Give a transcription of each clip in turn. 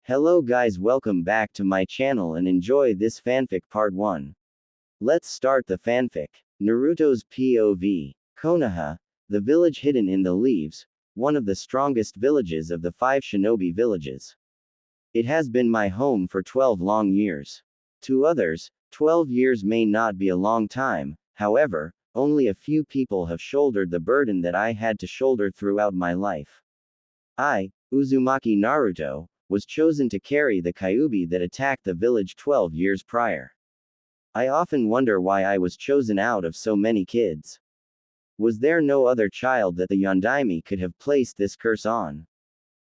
Hello guys, welcome back to my channel and enjoy this fanfic part 1. Let's start the fanfic. Naruto's POV. Konoha, the village hidden in the leaves, one of the strongest villages of the 5 shinobi villages. It has been my home for 12 long years. To others, 12 years may not be a long time, however, only a few people have shouldered the burden that I had to shoulder throughout my life. I, Uzumaki Naruto, was chosen to carry the Kyuubi that attacked the village 12 years prior. I often wonder why I was chosen out of so many kids. Was there no other child that the Yondaime could have placed this curse on?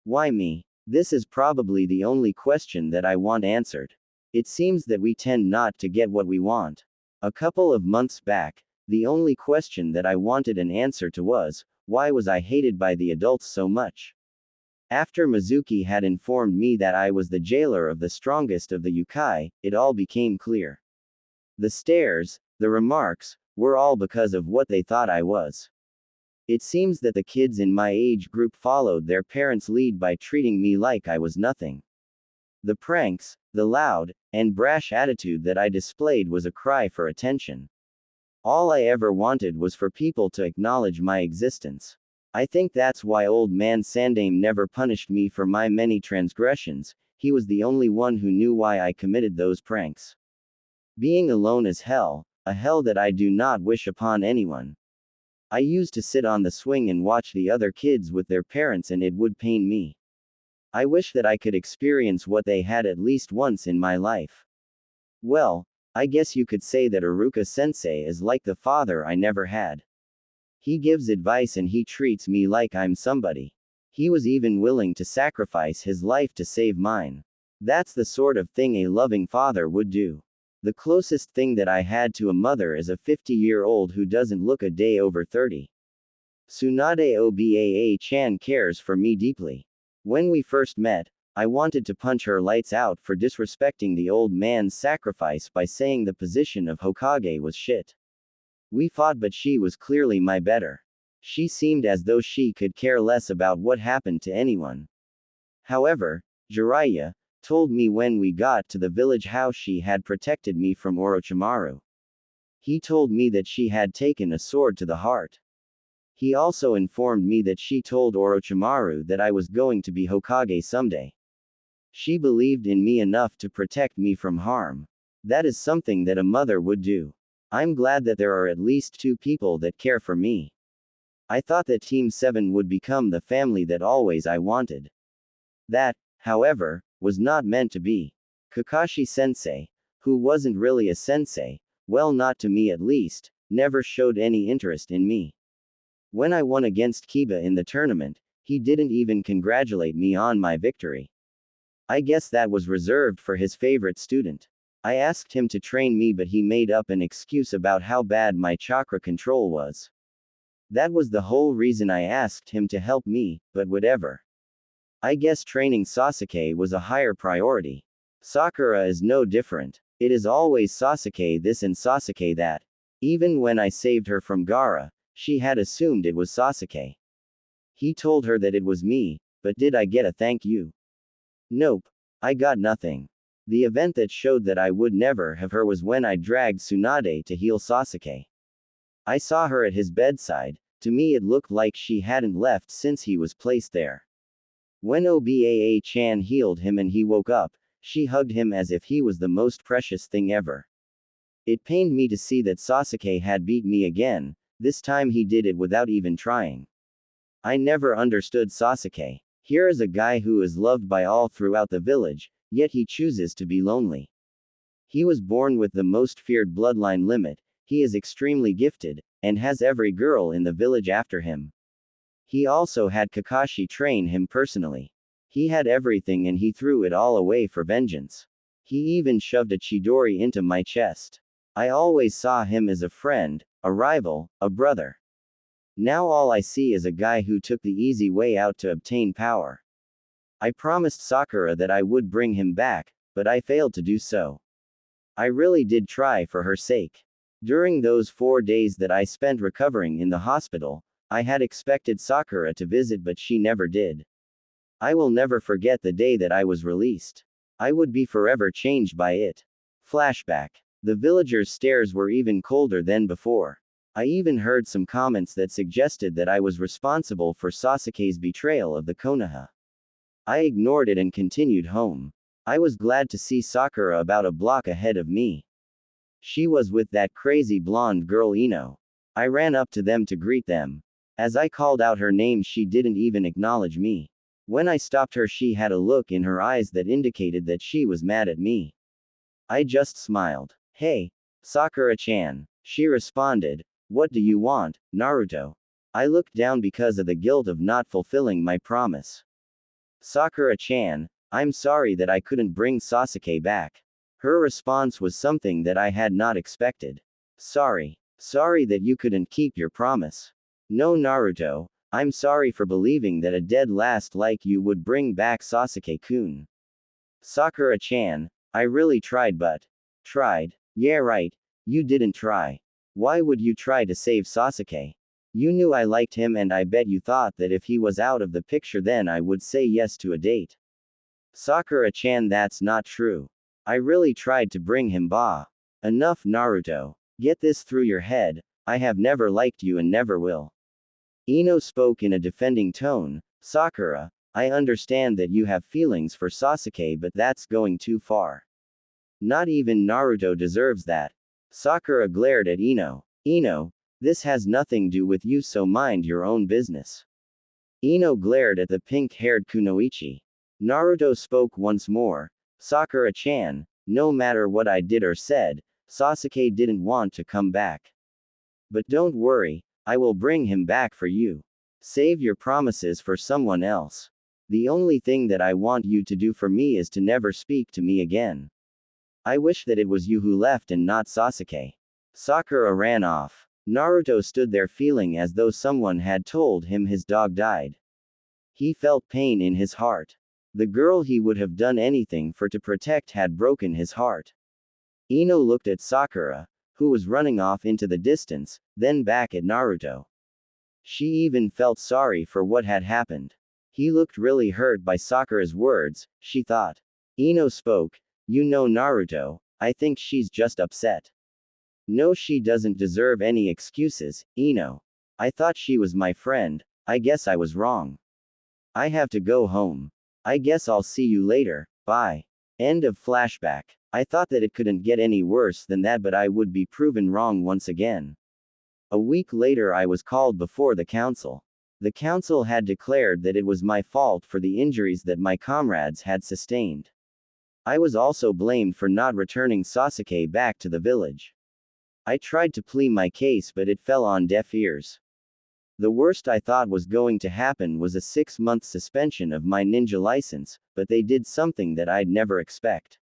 Why me? This is probably the only question that I want answered. It seems that we tend not to get what we want. A couple of months back, the only question that I wanted an answer to was, why was I hated by the adults so much? After Mizuki had informed me that I was the jailer of the strongest of the yokai, it all became clear. The stares, the remarks, were all because of what they thought I was. It seems that the kids in my age group followed their parents' lead by treating me like I was nothing. The pranks, the loud, and brash attitude that I displayed was a cry for attention. All I ever wanted was for people to acknowledge my existence. I think that's why old man Sandaime never punished me for my many transgressions. He was the only one who knew why I committed those pranks. Being alone is hell, a hell that I do not wish upon anyone. I used to sit on the swing and watch the other kids with their parents and it would pain me. I wish that I could experience what they had at least once in my life. Well, I guess you could say that Iruka-sensei is like the father I never had. He gives advice and he treats me like I'm somebody. He was even willing to sacrifice his life to save mine. That's the sort of thing a loving father would do. The closest thing that I had to a mother is a 50-year-old who doesn't look a day over 30. Tsunade Obaa-chan cares for me deeply. When we first met, I wanted to punch her lights out for disrespecting the old man's sacrifice by saying the position of Hokage was shit. We fought, but she was clearly my better. She seemed as though she could care less about what happened to anyone. However, Jiraiya told me when we got to the village how she had protected me from Orochimaru. He told me that she had taken a sword to the heart. He also informed me that she told Orochimaru that I was going to be Hokage someday. She believed in me enough to protect me from harm. That is something that a mother would do. I'm glad that there are at least 2 people that care for me. I thought that Team 7 would become the family that always I wanted. That, however, was not meant to be. Kakashi-sensei, who wasn't really a sensei, well, not to me at least, never showed any interest in me. When I won against Kiba in the tournament, he didn't even congratulate me on my victory. I guess that was reserved for his favorite student. I asked him to train me, but he made up an excuse about how bad my chakra control was. That was the whole reason I asked him to help me, but whatever. I guess training Sasuke was a higher priority. Sakura is no different. It is always Sasuke this and Sasuke that. Even when I saved her from Gaara, she had assumed it was Sasuke. He told her that it was me, but did I get a thank you? Nope. I got nothing. The event that showed that I would never have her was when I dragged Tsunade to heal Sasuke. I saw her at his bedside. To me it looked like she hadn't left since he was placed there. When Obaa-chan healed him and he woke up, she hugged him as if he was the most precious thing ever. It pained me to see that Sasuke had beat me again. This time he did it without even trying. I never understood Sasuke. Here is a guy who is loved by all throughout the village, yet he chooses to be lonely. He was born with the most feared bloodline limit, he is extremely gifted, and has every girl in the village after him. He also had Kakashi train him personally. He had everything and he threw it all away for vengeance. He even shoved a Chidori into my chest. I always saw him as a friend, a rival, a brother. Now all I see is a guy who took the easy way out to obtain power. I promised Sakura that I would bring him back, but I failed to do so. I really did try for her sake. During those 4 days that I spent recovering in the hospital, I had expected Sakura to visit, but she never did. I will never forget the day that I was released. I would be forever changed by it. Flashback. The villagers' stares were even colder than before. I even heard some comments that suggested that I was responsible for Sasuke's betrayal of the Konoha. I ignored it and continued home. I was glad to see Sakura about a block ahead of me. She was with that crazy blonde girl Ino. I ran up to them to greet them. As I called out her name, she didn't even acknowledge me. When I stopped her, she had a look in her eyes that indicated that she was mad at me. I just smiled. Hey, Sakura-chan. She responded. What do you want, Naruto? I looked down because of the guilt of not fulfilling my promise. Sakura-chan, I'm sorry that I couldn't bring Sasuke back. Her response was something that I had not expected. Sorry. Sorry that you couldn't keep your promise. No, Naruto, I'm sorry for believing that a dead last like you would bring back Sasuke-kun. Sakura-chan, I really tried but. Tried? Yeah, right. You didn't try. Why would you try to save Sasuke? You knew I liked him, and I bet you thought that if he was out of the picture then I would say yes to a date. Sakura-chan, that's not true. I really tried to bring him back. Enough, Naruto. Get this through your head, I have never liked you and never will. Ino spoke in a defending tone. Sakura, I understand that you have feelings for Sasuke, but that's going too far. Not even Naruto deserves that. Sakura glared at Ino. Ino, this has nothing to do with you, so mind your own business. Ino glared at the pink-haired Kunoichi. Naruto spoke once more. Sakura-chan, no matter what I did or said, Sasuke didn't want to come back. But don't worry, I will bring him back for you. Save your promises for someone else. The only thing that I want you to do for me is to never speak to me again. I wish that it was you who left and not Sasuke. Sakura ran off. Naruto stood there feeling as though someone had told him his dog died. He felt pain in his heart. The girl he would have done anything for to protect had broken his heart. Ino looked at Sakura, who was running off into the distance, then back at Naruto. She even felt sorry for what had happened. He looked really hurt by Sakura's words, she thought. Ino spoke. You know, Naruto, I think she's just upset. No, she doesn't deserve any excuses, Ino. I thought she was my friend, I guess I was wrong. I have to go home. I guess I'll see you later, bye. End of flashback. I thought that it couldn't get any worse than that, but I would be proven wrong once again. A week later I was called before the council. The council had declared that it was my fault for the injuries that my comrades had sustained. I was also blamed for not returning Sasuke back to the village. I tried to plead my case, but it fell on deaf ears. The worst I thought was going to happen was a 6-month suspension of my ninja license, but they did something that I'd never expect.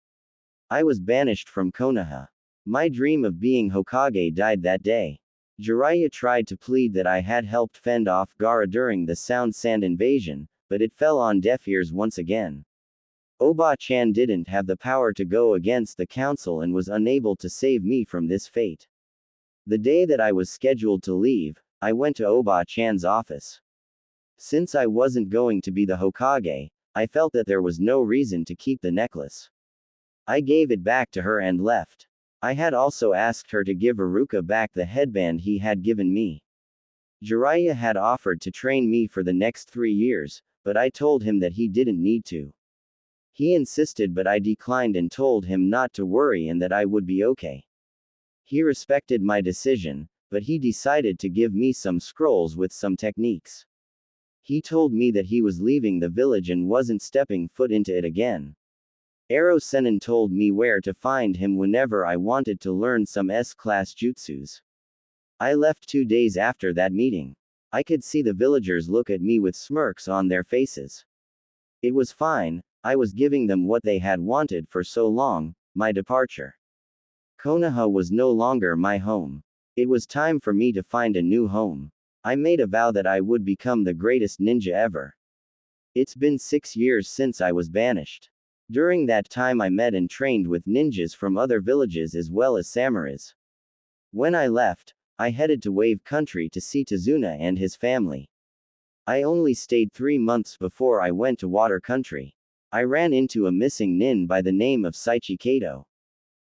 I was banished from Konoha. My dream of being Hokage died that day. Jiraiya tried to plead that I had helped fend off Gaara during the Sound Sand invasion, but it fell on deaf ears once again. Oba-chan didn't have the power to go against the council and was unable to save me from this fate. The day that I was scheduled to leave, I went to Oba-chan's office. Since I wasn't going to be the Hokage, I felt that there was no reason to keep the necklace. I gave it back to her and left. I had also asked her to give Iruka back the headband he had given me. Jiraiya had offered to train me for the next 3 years, but I told him that he didn't need to. He insisted, but I declined and told him not to worry and that I would be okay. He respected my decision, but he decided to give me some scrolls with some techniques. He told me that he was leaving the village and wasn't stepping foot into it again. Ero Sennin told me where to find him whenever I wanted to learn some S-class jutsus. I left 2 days after that meeting. I could see the villagers look at me with smirks on their faces. It was fine, I was giving them what they had wanted for so long, my departure. Konoha was no longer my home. It was time for me to find a new home. I made a vow that I would become the greatest ninja ever. It's been 6 years since I was banished. During that time I met and trained with ninjas from other villages as well as samurais. When I left, I headed to Wave Country to see Tazuna and his family. I only stayed 3 months before I went to Water Country. I ran into a missing nin by the name of Saichi Kato.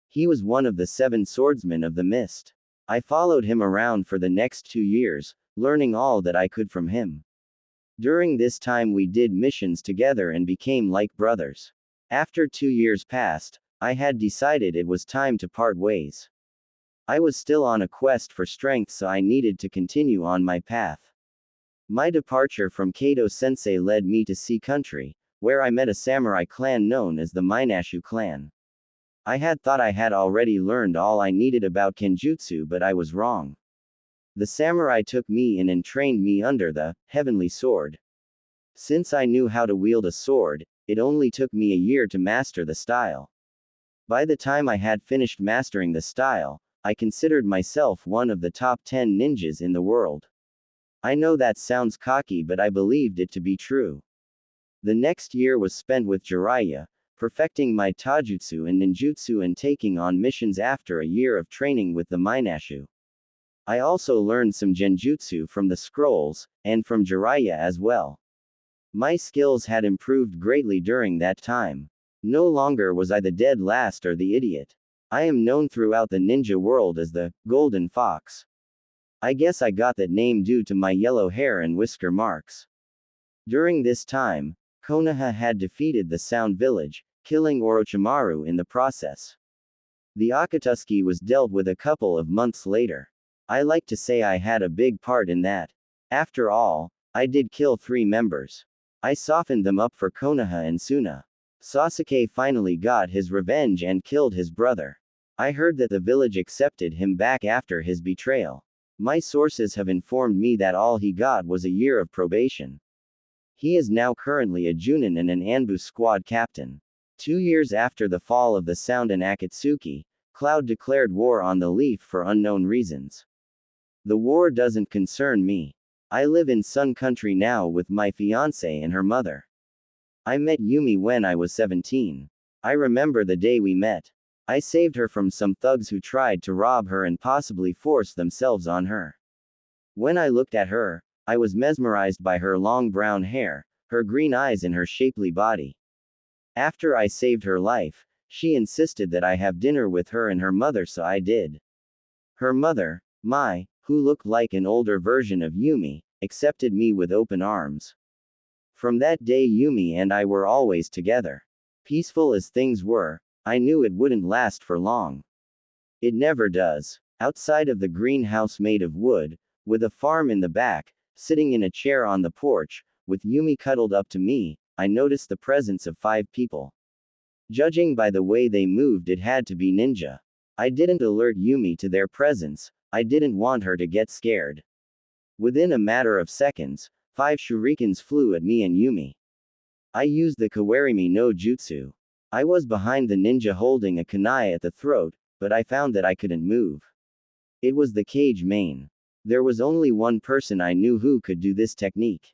He was one of the 7 swordsmen of the mist. I followed him around for the next 2 years, learning all that I could from him. During this time we did missions together and became like brothers. After 2 years passed, I had decided it was time to part ways. I was still on a quest for strength, so I needed to continue on my path. My departure from Kato Sensei led me to Sea Country, where I met a samurai clan known as the Minashu clan. I had thought I had already learned all I needed about Kenjutsu, but I was wrong. The samurai took me in and trained me under the heavenly sword. Since I knew how to wield a sword, it only took me a year to master the style. By the time I had finished mastering the style, I considered myself one of the top 10 ninjas in the world. I know that sounds cocky, but I believed it to be true. The next year was spent with Jiraiya, perfecting my taijutsu and ninjutsu and taking on missions after a year of training with the Minashu. I also learned some genjutsu from the scrolls, and from Jiraiya as well. My skills had improved greatly during that time. No longer was I the dead last or the idiot. I am known throughout the ninja world as the Golden Fox. I guess I got that name due to my yellow hair and whisker marks. During this time, Konoha had defeated the Sound Village, killing Orochimaru in the process. The Akatsuki was dealt with a couple of months later. I like to say I had a big part in that. After all, I did kill 3 members. I softened them up for Konoha and Suna. Sasuke finally got his revenge and killed his brother. I heard that the village accepted him back after his betrayal. My sources have informed me that all he got was a year of probation. He is now currently a Junin and an Anbu squad captain. 2 years after the fall of the Sound and Akatsuki, Cloud declared war on the Leaf for unknown reasons. The war doesn't concern me. I live in Sun Country now with my fiancée and her mother. I met Yumi when I was 17. I remember the day we met. I saved her from some thugs who tried to rob her and possibly force themselves on her. When I looked at her, I was mesmerized by her long brown hair, her green eyes and her shapely body. After I saved her life, she insisted that I have dinner with her and her mother, so I did. Her mother, Mai, who looked like an older version of Yumi, accepted me with open arms. From that day Yumi and I were always together. Peaceful as things were, I knew it wouldn't last for long. It never does. Outside of the greenhouse made of wood, with a farm in the back, sitting in a chair on the porch, with Yumi cuddled up to me, I noticed the presence of 5 people. Judging by the way they moved, it had to be ninja. I didn't alert Yumi to their presence, I didn't want her to get scared. Within a matter of seconds, 5 shurikens flew at me and Yumi. I used the Kawarimi no Jutsu. I was behind the ninja holding a kunai at the throat, but I found that I couldn't move. It was the cage main. There was only one person I knew who could do this technique.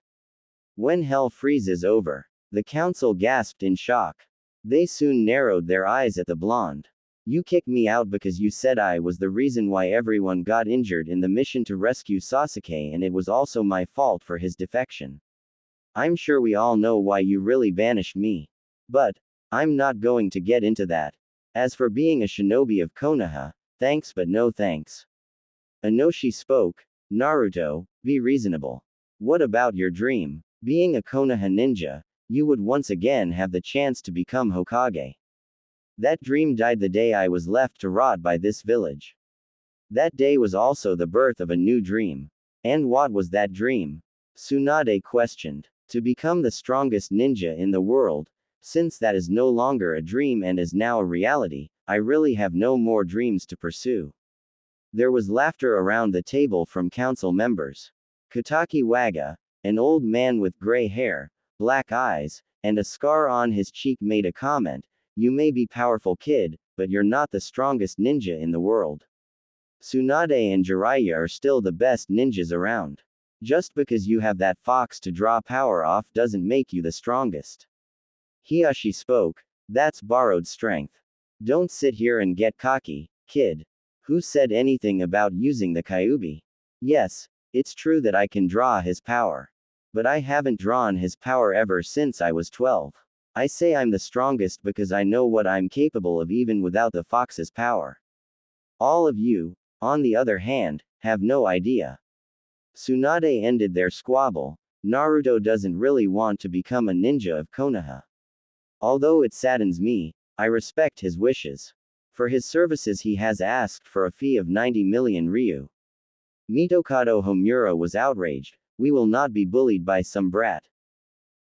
When hell freezes over, the council gasped in shock. They soon narrowed their eyes at the blonde. You kicked me out because you said I was the reason why everyone got injured in the mission to rescue Sasuke, and it was also my fault for his defection. I'm sure we all know why you really banished me. But I'm not going to get into that. As for being a shinobi of Konoha, thanks but no thanks. Inoshi spoke. Naruto, be reasonable. What about your dream? Being a Konoha ninja, you would once again have the chance to become Hokage. That dream died the day I was left to rot by this village. That day was also the birth of a new dream. And what was that dream? Tsunade questioned. To become the strongest ninja in the world. Since that is no longer a dream and is now a reality, I really have no more dreams to pursue. There was laughter around the table from council members. Kataki Waga, an old man with gray hair, black eyes, and a scar on his cheek made a comment. You may be powerful, kid, but you're not the strongest ninja in the world. Tsunade and Jiraiya are still the best ninjas around. Just because you have that fox to draw power off doesn't make you the strongest. Hiyashi spoke. That's borrowed strength. Don't sit here and get cocky, kid. Who said anything about using the Kyuubi? Yes, it's true that I can draw his power. but I haven't drawn his power ever since I was 12. I say I'm the strongest because I know what I'm capable of even without the fox's power. All of you, on the other hand, have no idea. Tsunade ended their squabble. Naruto doesn't really want to become a ninja of Konoha. Although it saddens me, I respect his wishes. For his services he has asked for a fee of 90 million ryu. Mitokado Homura was outraged. We will not be bullied by some brat.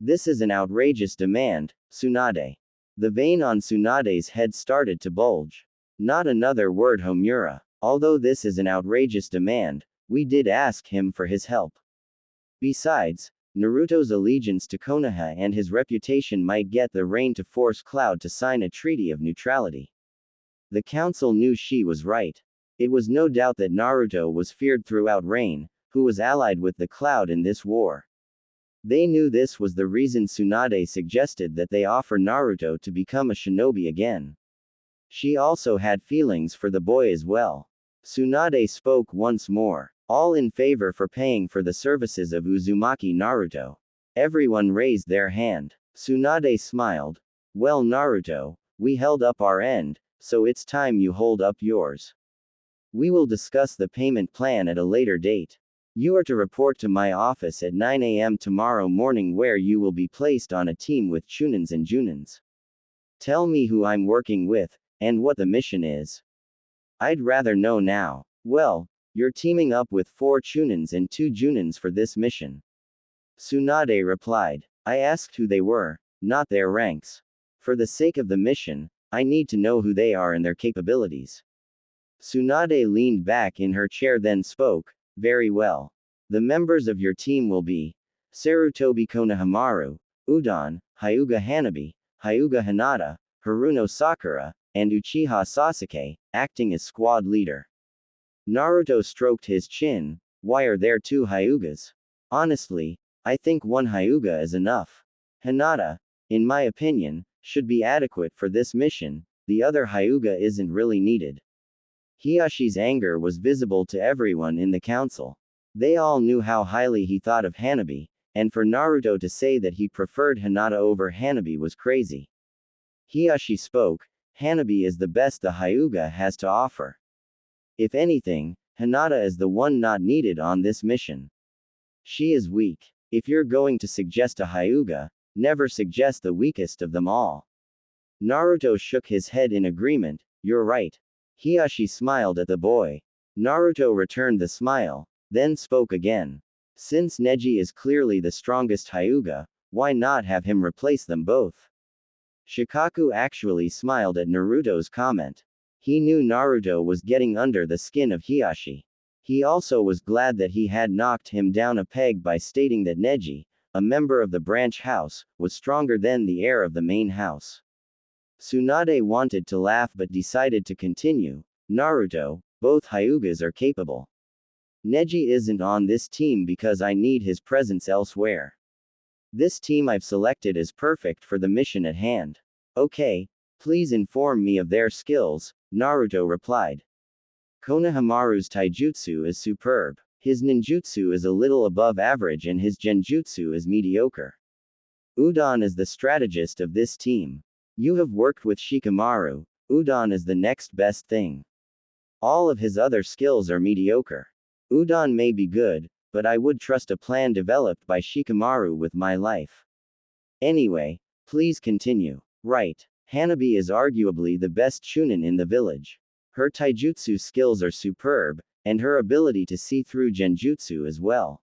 This is an outrageous demand, Tsunade. The vein on Tsunade's head started to bulge. Not another word, Homura. Although this is an outrageous demand, we did ask him for his help. Besides, Naruto's allegiance to Konoha and his reputation might get the Rain to force Cloud to sign a treaty of neutrality. The council knew she was right. It was no doubt that Naruto was feared throughout Rain, who was allied with the Cloud in this war. They knew this was the reason Tsunade suggested that they offer Naruto to become a shinobi again. She also had feelings for the boy as well. Tsunade spoke once more. All in favor for paying for the services of Uzumaki Naruto. Everyone raised their hand. Tsunade smiled. Well, Naruto, we held up our end, so it's time you hold up yours. We will discuss the payment plan at a later date. You are to report to my office at 9 a.m. tomorrow morning, where you will be placed on a team with Chunins and Junins. Tell me who I'm working with, and what the mission is. I'd rather know now. Well, you're teaming up with 4 Chunins and 2 Junins for this mission. Tsunade replied. I asked who they were, not their ranks. For the sake of the mission, I need to know who they are and their capabilities. Tsunade leaned back in her chair, then spoke. Very well. The members of your team will be Sarutobi Konohamaru, Udon, Hyuga Hanabi, Hyuga Hinata, Haruno Sakura, and Uchiha Sasuke, acting as squad leader. Naruto stroked his chin. Why are there 2 Hyugas? Honestly, I think 1 Hyuga is enough. Hinata, in my opinion, should be adequate for this mission. The other Hyuga isn't really needed. Hiyashi's anger was visible to everyone in the council. They all knew how highly he thought of Hanabi, and for Naruto to say that he preferred Hinata over Hanabi was crazy. Hiyashi spoke. Hanabi is the best the Hyuga has to offer. If anything, Hinata is the one not needed on this mission. She is weak. If you're going to suggest a Hyuga, never suggest the weakest of them all. Naruto shook his head in agreement. You're right. Hiyashi smiled at the boy. Naruto returned the smile, then spoke again. Since Neji is clearly the strongest Hyuga, why not have him replace them both? Shikaku actually smiled at Naruto's comment. He knew Naruto was getting under the skin of Hiyashi. He also was glad that he had knocked him down a peg by stating that Neji, a member of the branch house, was stronger than the heir of the main house. Tsunade wanted to laugh but decided to continue. Naruto, both Hyugas are capable. Neji isn't on this team because I need his presence elsewhere. This team I've selected is perfect for the mission at hand. Okay, please inform me of their skills, Naruto replied. Konohamaru's taijutsu is superb. His ninjutsu is a little above average and his genjutsu is mediocre. Udon is the strategist of this team. You have worked with Shikamaru. Udon is the next best thing. All of his other skills are mediocre. Udon may be good, but I would trust a plan developed by Shikamaru with my life. Anyway, please continue. Right. Hanabi is arguably the best Chunin in the village. Her taijutsu skills are superb, and her ability to see through genjutsu as well.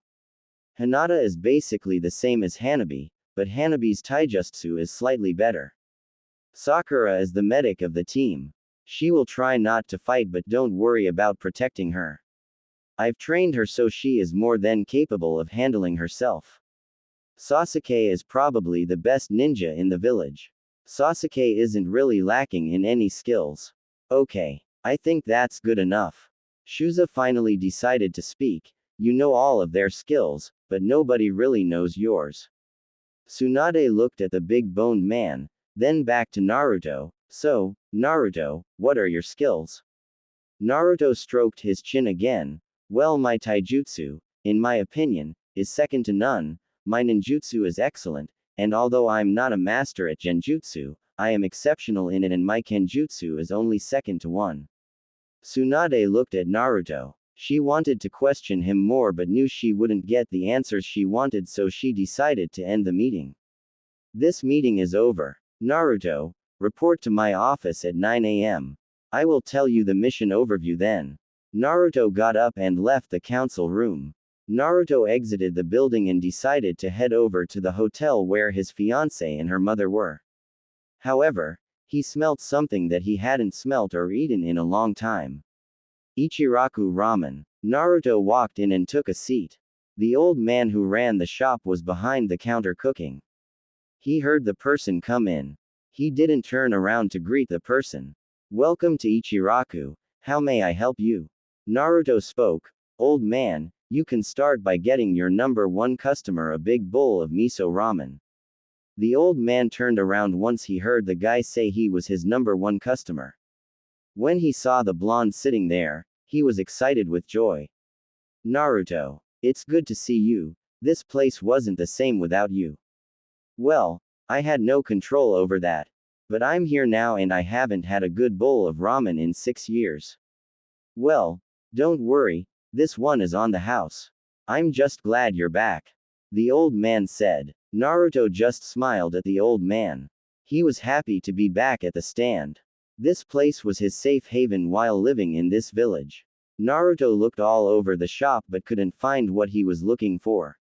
Hinata is basically the same as Hanabi, but Hanabi's taijutsu is slightly better. Sakura is the medic of the team. She will try not to fight, but don't worry about protecting her. I've trained her so she is more than capable of handling herself. Sasuke is probably the best ninja in the village. Sasuke isn't really lacking in any skills. Okay, I think that's good enough. Shuza finally decided to speak. You know all of their skills, but nobody really knows yours. Tsunade looked at the big-boned man, then back to Naruto. So, Naruto, what are your skills? Naruto stroked his chin again. Well, my taijutsu, in my opinion, is second to none. My ninjutsu is excellent, and although I'm not a master at genjutsu, I am exceptional in it and my kenjutsu is only second to one. Tsunade looked at Naruto. She wanted to question him more but knew she wouldn't get the answers she wanted, so she decided to end the meeting. This meeting is over. Naruto, report to my office at 9 a.m. I will tell you the mission overview then. Naruto got up and left the council room. Naruto exited the building and decided to head over to the hotel where his fiancée and her mother were. However, he smelt something that he hadn't smelt or eaten in a long time. Ichiraku ramen. Naruto walked in and took a seat. The old man who ran the shop was behind the counter cooking. He heard the person come in. He didn't turn around to greet the person. Welcome to Ichiraku. How may I help you? Naruto spoke. Old man, you can start by getting your number one customer a big bowl of miso ramen. The old man turned around once he heard the guy say he was his number one customer. When he saw the blonde sitting there, he was excited with joy. Naruto, it's good to see you. This place wasn't the same without you. Well, I had no control over that. But I'm here now and I haven't had a good bowl of ramen in 6 years. Well, don't worry, this one is on the house. I'm just glad you're back. The old man said. Naruto just smiled at the old man. He was happy to be back at the stand. This place was his safe haven while living in this village. Naruto looked all over the shop but couldn't find what he was looking for.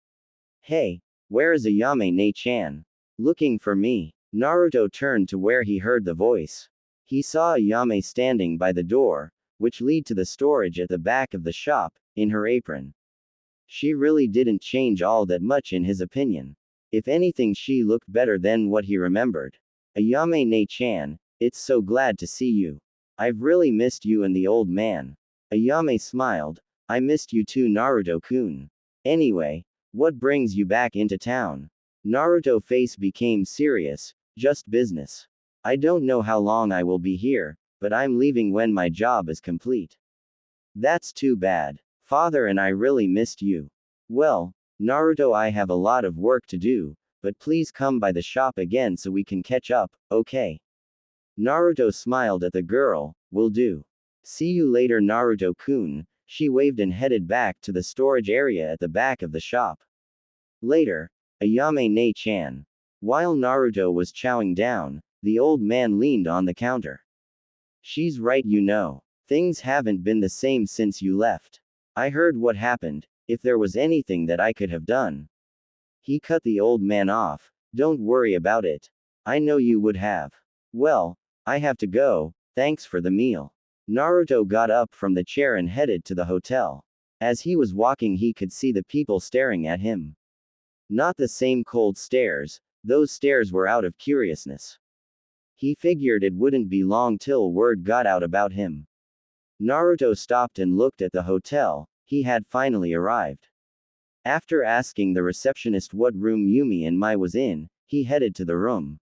Hey, where is Ayame-ne-chan? Looking for me? Naruto turned to where he heard the voice. He saw Ayame standing by the door, which lead to the storage at the back of the shop, in her apron. She really didn't change all that much in his opinion. If anything, she looked better than what he remembered. Ayame-ne-chan, it's so glad to see you. I've really missed you and the old man. Ayame smiled. I missed you too, Naruto-kun. Anyway, what brings you back into town? Naruto's face became serious. Just business. I don't know how long I will be here, but I'm leaving when my job is complete. That's too bad. Father and I really missed you. Well, Naruto, I have a lot of work to do, but please come by the shop again so we can catch up, okay? Naruto smiled at the girl. Will do. See you later, Naruto-kun. She waved and headed back to the storage area at the back of the shop. Later, Ayame-ne-chan. While Naruto was chowing down, the old man leaned on the counter. She's right, you know. Things haven't been the same since you left. I heard what happened. If there was anything that I could have done. He cut the old man off. Don't worry about it. I know you would have. Well, I have to go, thanks for the meal. Naruto got up from the chair and headed to the hotel. As he was walking, he could see the people staring at him. Not the same cold stares, those stares were out of curiousness. He figured it wouldn't be long till word got out about him. Naruto stopped and looked at the hotel. He had finally arrived. After asking the receptionist what room Yumi and Mai was in, he headed to the room.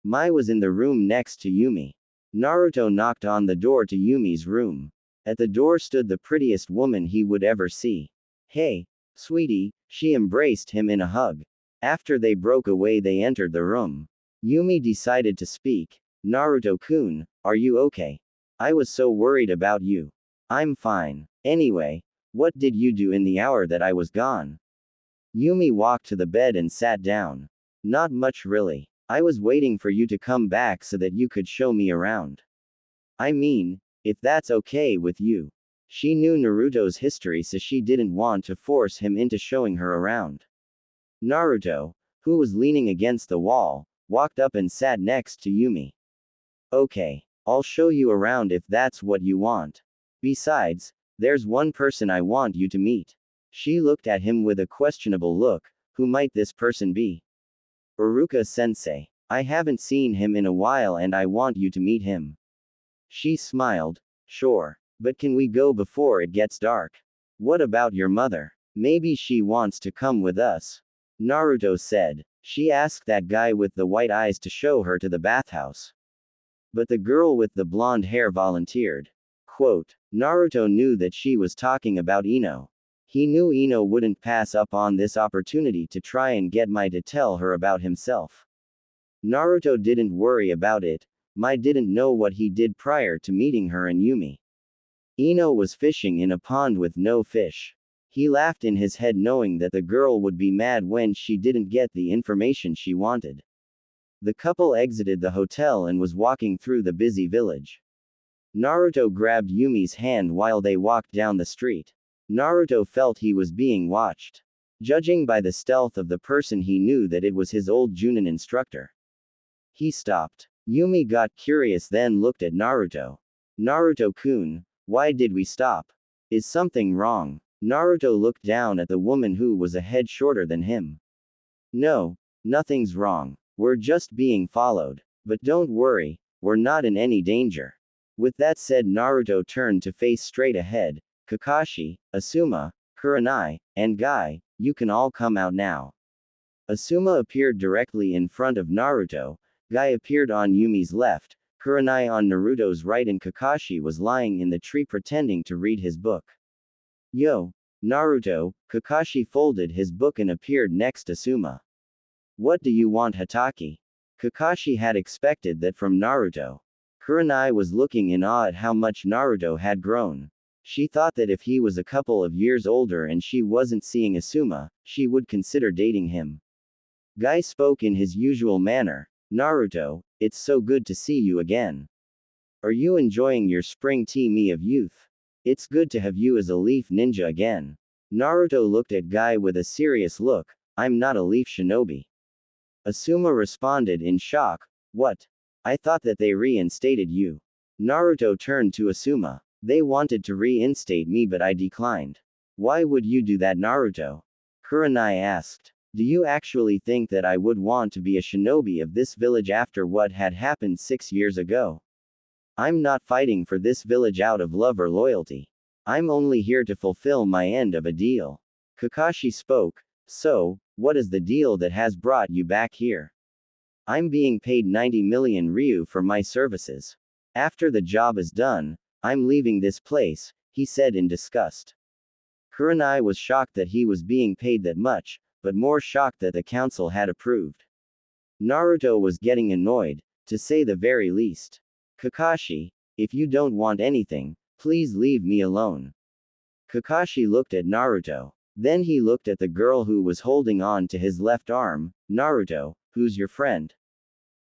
Mai was in the room next to Yumi. Naruto knocked on the door to Yumi's room. At the door stood the prettiest woman he would ever see. Hey, sweetie, she embraced him in a hug. After they broke away, they entered the room. Yumi decided to speak. Naruto-kun, are you okay? I was so worried about you. I'm fine. Anyway, what did you do in the hour that I was gone? Yumi walked to the bed and sat down. Not much really. I was waiting for you to come back so that you could show me around. I mean, if that's okay with you. She knew Naruto's history, so she didn't want to force him into showing her around. Naruto, who was leaning against the wall, walked up and sat next to Yumi. Okay, I'll show you around if that's what you want. Besides, there's one person I want you to meet. She looked at him with a questionable look. Who might this person be? Uruka-sensei. I haven't seen him in a while and I want you to meet him. She smiled. Sure. But can we go before it gets dark? What about your mother? Maybe she wants to come with us. Naruto said. She asked that guy with the white eyes to show her to the bathhouse. But the girl with the blonde hair volunteered. Quote, Naruto knew that she was talking about Ino. He knew Ino wouldn't pass up on this opportunity to try and get Mai to tell her about himself. Naruto didn't worry about it. Mai didn't know what he did prior to meeting her and Yumi. Ino was fishing in a pond with no fish. He laughed in his head knowing that the girl would be mad when she didn't get the information she wanted. The couple exited the hotel and was walking through the busy village. Naruto grabbed Yumi's hand while they walked down the street. Naruto felt he was being watched. Judging by the stealth of the person, he knew that it was his old Junin instructor. He stopped. Yumi got curious, then looked at Naruto. Naruto-kun, why did we stop? Is something wrong? Naruto looked down at the woman who was a head shorter than him. No, nothing's wrong. We're just being followed. But don't worry, we're not in any danger. With that said, Naruto turned to face straight ahead. Kakashi, Asuma, Kurenai, and Guy, you can all come out now. Asuma appeared directly in front of Naruto. Guy appeared on Yumi's left, Kurenai on Naruto's right, and Kakashi was lying in the tree pretending to read his book. Yo, Naruto, Kakashi folded his book and appeared next to Asuma. What do you want, Hatake? Kakashi had expected that from Naruto. Kurenai was looking in awe at how much Naruto had grown. She thought that if he was a couple of years older and she wasn't seeing Asuma, she would consider dating him. Guy spoke in his usual manner. Naruto, it's so good to see you again. Are you enjoying your spring tea of youth? It's good to have you as a leaf ninja again. Naruto looked at Guy with a serious look. I'm not a leaf shinobi. Asuma responded in shock. What? I thought that they reinstated you. Naruto turned to Asuma. They wanted to reinstate me, but I declined. Why would you do that, Naruto? Kurenai asked. Do you actually think that I would want to be a shinobi of this village after what had happened 6 years ago? I'm not fighting for this village out of love or loyalty. I'm only here to fulfill my end of a deal. Kakashi spoke. So, what is the deal that has brought you back here? I'm being paid 90 million ryu for my services. After the job is done, I'm leaving this place, he said in disgust. Kurenai was shocked that he was being paid that much, but more shocked that the council had approved. Naruto was getting annoyed, to say the very least. Kakashi, if you don't want anything, please leave me alone. Kakashi looked at Naruto. Then he looked at the girl who was holding on to his left arm. Naruto, who's your friend?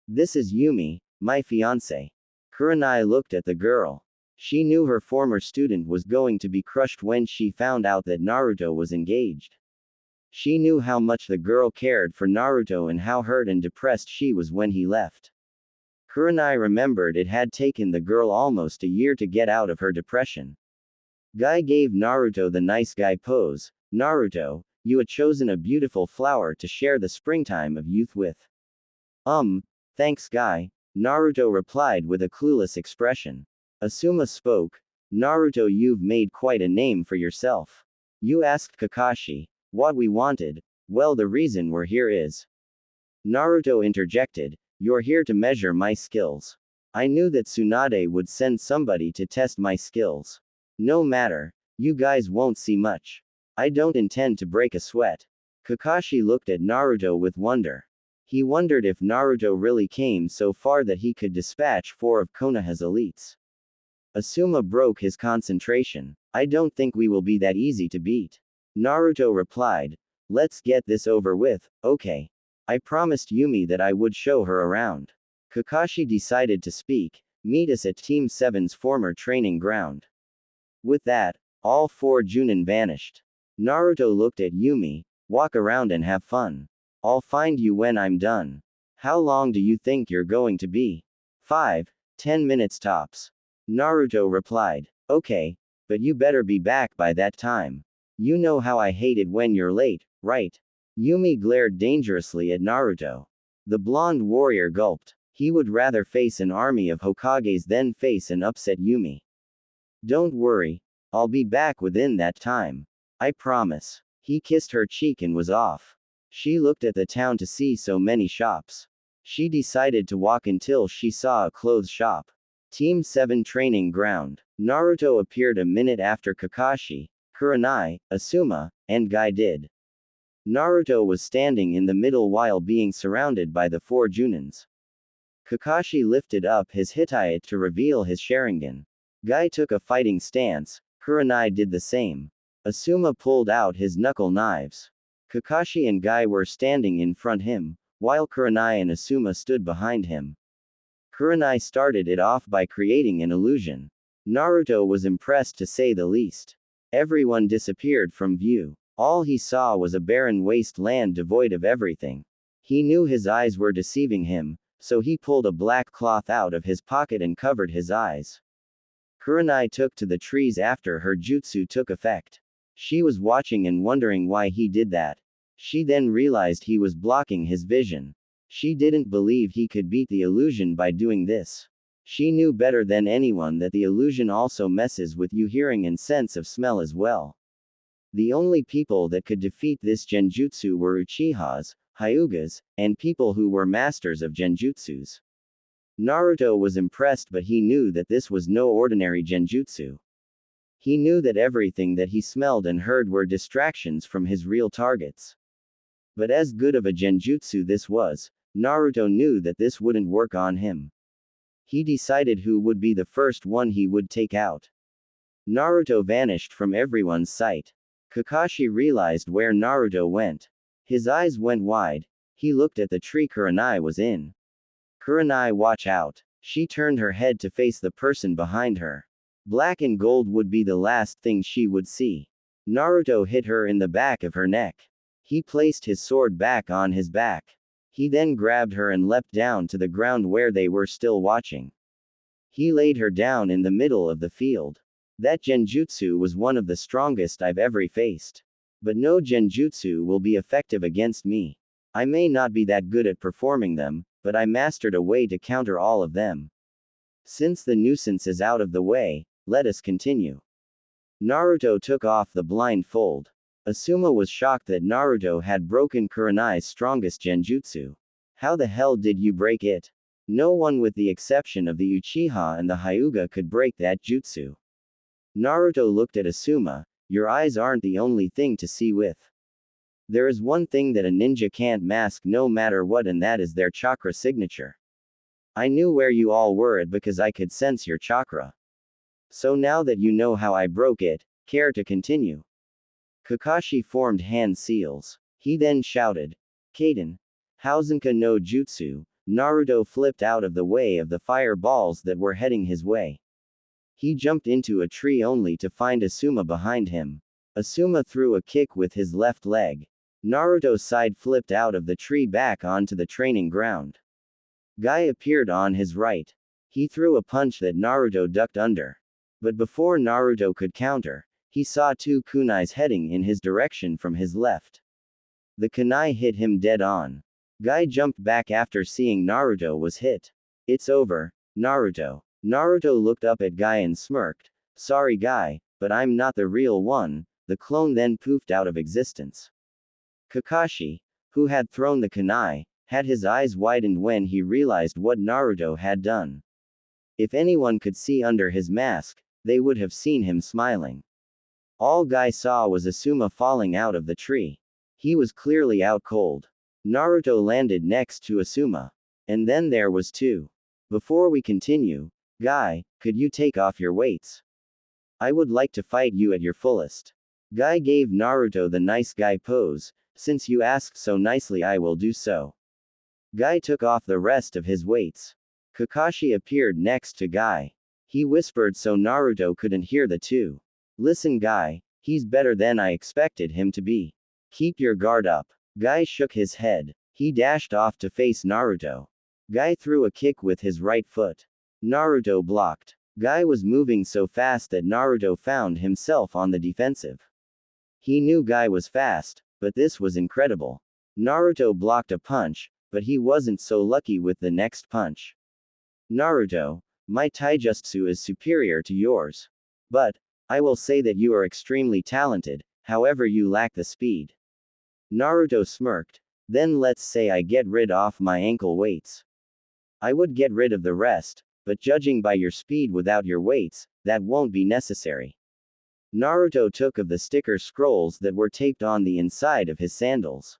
This is Yumi, my fiancé. Kurenai looked at the girl. She knew her former student was going to be crushed when she found out that Naruto was engaged. She knew how much the girl cared for Naruto and how hurt and depressed she was when he left. Kurenai remembered it had taken the girl almost a year to get out of her depression. Guy gave Naruto the nice guy pose. Naruto, you had chosen a beautiful flower to share the springtime of youth with. Thanks Guy, Naruto replied with a clueless expression. Asuma spoke. Naruto, you've made quite a name for yourself. You asked Kakashi what we wanted. Well, the reason we're here is. Naruto interjected. You're here to measure my skills. I knew that Tsunade would send somebody to test my skills. No matter, you guys won't see much. I don't intend to break a sweat. Kakashi looked at Naruto with wonder. He wondered if Naruto really came so far that he could dispatch 4 of Konoha's elites. Asuma broke his concentration. I don't think we will be that easy to beat. Naruto replied. Let's get this over with, okay. I promised Yumi that I would show her around. Kakashi decided to speak. Meet us at Team 7's former training ground. With that, all 4 Junin vanished. Naruto looked at Yumi. Walk around and have fun. I'll find you when I'm done. How long do you think you're going to be? 5, 10 minutes tops. Naruto replied. Okay, but you better be back by that time. You know how I hate it when you're late, right? Yumi glared dangerously at Naruto. The blonde warrior gulped. He would rather face an army of Hokages than face an upset Yumi. Don't worry, I'll be back within that time. I promise. He kissed her cheek and was off. She looked at the town to see so many shops. She decided to walk until she saw a clothes shop. Team 7 training ground. Naruto appeared a minute after Kakashi. Kurenai, Asuma, and Guy did. Naruto was standing in the middle while being surrounded by the four Junins. Kakashi lifted up his Hittite to reveal his Sharingan. Guy took a fighting stance, Kurenai did the same. Asuma pulled out his knuckle knives. Kakashi and Guy were standing in front him, while Kurenai and Asuma stood behind him. Kurenai started it off by creating an illusion. Naruto was impressed to say the least. Everyone disappeared from view. All he saw was a barren wasteland devoid of everything. He knew his eyes were deceiving him, so he pulled a black cloth out of his pocket and covered his eyes. Kurenai took to the trees after her jutsu took effect. She was watching and wondering why he did that. She then realized he was blocking his vision. She didn't believe he could beat the illusion by doing this. She knew better than anyone that the illusion also messes with your hearing and sense of smell as well. The only people that could defeat this genjutsu were Uchihas, Hyugas, and people who were masters of genjutsus. Naruto was impressed, but he knew that this was no ordinary genjutsu. He knew that everything that he smelled and heard were distractions from his real targets. But as good of a genjutsu this was, Naruto knew that this wouldn't work on him. He decided who would be the first one he would take out. Naruto vanished from everyone's sight. Kakashi realized where Naruto went. His eyes went wide. He looked at the tree Kurenai was in. Kurenai, watch out. She turned her head to face the person behind her. Black and gold would be the last thing she would see. Naruto hit her in the back of her neck. He placed his sword back on his back. He then grabbed her and leapt down to the ground where they were still watching. He laid her down in the middle of the field. That genjutsu was one of the strongest I've ever faced. But no genjutsu will be effective against me. I may not be that good at performing them, but I mastered a way to counter all of them. Since the nuisance is out of the way, let us continue. Naruto took off the blindfold. Asuma was shocked that Naruto had broken Kurenai's strongest genjutsu. How the hell did you break it? No one with the exception of the Uchiha and the Hyuga could break that jutsu. Naruto looked at Asuma. Your eyes aren't the only thing to see with. There is one thing that a ninja can't mask no matter what, and that is their chakra signature. I knew where you all were at because I could sense your chakra. So now that you know how I broke it, care to continue? Kakashi formed hand seals. He then shouted, Kaden. Hausenka no Jutsu. Naruto flipped out of the way of the fireballs that were heading his way. He jumped into a tree only to find Asuma behind him. Asuma threw a kick with his left leg. Naruto side flipped out of the tree back onto the training ground. Guy appeared on his right. He threw a punch that Naruto ducked under. But before Naruto could counter, he saw two kunais heading in his direction from his left. The kunai hit him dead on. Guy jumped back after seeing Naruto was hit. It's over, Naruto. Naruto looked up at Guy and smirked. Sorry Guy, but I'm not the real one. The clone then poofed out of existence. Kakashi, who had thrown the kunai, had his eyes widened when he realized what Naruto had done. If anyone could see under his mask, they would have seen him smiling. All Guy saw was Asuma falling out of the tree. He was clearly out cold. Naruto landed next to Asuma. And then there was two. Before we continue, Guy, could you take off your weights? I would like to fight you at your fullest. Guy gave Naruto the nice guy pose. Since you asked so nicely, I will do so. Guy took off the rest of his weights. Kakashi appeared next to Guy. He whispered so Naruto couldn't hear the two. Listen Guy, he's better than I expected him to be. Keep your guard up. Guy shook his head. He dashed off to face Naruto. Guy threw a kick with his right foot. Naruto blocked. Guy was moving so fast that Naruto found himself on the defensive. He knew Guy was fast, but this was incredible. Naruto blocked a punch, but he wasn't so lucky with the next punch. Naruto, my taijutsu is superior to yours. But, I will say that you are extremely talented, however you lack the speed. Naruto smirked. Then let's say I get rid of my ankle weights. I would get rid of the rest, but judging by your speed without your weights, that won't be necessary. Naruto took of the sticker scrolls that were taped on the inside of his sandals.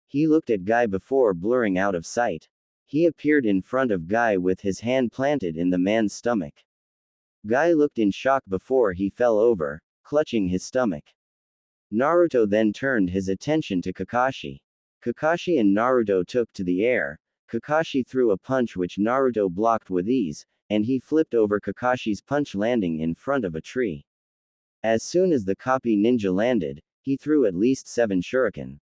He looked at Guy before blurring out of sight. He appeared in front of Guy with his hand planted in the man's stomach. Guy looked in shock before he fell over, clutching his stomach. Naruto then turned his attention to Kakashi. Kakashi and Naruto took to the air. Kakashi threw a punch which Naruto blocked with ease, and he flipped over Kakashi's punch, landing in front of a tree. As soon as the copy ninja landed, he threw at least 7 shuriken.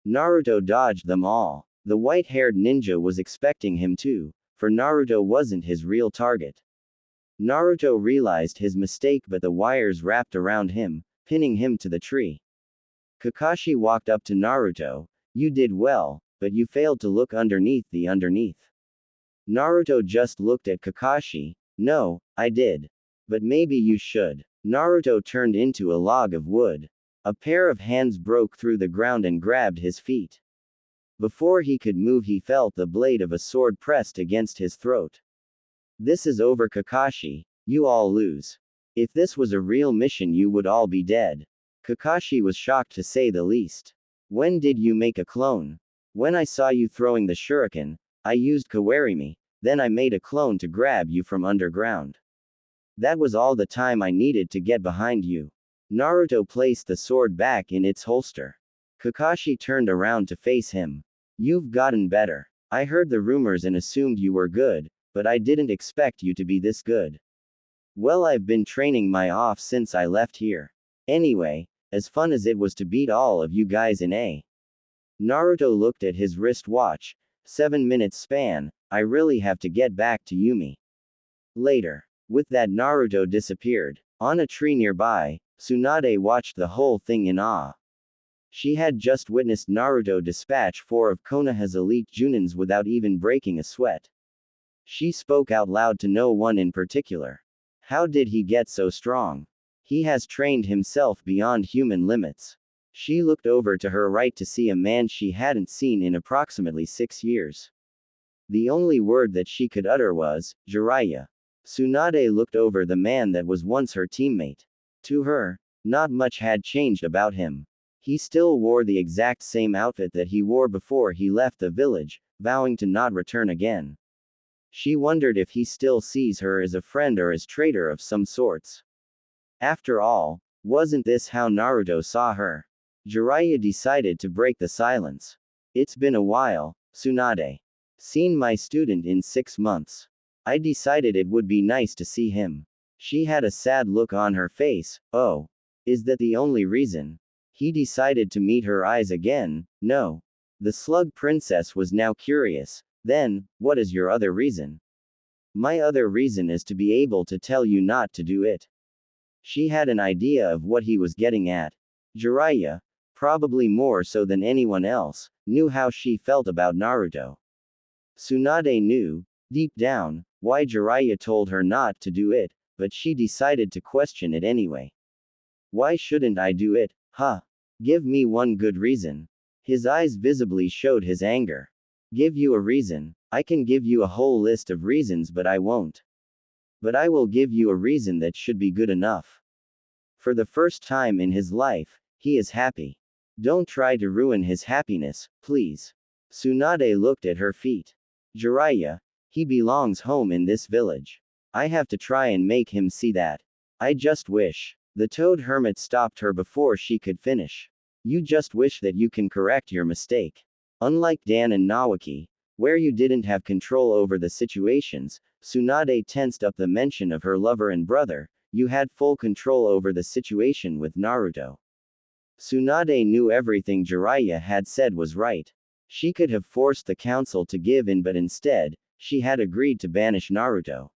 Naruto dodged them all. The white-haired ninja was expecting him too, for Naruto wasn't his real target. Naruto realized his mistake, but the wires wrapped around him, pinning him to the tree. Kakashi walked up to Naruto. You did well, but you failed to look underneath the underneath. Naruto just looked at Kakashi. No, I did. But maybe you should. Naruto turned into a log of wood. A pair of hands broke through the ground and grabbed his feet. Before he could move, he felt the blade of a sword pressed against his throat. This is over, Kakashi. You all lose. If this was a real mission, you would all be dead. Kakashi was shocked to say the least. When did you make a clone? When I saw you throwing the shuriken, I used Kawarimi, then I made a clone to grab you from underground. That was all the time I needed to get behind you. Naruto placed the sword back in its holster. Kakashi turned around to face him. You've gotten better. I heard the rumors and assumed you were good, but I didn't expect you to be this good. Well, I've been training my off since I left here. Anyway, as fun as it was to beat all of you guys in a. Naruto looked at his wristwatch. 7 minutes span, I really have to get back to Yumi. Later. With that, Naruto disappeared. On a tree nearby, Tsunade watched the whole thing in awe. She had just witnessed Naruto dispatch 4 of Konoha's elite Junins without even breaking a sweat. She spoke out loud to no one in particular. How did he get so strong? He has trained himself beyond human limits. She looked over to her right to see a man she hadn't seen in approximately 6 years. The only word that she could utter was, Jiraiya. Tsunade looked over the man that was once her teammate. To her, not much had changed about him. He still wore the exact same outfit that he wore before he left the village, vowing to not return again. She wondered if he still sees her as a friend or as traitor of some sorts. After all, wasn't this how Naruto saw her? Jiraiya decided to break the silence. It's been a while, Tsunade. Seen my student in 6 months. I decided it would be nice to see him. She had a sad look on her face. Oh. Is that the only reason? He decided to meet her eyes again. No. The slug princess was now curious. Then, what is your other reason? My other reason is to be able to tell you not to do it. She had an idea of what he was getting at. Jiraiya, probably more so than anyone else, knew how she felt about Naruto. Tsunade knew, deep down, why Jiraiya told her not to do it, but she decided to question it anyway. Why shouldn't I do it, huh? Give me one good reason. His eyes visibly showed his anger. Give you a reason. I can give you a whole list of reasons, but I won't. But I will give you a reason that should be good enough. For the first time in his life, he is happy. Don't try to ruin his happiness, please. Tsunade looked at her feet. Jiraiya, he belongs home in this village. I have to try and make him see that. I just wish. The toad hermit stopped her before she could finish. You just wish that you can correct your mistake. Unlike Dan and Nawaki, where you didn't have control over the situations, Tsunade tensed up the mention of her lover and brother, you had full control over the situation with Naruto. Tsunade knew everything Jiraiya had said was right. She could have forced the council to give in, but instead, she had agreed to banish Naruto.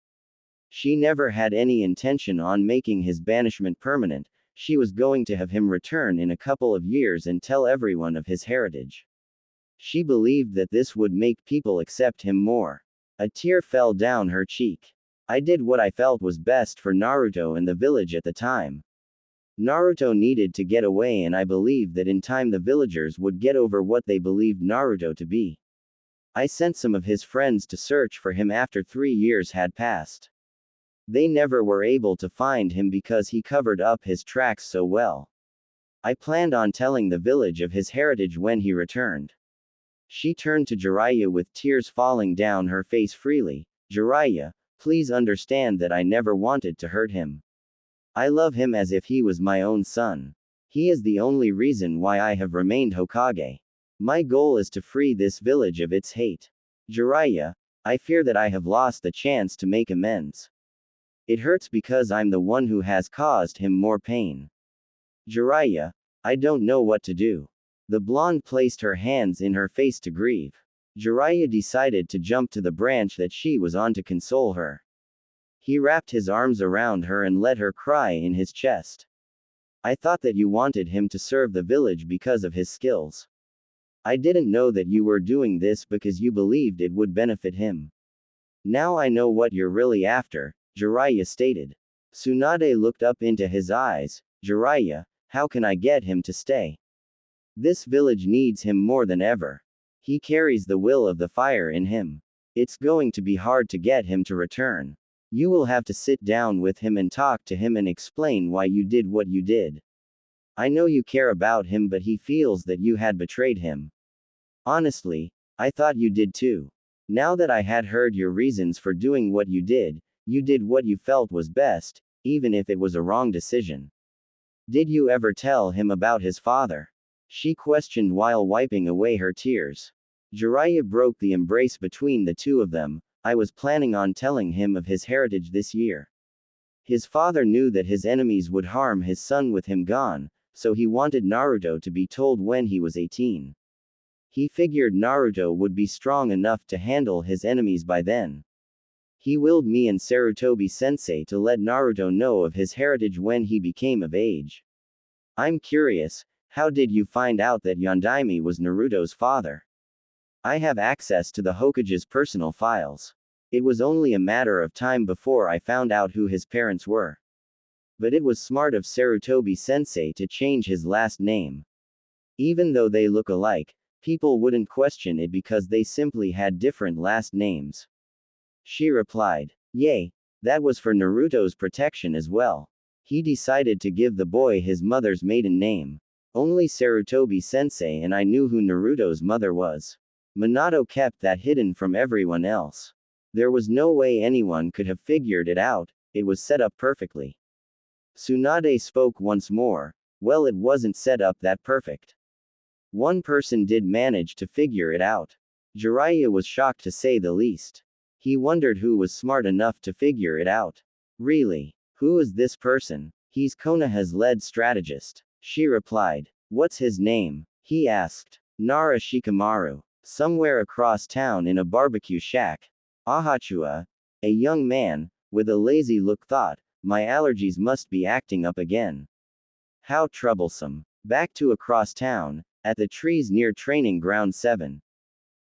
She never had any intention on making his banishment permanent. She was going to have him return in a couple of years and tell everyone of his heritage. She believed that this would make people accept him more. A tear fell down her cheek. I did what I felt was best for Naruto and the village at the time. Naruto needed to get away, and I believed that in time the villagers would get over what they believed Naruto to be. I sent some of his friends to search for him after 3 years had passed. They never were able to find him because he covered up his tracks so well. I planned on telling the village of his heritage when he returned. She turned to Jiraiya with tears falling down her face freely. Jiraiya, please understand that I never wanted to hurt him. I love him as if he was my own son. He is the only reason why I have remained Hokage. My goal is to free this village of its hate. Jiraiya, I fear that I have lost the chance to make amends. It hurts because I'm the one who has caused him more pain. Jiraiya, I don't know what to do. The blonde placed her hands in her face to grieve. Jiraiya decided to jump to the branch that she was on to console her. He wrapped his arms around her and let her cry in his chest. I thought that you wanted him to serve the village because of his skills. I didn't know that you were doing this because you believed it would benefit him. Now I know what you're really after, Jiraiya stated. Tsunade looked up into his eyes. Jiraiya, how can I get him to stay? This village needs him more than ever. He carries the will of the fire in him. It's going to be hard to get him to return. You will have to sit down with him and talk to him and explain why you did what you did. I know you care about him, but he feels that you had betrayed him. Honestly, I thought you did too. Now that I had heard your reasons for doing what you did what you felt was best, even if it was a wrong decision. Did you ever tell him about his father? She questioned while wiping away her tears. Jiraiya broke the embrace between the two of them. I was planning on telling him of his heritage this year. His father knew that his enemies would harm his son with him gone, so he wanted Naruto to be told when he was 18. He figured Naruto would be strong enough to handle his enemies by then. He willed me and Sarutobi-sensei to let Naruto know of his heritage when he became of age. I'm curious, how did you find out that Yondaime was Naruto's father? I have access to the Hokage's personal files. It was only a matter of time before I found out who his parents were. But it was smart of Sarutobi-sensei to change his last name. Even though they look alike, people wouldn't question it because they simply had different last names. She replied. Yay, that was for Naruto's protection as well. He decided to give the boy his mother's maiden name. Only Sarutobi-sensei and I knew who Naruto's mother was. Minato kept that hidden from everyone else. There was no way anyone could have figured it out, it was set up perfectly. Tsunade spoke once more. Well, it wasn't set up that perfect. One person did manage to figure it out. Jiraiya was shocked to say the least. He wondered who was smart enough to figure it out. Really? Who is this person? He's Konoha's lead strategist. She replied. What's his name? He asked. Nara Shikamaru. Somewhere across town in a barbecue shack. Ahachua. A young man, with a lazy look thought, my allergies must be acting up again. How troublesome. Back to across town, at the trees near Training Ground 7.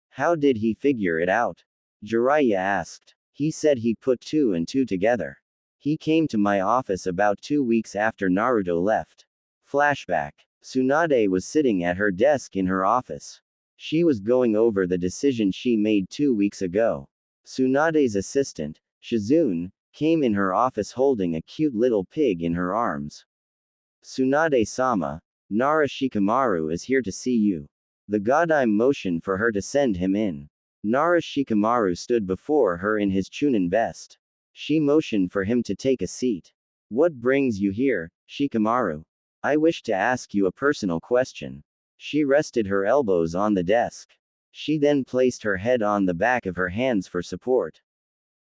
How did he figure it out? Jiraiya asked. He said he put 2 and 2 together. He came to my office about 2 weeks after Naruto left. Flashback. Tsunade was sitting at her desk in her office. She was going over the decision she made 2 weeks ago. Tsunade's assistant, Shizune, came in her office holding a cute little pig in her arms. Tsunade-sama, Nara Shikamaru is here to see you. The Godime motioned for her to send him in. Nara Shikamaru stood before her in his Chunin vest. She motioned for him to take a seat. What brings you here, Shikamaru? I wish to ask you a personal question. She rested her elbows on the desk. She then placed her head on the back of her hands for support.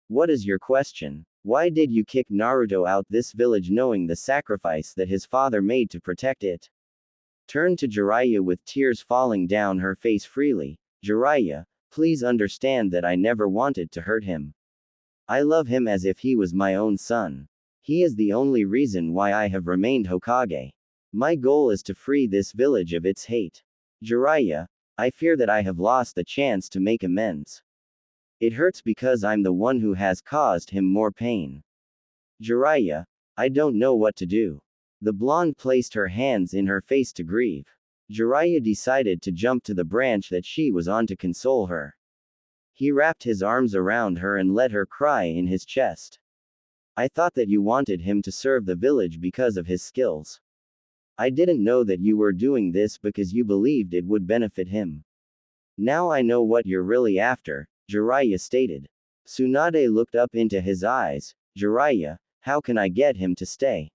What is your question? Why did you kick Naruto out this village knowing the sacrifice that his father made to protect it? Turned to Jiraiya with tears falling down her face freely. Jiraiya, please understand that I never wanted to hurt him. I love him as if he was my own son. He is the only reason why I have remained Hokage. My goal is to free this village of its hate. Jiraiya, I fear that I have lost the chance to make amends. It hurts because I'm the one who has caused him more pain. Jiraiya, I don't know what to do. The blonde placed her hands in her face to grieve. Jiraiya decided to jump to the branch that she was on to console her. He wrapped his arms around her and let her cry in his chest. I thought that you wanted him to serve the village because of his skills. I didn't know that you were doing this because you believed it would benefit him. Now I know what you're really after, Jiraiya stated. Tsunade looked up into his eyes. Jiraiya, how can I get him to stay?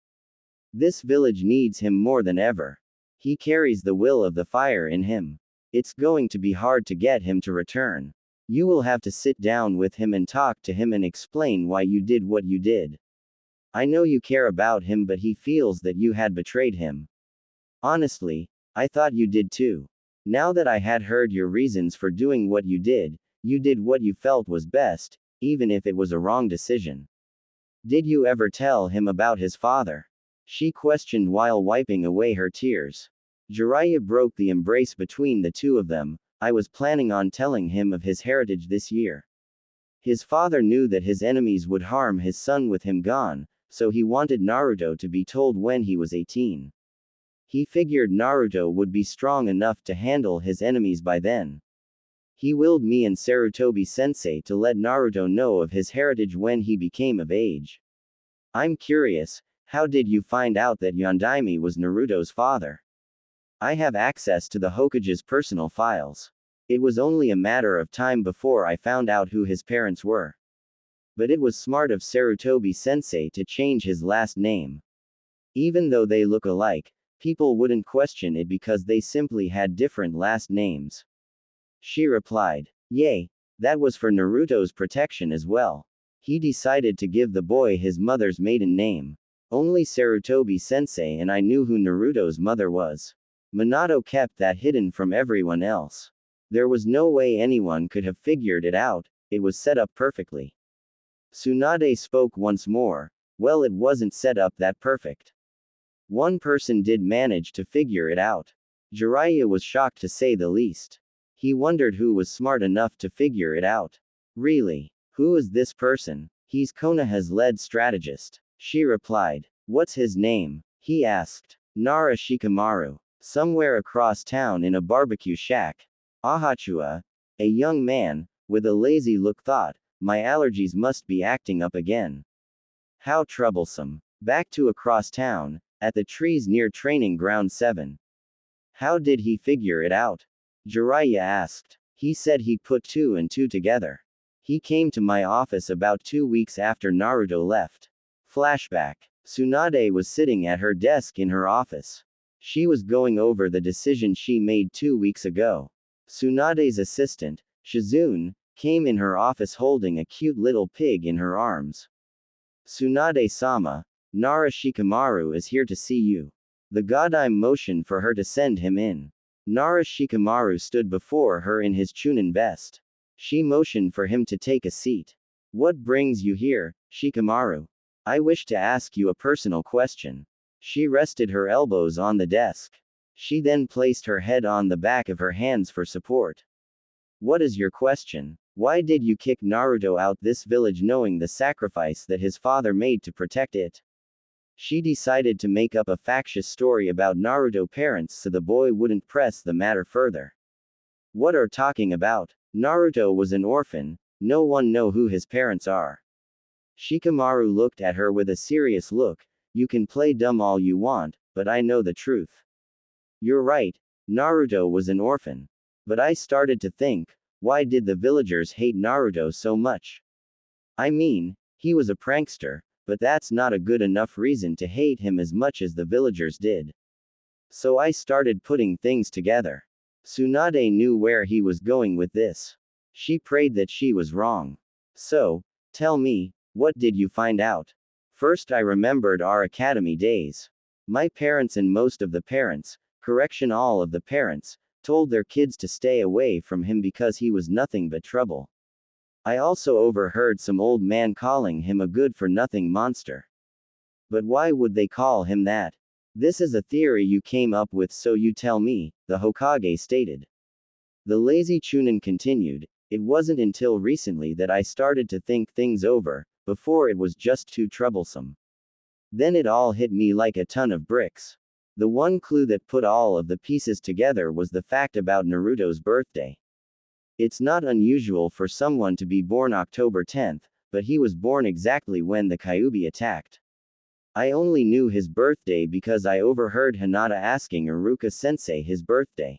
This village needs him more than ever. He carries the will of the fire in him. It's going to be hard to get him to return. You will have to sit down with him and talk to him and explain why you did what you did. I know you care about him, but he feels that you had betrayed him. Honestly, I thought you did too. Now that I had heard your reasons for doing what you did what you felt was best, even if it was a wrong decision. Did you ever tell him about his father? She questioned while wiping away her tears. Jiraiya broke the embrace between the two of them. I was planning on telling him of his heritage this year. His father knew that his enemies would harm his son with him gone, so he wanted Naruto to be told when he was 18. He figured Naruto would be strong enough to handle his enemies by then. He willed me and Sarutobi-sensei to let Naruto know of his heritage when he became of age. I'm curious, how did you find out that Yondaime was Naruto's father? I have access to the Hokage's personal files. It was only a matter of time before I found out who his parents were. But it was smart of Sarutobi-sensei to change his last name. Even though they look alike, people wouldn't question it because they simply had different last names. She replied. Yay, that was for Naruto's protection as well. He decided to give the boy his mother's maiden name. Only Sarutobi-sensei and I knew who Naruto's mother was. Minato kept that hidden from everyone else. There was no way anyone could have figured it out, it was set up perfectly. Tsunade spoke once more. Well, it wasn't set up that perfect. One person did manage to figure it out. Jiraiya was shocked to say the least. He wondered who was smart enough to figure it out. Really? Who is this person? He's Konoha's lead strategist. She replied. What's his name? He asked. Nara Shikamaru. Somewhere across town in a barbecue shack. Ahachua. A young man, with a lazy look thought, my allergies must be acting up again. How troublesome. Back to across town, at the trees near Training Ground 7. How did he figure it out? Jiraiya asked. He said he put 2 and 2 together. He came to my office about 2 weeks after Naruto left. Flashback. Tsunade was sitting at her desk in her office. She was going over the decision she made 2 weeks ago. Tsunade's assistant, Shizune, came in her office holding a cute little pig in her arms. Tsunade-sama, Nara Shikamaru is here to see you. The Godime motioned for her to send him in. Nara Shikamaru stood before her in his Chunin vest. She motioned for him to take a seat. What brings you here, Shikamaru? I wish to ask you a personal question. She rested her elbows on the desk. She then placed her head on the back of her hands for support. What is your question? Why did you kick Naruto out this village knowing the sacrifice that his father made to protect it? She decided to make up a factious story about Naruto parents so the boy wouldn't press the matter further. What are talking about? Naruto was an orphan, no one know who his parents are. Shikamaru looked at her with a serious look. You can play dumb all you want, but I know the truth. You're right, Naruto was an orphan. But I started to think, why did the villagers hate Naruto so much? I mean, he was a prankster, but that's not a good enough reason to hate him as much as the villagers did. So I started putting things together. Tsunade knew where he was going with this. She prayed that she was wrong. So, tell me, what did you find out? First I remembered our academy days. My parents and most of the parents, all of the parents, told their kids to stay away from him because he was nothing but trouble. I also overheard some old man calling him a good-for-nothing monster. But why would they call him that? This is a theory you came up with, so you tell me, the Hokage stated. The lazy Chunin continued. It wasn't until recently that I started to think things over, before it was just too troublesome. Then it all hit me like a ton of bricks. The one clue that put all of the pieces together was the fact about Naruto's birthday. It's not unusual for someone to be born October 10th, but he was born exactly when the Kyuubi attacked. I only knew his birthday because I overheard Hinata asking Iruka-sensei his birthday.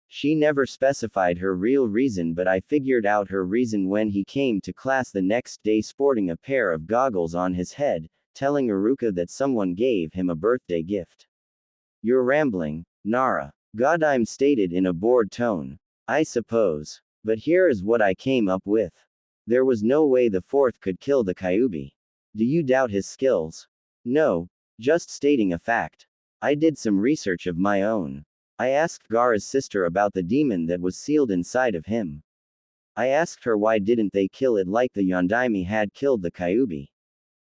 She never specified her real reason, but I figured out her reason when he came to class the next day sporting a pair of goggles on his head, telling Iruka that someone gave him a birthday gift. You're rambling, Nara. Godime stated in a bored tone. I suppose. But here is what I came up with. There was no way the fourth could kill the Kyuubi. Do you doubt his skills? No, just stating a fact. I did some research of my own. I asked Gaara's sister about the demon that was sealed inside of him. I asked her why didn't they kill it like the Yondaime had killed the Kyuubi.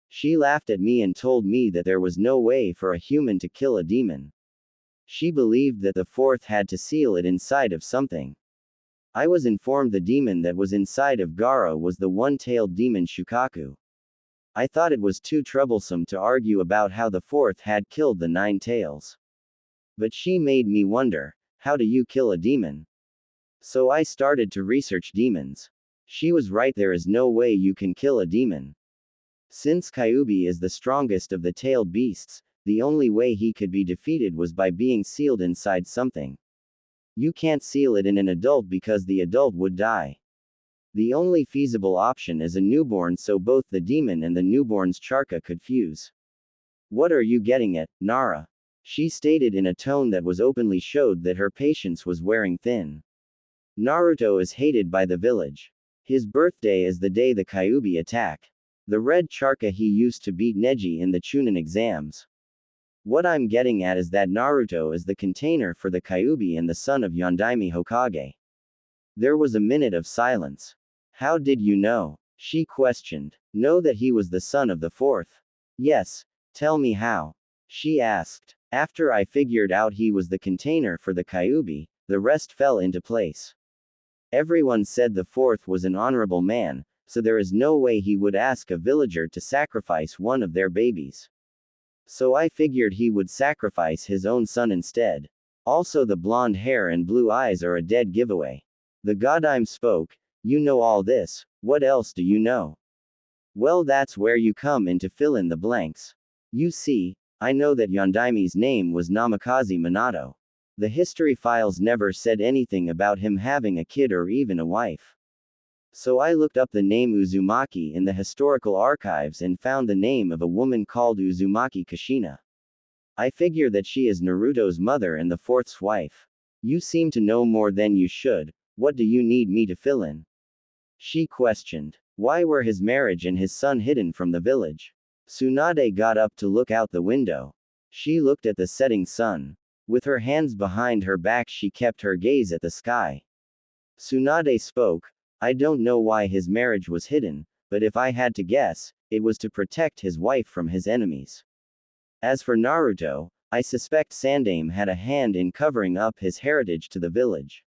She laughed at me and told me that there was no way for a human to kill a demon. She believed that the fourth had to seal it inside of something. I was informed the demon that was inside of Gaara was the one-tailed demon Shukaku. I thought it was too troublesome to argue about how the fourth had killed the 9 tails. But she made me wonder, how do you kill a demon? So I started to research demons. She was right, there is no way you can kill a demon. Since Kyuubi is the strongest of the tailed beasts, the only way he could be defeated was by being sealed inside something. You can't seal it in an adult because the adult would die. The only feasible option is a newborn, so both the demon and the newborn's chakra could fuse. What are you getting at, Nara? She stated in a tone that was openly showed that her patience was wearing thin. Naruto is hated by the village. His birthday is the day the Kyuubi attack. The red chakra he used to beat Neji in the Chunin exams. What I'm getting at is that Naruto is the container for the Kyuubi and the son of Yondaime Hokage. There was a minute of silence. How did you know? She questioned. Know that he was the son of the fourth? Yes. Tell me how. She asked. After I figured out he was the container for the Kyuubi, the rest fell into place. Everyone said the fourth was an honorable man, so there is no way he would ask a villager to sacrifice one of their babies. So I figured he would sacrifice his own son instead. Also, the blonde hair and blue eyes are a dead giveaway. The Godime spoke. You know all this, what else do you know? Well, that's where you come in to fill in the blanks. You see, I know that Yondaime's name was Namikaze Minato. The history files never said anything about him having a kid or even a wife. So I looked up the name Uzumaki in the historical archives and found the name of a woman called Uzumaki Kushina. I figure that she is Naruto's mother and the fourth's wife. You seem to know more than you should. What do you need me to fill in? She questioned. Why were his marriage and his son hidden from the village? Tsunade got up to look out the window. She looked at the setting sun. With her hands behind her back, she kept her gaze at the sky. Tsunade spoke. I don't know why his marriage was hidden, but if I had to guess, it was to protect his wife from his enemies. As for Naruto, I suspect Sandaime had a hand in covering up his heritage to the village.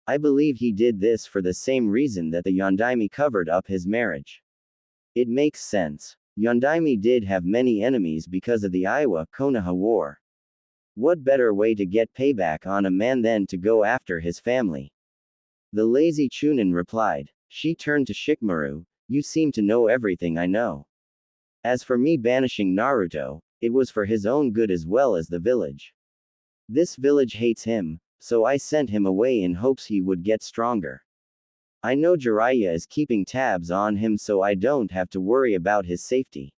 I believe he did this for the same reason that the Yondaime covered up his marriage. It makes sense. Yondaime did have many enemies because of the Iwa-Konoha War. What better way to get payback on a man than to go after his family? The lazy Chunin replied. She turned to Shikamaru. You seem to know everything I know. As for me banishing Naruto, it was for his own good as well as the village. This village hates him, so I sent him away in hopes he would get stronger. I know Jiraiya is keeping tabs on him, so I don't have to worry about his safety.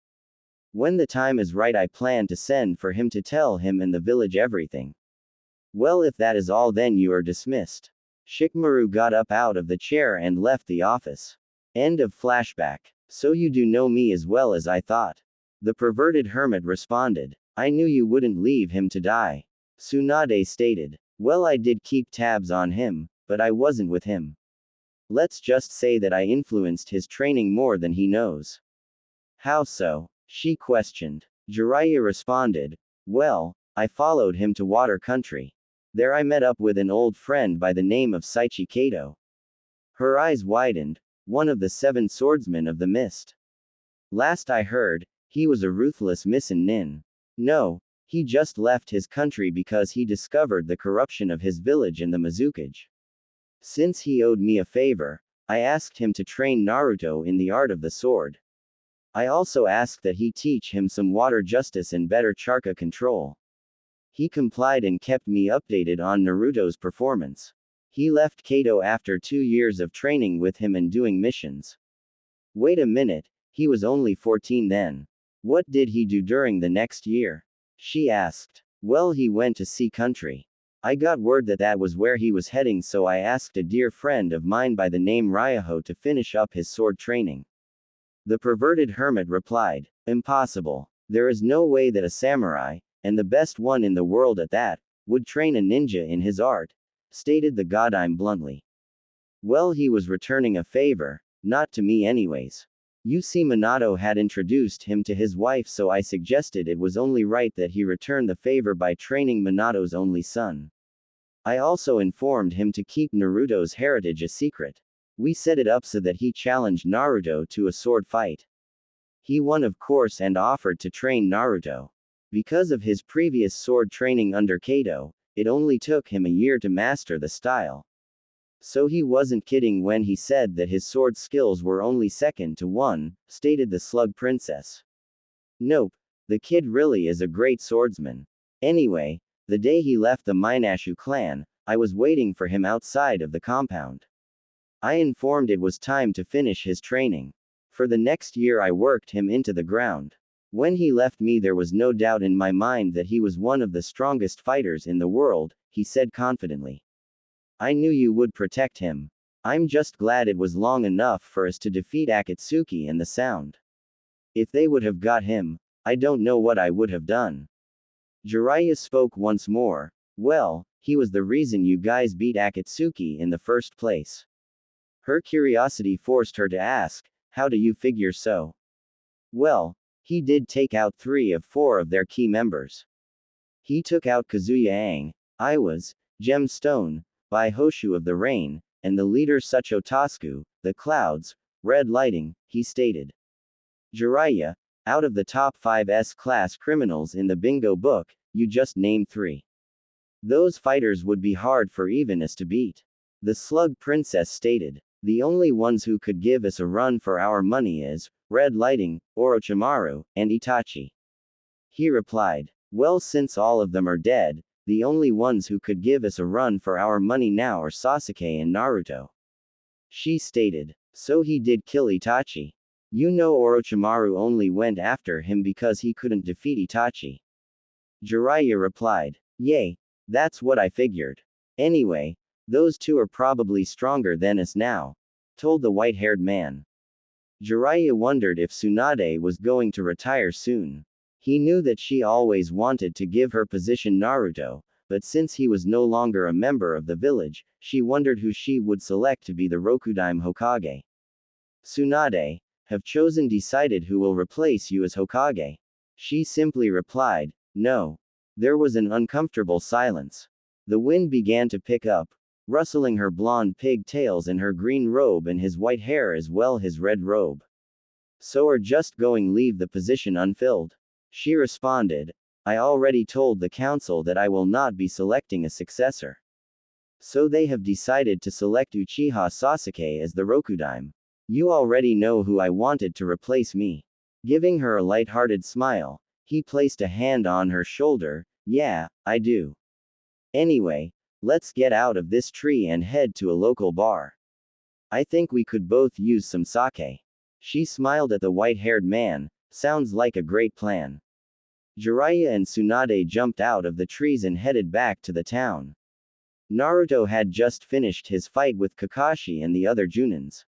When the time is right, I plan to send for him to tell him and the village everything. Well, if that is all, then you are dismissed. Shikamaru got up out of the chair and left the office. End of flashback. So you do know me as well as I thought. The perverted hermit responded. I knew you wouldn't leave him to die. Tsunade stated. Well, I did keep tabs on him, but I wasn't with him. Let's just say that I influenced his training more than he knows. How so? She questioned. Jiraiya responded. Well, I followed him to Water Country. There I met up with an old friend by the name of Saichi Kato. Her eyes widened. One of the 7 swordsmen of the mist. Last I heard, he was a ruthless Nin. No, he just left his country because he discovered the corruption of his village and the Mizukage. Since he owed me a favor, I asked him to train Naruto in the art of the sword. I also asked that he teach him some water justice and better chakra control. He complied and kept me updated on Naruto's performance. He left Kado after 2 years of training with him and doing missions. Wait a minute, he was only 14 then. What did he do during the next year? She asked. Well, he went to sea country. I got word that that was where he was heading, so I asked a dear friend of mine by the name Ryaho to finish up his sword training. The perverted hermit replied, Impossible. There is no way that a samurai, and the best one in the world at that, would train a ninja in his art, stated the godime bluntly. Well, he was returning a favor, not to me anyways. You see, Minato had introduced him to his wife, so I suggested it was only right that he return the favor by training Minato's only son. I also informed him to keep Naruto's heritage a secret. We set it up so that he challenged Naruto to a sword fight. He won, of course, and offered to train Naruto. Because of his previous sword training under Kado, it only took him a year to master the style. So he wasn't kidding when he said that his sword skills were only second to one, stated the Slug Princess. Nope, the kid really is a great swordsman. Anyway, the day he left the Minato clan, I was waiting for him outside of the compound. I informed it was time to finish his training. For the next year I worked him into the ground. When he left me, there was no doubt in my mind that he was one of the strongest fighters in the world, he said confidently. I knew you would protect him. I'm just glad it was long enough for us to defeat Akatsuki and the Sound. If they would have got him, I don't know what I would have done. Jiraiya spoke once more. Well, he was the reason you guys beat Akatsuki in the first place. Her curiosity forced her to ask, how do you figure so? Well, he did take out 3 of 4 of their key members. He took out Kazuya Aang, Iwas, Gemstone, Bai Hoshu of the Rain, and the leader Sucho Tosku, the Clouds, Red Lighting, he stated. Jiraiya, out of the top 5 S-class criminals in the bingo book, you just named 3. Those fighters would be hard for even us to beat. The Slug Princess stated. The only ones who could give us a run for our money is Red Lighting, Orochimaru, and Itachi. He replied. Well, since all of them are dead, the only ones who could give us a run for our money now are Sasuke and Naruto. She stated. So he did kill Itachi. You know Orochimaru only went after him because he couldn't defeat Itachi. Jiraiya replied. Yay, that's what I figured. Anyway, those 2 are probably stronger than us now, told the white-haired man. Jiraiya wondered if Tsunade was going to retire soon. He knew that she always wanted to give her position Naruto, but since he was no longer a member of the village, she wondered who she would select to be the Rokudaime Hokage. Tsunade, have chosen decided who will replace you as Hokage? She simply replied, no. There was an uncomfortable silence. The wind began to pick up, rustling her blonde pigtails and her green robe and his white hair as well his red robe. So are just going leave the position unfilled? She responded, I already told the council that I will not be selecting a successor. So they have decided to select Uchiha Sasuke as the Rokudaime. You already know who I wanted to replace me. Giving her a light-hearted smile, he placed a hand on her shoulder. Yeah, I do. Anyway, let's get out of this tree and head to a local bar. I think we could both use some sake. She smiled at the white-haired man. Sounds like a great plan. Jiraiya and Tsunade jumped out of the trees and headed back to the town. Naruto had just finished his fight with Kakashi and the other Junins.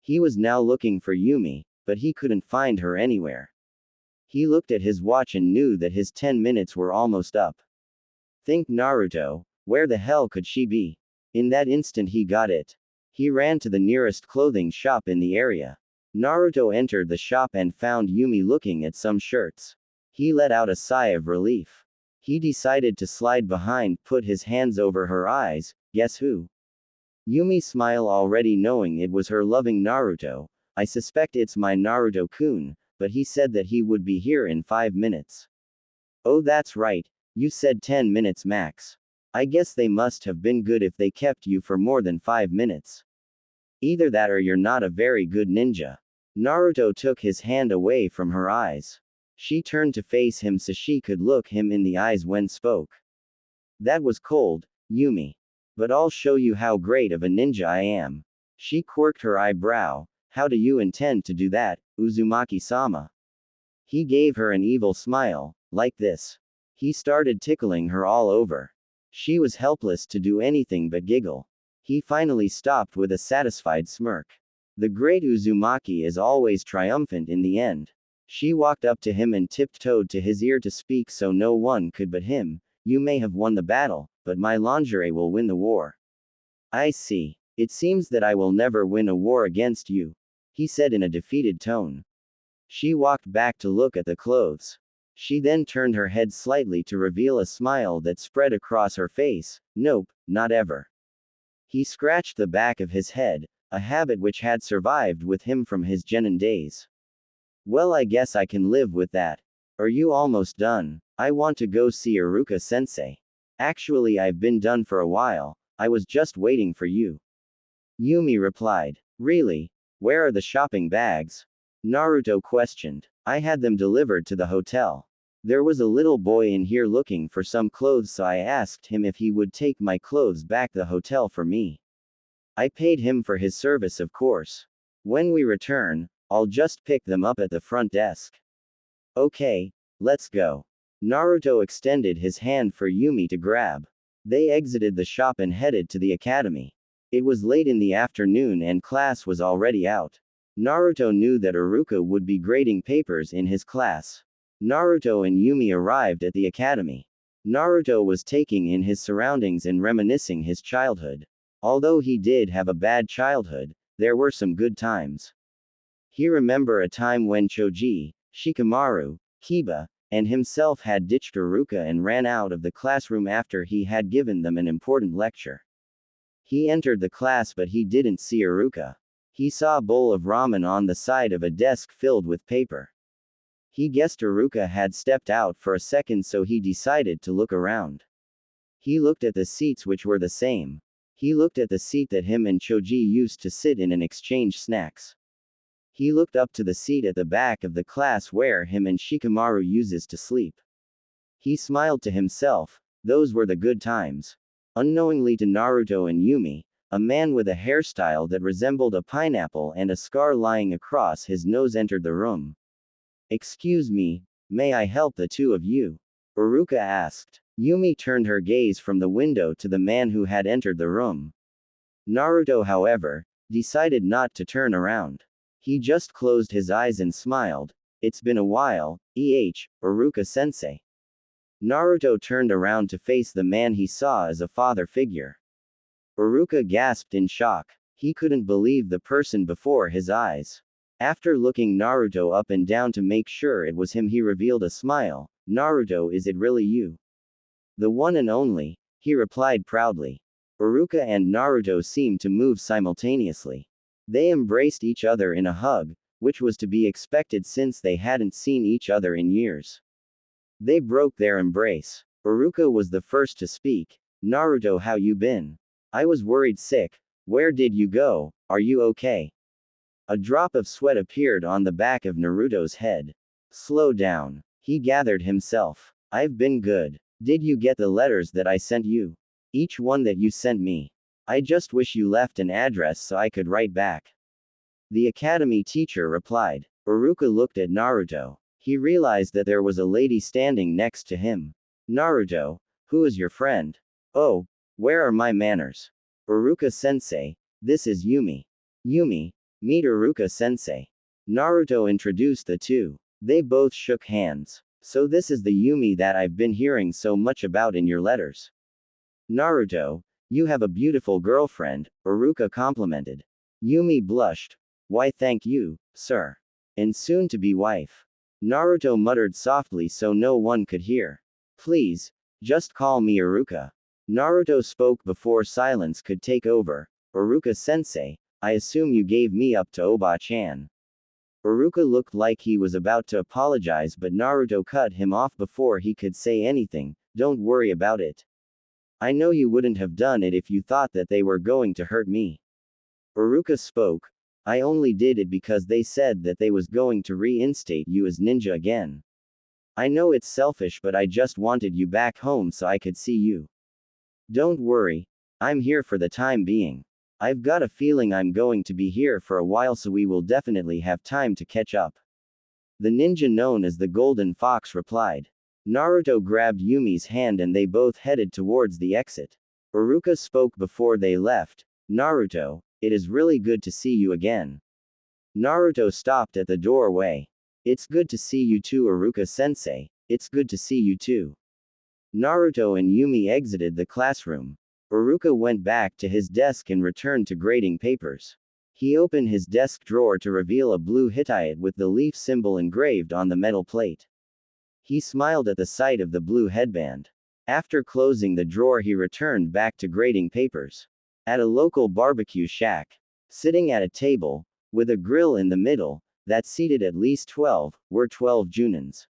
He was now looking for Yumi, but he couldn't find her anywhere. He looked at his watch and knew that his 10 minutes were almost up. Think Naruto, where the hell could she be? In that instant he got it. He ran to the nearest clothing shop in the area. Naruto entered the shop and found Yumi looking at some shirts. He let out a sigh of relief. He decided to slide behind, put his hands over her eyes. Guess who? Yumi smiled, already knowing it was her loving Naruto. I suspect it's my Naruto-kun, but he said that he would be here in 5 minutes. Oh, that's right, you said 10 minutes max. I guess they must have been good if they kept you for more than 5 minutes. Either that or you're not a very good ninja. Naruto took his hand away from her eyes. She turned to face him so she could look him in the eyes when spoke. That was cold, Yumi. But I'll show you how great of a ninja I am. She quirked her eyebrow. How do you intend to do that, Uzumaki-sama? He gave her an evil smile, like this. He started tickling her all over. She was helpless to do anything but giggle. He finally stopped with a satisfied smirk. The great Uzumaki is always triumphant in the end. She walked up to him and tiptoed to his ear to speak so no one could but him. You may have won the battle, but my lingerie will win the war. I see. It seems that I will never win a war against you, he said in a defeated tone. She walked back to look at the clothes. She then turned her head slightly to reveal a smile that spread across her face. Nope, not ever. He scratched the back of his head, a habit which had survived with him from his genin days. Well, I guess I can live with that. Are you almost done? I want to go see Iruka-sensei. Actually, I've been done for a while. I was just waiting for you. Yumi replied. Really? Where are the shopping bags? Naruto questioned. I had them delivered to the hotel. There was a little boy in here looking for some clothes, so I asked him if he would take my clothes back to the hotel for me. I paid him for his service, of course. When we return, I'll just pick them up at the front desk. Okay, let's go. Naruto extended his hand for Yumi to grab. They exited the shop and headed to the academy. It was late in the afternoon and class was already out. Naruto knew that Iruka would be grading papers in his class. Naruto and Yumi arrived at the academy. Naruto was taking in his surroundings and reminiscing his childhood. Although he did have a bad childhood, there were some good times. He remembered a time when Choji, Shikamaru, Kiba, and himself had ditched Iruka and ran out of the classroom after he had given them an important lecture. He entered the class but he didn't see Iruka. He saw a bowl of ramen on the side of a desk filled with paper. He guessed Iruka had stepped out for a second, so he decided to look around. He looked at the seats, which were the same. He looked at the seat that him and Choji used to sit in and exchange snacks. He looked up to the seat at the back of the class where him and Shikamaru uses to sleep. He smiled to himself. Those were the good times. Unknowingly to Naruto and Yumi, a man with a hairstyle that resembled a pineapple and a scar lying across his nose entered the room. Excuse me, may I help the two of you? Iruka asked. Yumi turned her gaze from the window to the man who had entered the room. Naruto, however, decided not to turn around. He just closed his eyes and smiled. It's been a while, Iruka-sensei. Naruto turned around to face the man he saw as a father figure. Iruka gasped in shock. He couldn't believe the person before his eyes. After looking Naruto up and down to make sure it was him, he revealed a smile. Naruto, is it really you? The one and only, he replied proudly. Iruka and Naruto seemed to move simultaneously. They embraced each other in a hug, which was to be expected since they hadn't seen each other in years. They broke their embrace. Iruka was the first to speak. Naruto, how you been? I was worried sick. Where did you go? Are you okay? A drop of sweat appeared on the back of Naruto's head. Slow down. He gathered himself. I've been good. Did you get the letters that I sent you? Each one that you sent me. I just wish you left an address so I could write back. The academy teacher replied. Iruka looked at Naruto. He realized that there was a lady standing next to him. Naruto, who is your friend? Oh, where are my manners? Iruka-sensei, this is Yumi. Yumi, meet Iruka-sensei. Naruto introduced the two. They both shook hands. So this is the Yumi that I've been hearing so much about in your letters. Naruto, you have a beautiful girlfriend, Iruka complimented. Yumi blushed. Why, thank you, sir. And soon to be wife. Naruto muttered softly so no one could hear. Please, just call me Iruka. Naruto spoke before silence could take over. Iruka-sensei, I assume you gave me up to Oba-chan. Iruka looked like he was about to apologize, but Naruto cut him off before he could say anything. Don't worry about it. I know you wouldn't have done it if you thought that they were going to hurt me. Uruka spoke. I only did it because they said that they was going to reinstate you as ninja again. I know it's selfish, but I just wanted you back home so I could see you. Don't worry. I'm here for the time being. I've got a feeling I'm going to be here for a while, so we will definitely have time to catch up. The ninja known as the Golden Fox replied. Naruto grabbed Yumi's hand and they both headed towards the exit. Uruka spoke before they left. Naruto, it is really good to see you again. Naruto stopped at the doorway. It's good to see you too, Uruka-sensei. It's good to see you too. Naruto and Yumi exited the classroom. Uruka went back to his desk and returned to grading papers. He opened his desk drawer to reveal a blue Hittite with the leaf symbol engraved on the metal plate. He smiled at the sight of the blue headband. After closing the drawer, he returned back to grading papers. At a local barbecue shack, sitting at a table, with a grill in the middle, that seated at least 12, were 12 Junins.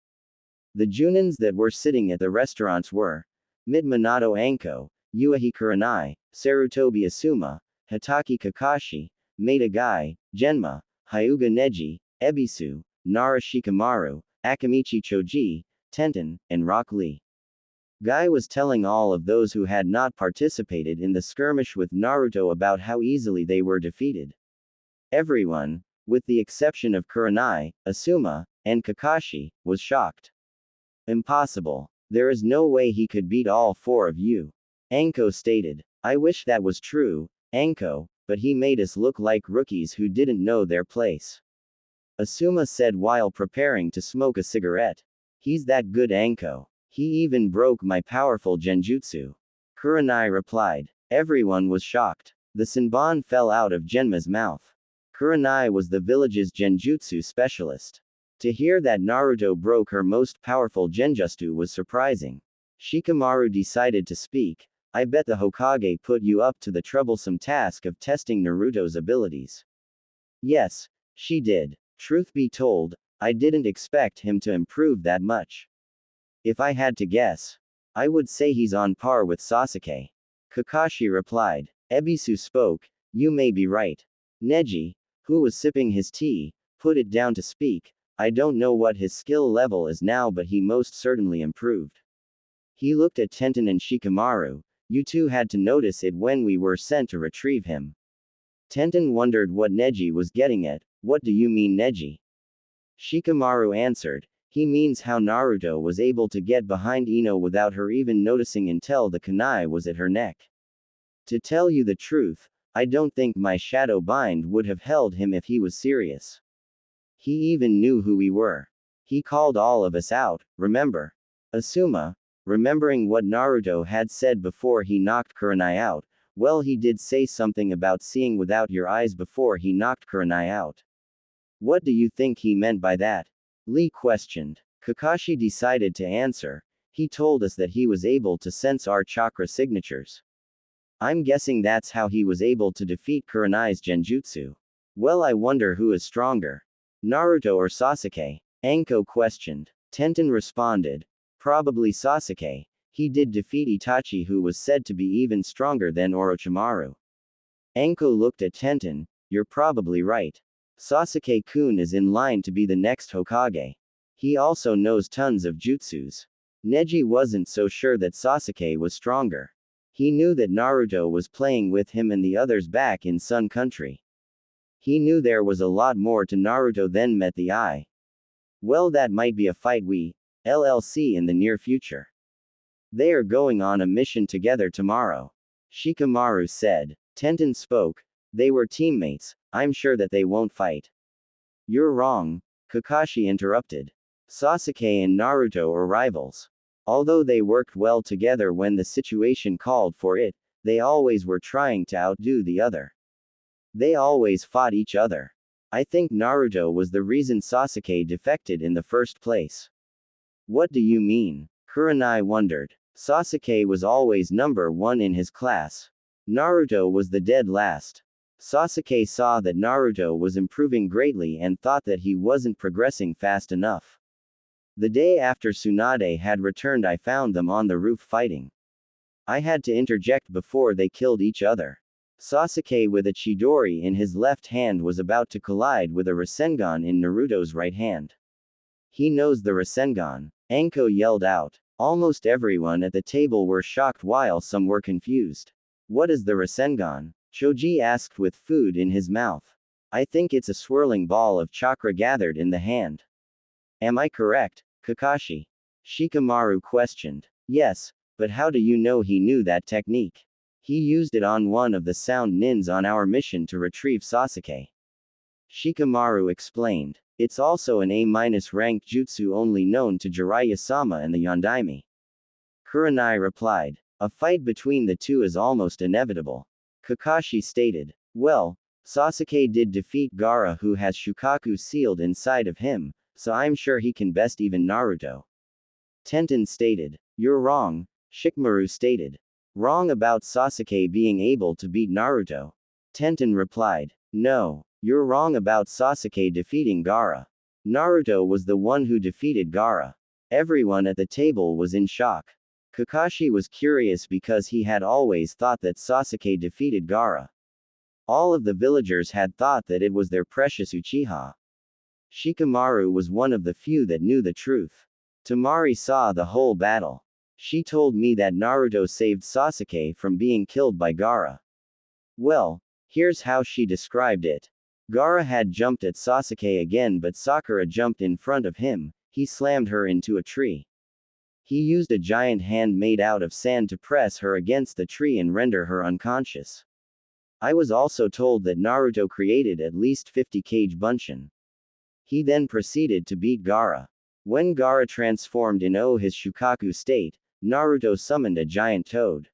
The Junins that were sitting at the restaurants were Minato Anko, Yuahi Kurenai, Sarutobi Asuma, Hitaki Kakashi, Maeda Gai, Genma, Hyuga Neji, Ebisu, Nara Shikamaru, Akamichi Choji, Tenten, and Rock Lee. Gai was telling all of those who had not participated in the skirmish with Naruto about how easily they were defeated. Everyone, with the exception of Kurenai, Asuma, and Kakashi, was shocked. Impossible. There is no way he could beat all four of you. Anko stated. I wish that was true, Anko, but he made us look like rookies who didn't know their place. Asuma said while preparing to smoke a cigarette. He's that good, Anko. He even broke my powerful genjutsu. Kurenai replied. Everyone was shocked. The Senbon fell out of Genma's mouth. Kurenai was the village's genjutsu specialist. To hear that Naruto broke her most powerful genjutsu was surprising. Shikamaru decided to speak. I bet the Hokage put you up to the troublesome task of testing Naruto's abilities. Yes, she did. Truth be told, I didn't expect him to improve that much. If I had to guess, I would say he's on par with Sasuke. Kakashi replied. Ebisu spoke. You may be right. Neji, who was sipping his tea, put it down to speak. I don't know what his skill level is now, but he most certainly improved. He looked at Tenten and Shikamaru. You two had to notice it when we were sent to retrieve him. Tenten wondered what Neji was getting at. What do you mean, Neji? Shikamaru answered. He means how Naruto was able to get behind Ino without her even noticing until the kunai was at her neck. To tell you the truth, I don't think my shadow bind would have held him if he was serious. He even knew who we were. He called all of us out, remember? Asuma, remembering what Naruto had said before he knocked Kurenai out, well, he did say something about seeing without your eyes before he knocked Kurenai out. What do you think he meant by that? Lee questioned. Kakashi decided to answer. He told us that he was able to sense our chakra signatures. I'm guessing that's how he was able to defeat Kurenai's genjutsu. Well, I wonder who is stronger. Naruto or Sasuke? Anko questioned. Tenten responded. Probably Sasuke. He did defeat Itachi, who was said to be even stronger than Orochimaru. Anko looked at Tenten. You're probably right. Sasuke-kun is in line to be the next Hokage. He also knows tons of jutsus. Neji wasn't so sure that Sasuke was stronger. He knew that Naruto was playing with him and the others back in Sun Country. He knew there was a lot more to Naruto than met the eye. Well, that might be a fight we LLC in the near future. They are going on a mission together tomorrow. Shikamaru said. Tenten spoke. They were teammates. I'm sure that they won't fight. You're wrong, Kakashi interrupted. Sasuke and Naruto are rivals. Although they worked well together when the situation called for it, they always were trying to outdo the other. They always fought each other. I think Naruto was the reason Sasuke defected in the first place. What do you mean? Kurenai wondered. Sasuke was always number one in his class. Naruto was the dead last. Sasuke saw that Naruto was improving greatly and thought that he wasn't progressing fast enough. The day after Tsunade had returned, I found them on the roof fighting. I had to interject before they killed each other. Sasuke with a Chidori in his left hand was about to collide with a Rasengan in Naruto's right hand. He knows the Rasengan. Anko yelled out. Almost everyone at the table were shocked while some were confused. What is the Rasengan? Choji asked with food in his mouth. I think it's a swirling ball of chakra gathered in the hand. Am I correct, Kakashi? Shikamaru questioned. Yes, but how do you know he knew that technique? He used it on one of the sound nins on our mission to retrieve Sasuke. Shikamaru explained. It's also an A-ranked jutsu only known to Jiraiya-sama and the Yondaime. Kurenai replied. A fight between the two is almost inevitable. Kakashi stated. Well, Sasuke did defeat Gaara who has Shukaku sealed inside of him, so I'm sure he can best even Naruto. Tenten stated. You're wrong, Shikamaru stated. Wrong about Sasuke being able to beat Naruto. Tenten replied. No, you're wrong about Sasuke defeating Gaara. Naruto was the one who defeated Gaara. Everyone at the table was in shock. Kakashi was curious because he had always thought that Sasuke defeated Gaara. All of the villagers had thought that it was their precious Uchiha. Shikamaru was one of the few that knew the truth. Temari saw the whole battle. She told me that Naruto saved Sasuke from being killed by Gaara. Well, here's how she described it. Gaara had jumped at Sasuke again, but Sakura jumped in front of him. He slammed her into a tree. He used a giant hand made out of sand to press her against the tree and render her unconscious. I was also told that Naruto created at least 50 Kage Bunshin. He then proceeded to beat Gaara. When Gaara transformed in his Shukaku state, Naruto summoned a giant toad.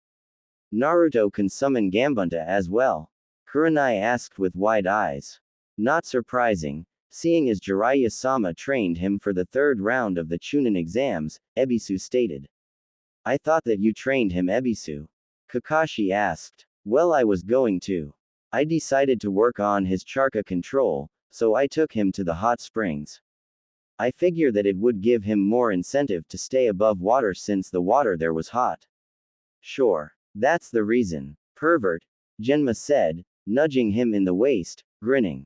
Naruto can summon Gambunta as well. Kurenai asked with wide eyes. Not surprising, seeing as Jiraiya-sama trained him for the third round of the Chunin exams, Ebisu stated. I thought that you trained him, Ebisu. Kakashi asked. Well, I was going to. I decided to work on his chakra control, so I took him to the hot springs. I figure that it would give him more incentive to stay above water since the water there was hot. Sure. That's the reason. Pervert, Genma said, nudging him in the waist, grinning.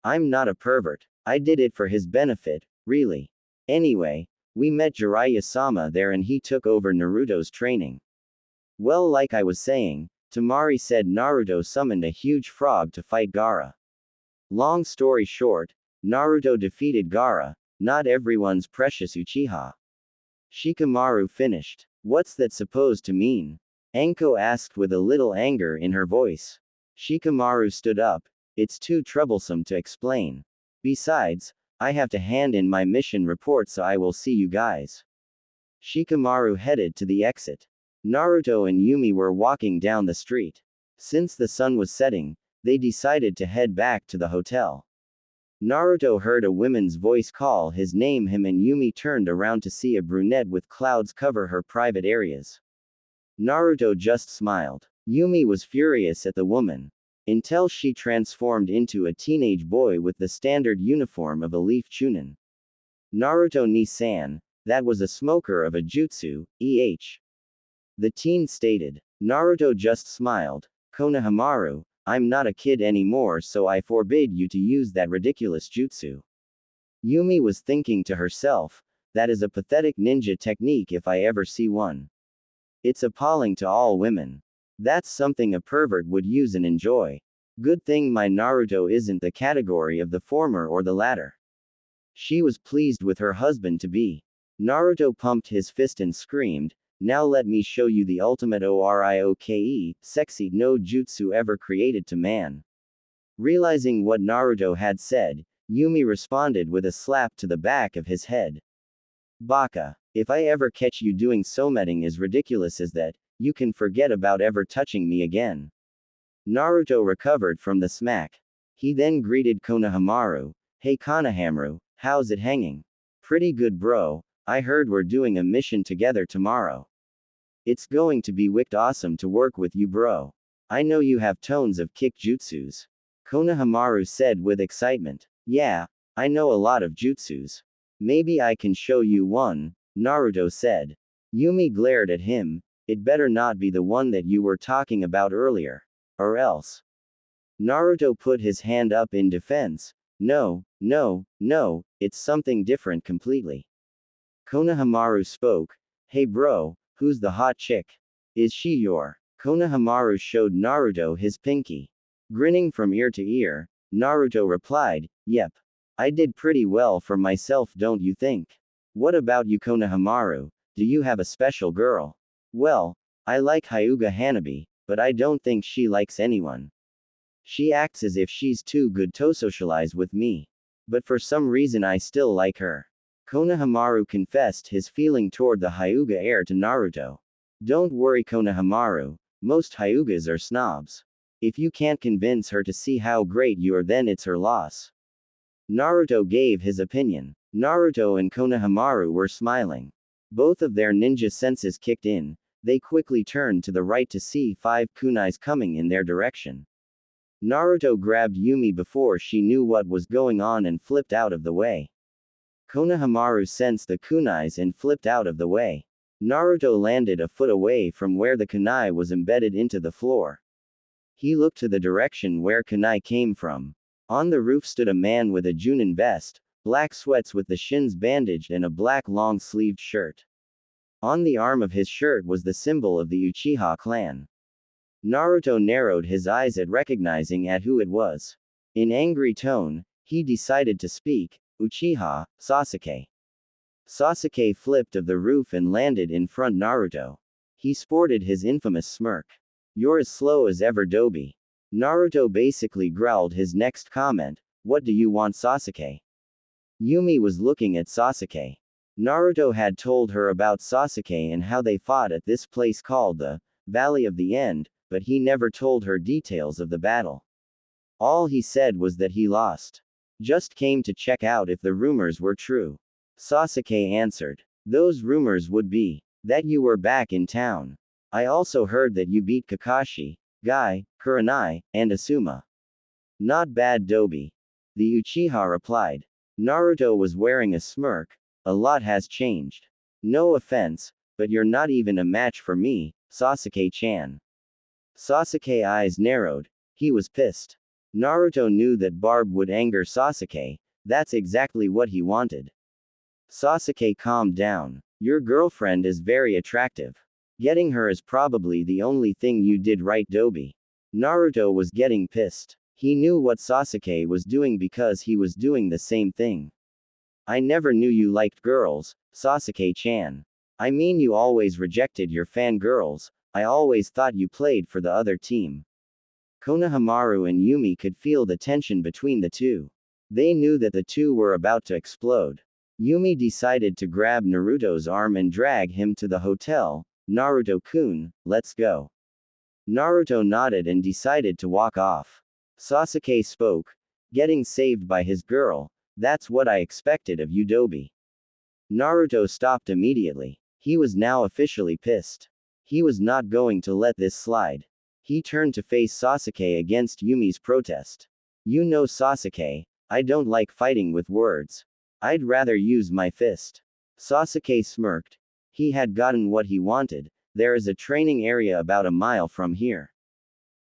I'm not a pervert. I did it for his benefit, really. Anyway, we met Jiraiya-sama there and he took over Naruto's training. Well, like I was saying, Temari said Naruto summoned a huge frog to fight Gaara. Long story short, Naruto defeated Gaara, not everyone's precious Uchiha. Shikamaru finished. What's that supposed to mean? Anko asked with a little anger in her voice. Shikamaru stood up. It's too troublesome to explain. Besides, I have to hand in my mission report, so I will see you guys. Shikamaru headed to the exit. Naruto and Yumi were walking down the street. Since the sun was setting, they decided to head back to the hotel. Naruto heard a woman's voice call his name and Yumi turned around to see a brunette with clouds cover her private areas. Naruto just smiled. Yumi was furious at the woman. Until she transformed into a teenage boy with the standard uniform of a leaf chunin. Naruto ni-san, that was a smoker of a jutsu, The teen stated. Naruto just smiled. Konohamaru, I'm not a kid anymore, so I forbid you to use that ridiculous jutsu. Yumi was thinking to herself, that is a pathetic ninja technique if I ever see one. It's appalling to all women. That's something a pervert would use and enjoy. Good thing my Naruto isn't the category of the former or the latter. She was pleased with her husband-to-be. Naruto pumped his fist and screamed, now let me show you the ultimate orioke, sexy no jutsu ever created to man. Realizing what Naruto had said, Yumi responded with a slap to the back of his head. Baka, if I ever catch you doing something as ridiculous as that, you can forget about ever touching me again. Naruto recovered from the smack. He then greeted Konohamaru. Hey Konohamaru, how's it hanging? Pretty good bro, I heard we're doing a mission together tomorrow. It's going to be wicked awesome to work with you bro. I know you have tons of kick jutsus. Konohamaru said with excitement. Yeah, I know a lot of jutsus. Maybe I can show you one, Naruto said. Yumi glared at him. It better not be the one that you were talking about earlier. Or else. Naruto put his hand up in defense. No, no, no, it's something different completely. Konohamaru spoke. Hey bro, who's the hot chick? Is she your? Konohamaru showed Naruto his pinky. Grinning from ear to ear, Naruto replied, Yep. I did pretty well for myself, don't you think? What about you, Konohamaru? Do you have a special girl? Well, I like Hyuga Hanabi, but I don't think she likes anyone. She acts as if she's too good to socialize with me. But for some reason I still like her. Konohamaru confessed his feeling toward the Hyuga heir to Naruto. Don't worry, Konohamaru, most Hyugas are snobs. If you can't convince her to see how great you are, then it's her loss. Naruto gave his opinion. Naruto and Konohamaru were smiling. Both of their ninja senses kicked in. They quickly turned to the right to see 5 kunais coming in their direction. Naruto grabbed Yumi before she knew what was going on and flipped out of the way. Konohamaru sensed the kunais and flipped out of the way. Naruto landed a foot away from where the kunai was embedded into the floor. He looked to the direction where kunai came from. On the roof stood a man with a Junin vest, black sweats with the shins bandaged and a black long-sleeved shirt. On the arm of his shirt was the symbol of the Uchiha clan. Naruto narrowed his eyes at recognizing at who it was. In angry tone, he decided to speak, Uchiha, Sasuke. Sasuke flipped of the roof and landed in front Naruto. He sported his infamous smirk. You're as slow as ever, Dobi. Naruto basically growled his next comment, what do you want, Sasuke? Yumi was looking at Sasuke. Naruto had told her about Sasuke and how they fought at this place called the Valley of the End, but he never told her details of the battle. All he said was that he lost. Just came to check out if the rumors were true. Sasuke answered. Those rumors would be that you were back in town. I also heard that you beat Kakashi, Guy, Kurenai, and Asuma. Not bad, Dobi. The Uchiha replied. Naruto was wearing a smirk. A lot has changed. No offense, but you're not even a match for me, Sasuke-chan. Sasuke's eyes narrowed. He was pissed. Naruto knew that Barb would anger Sasuke. That's exactly what he wanted. Sasuke calmed down. Your girlfriend is very attractive. Getting her is probably the only thing you did right, Dobi. Naruto was getting pissed. He knew what Sasuke was doing because he was doing the same thing. I never knew you liked girls, Sasuke-chan. I mean, you always rejected your fangirls. I always thought you played for the other team. Konohamaru and Yumi could feel the tension between the two. They knew that the two were about to explode. Yumi decided to grab Naruto's arm and drag him to the hotel. Naruto-kun, let's go. Naruto nodded and decided to walk off. Sasuke spoke. Getting saved by his girl, that's what I expected of you, Dobi. Naruto stopped immediately. He was now officially pissed. He was not going to let this slide. He turned to face Sasuke against Yumi's protest. You know, Sasuke, I don't like fighting with words. I'd rather use my fist. Sasuke smirked. He had gotten what he wanted. There is a training area about a mile from here.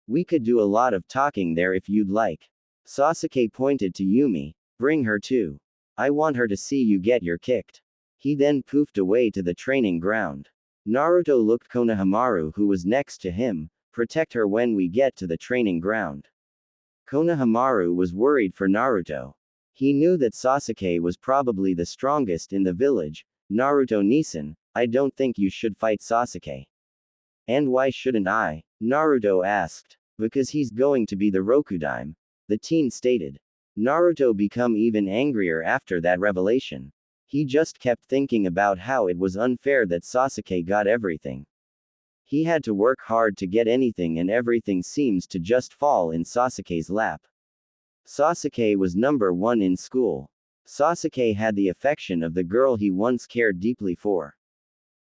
We could do a lot of talking there if you'd like. Sasuke pointed to Yumi. Bring her too. I want her to see you get your kicked. He then poofed away to the training ground. Naruto looked Konohamaru, who was next to him. Protect her when we get to the training ground. Konohamaru was worried for Naruto. He knew that Sasuke was probably the strongest in the village. Naruto-Nisan, I don't think you should fight Sasuke. And why shouldn't I? Naruto asked. Because he's going to be the Rokudaime, the teen stated. Naruto became even angrier after that revelation. He just kept thinking about how it was unfair that Sasuke got everything. He had to work hard to get anything and everything seems to just fall in Sasuke's lap. Sasuke was number 1 in school. Sasuke had the affection of the girl he once cared deeply for.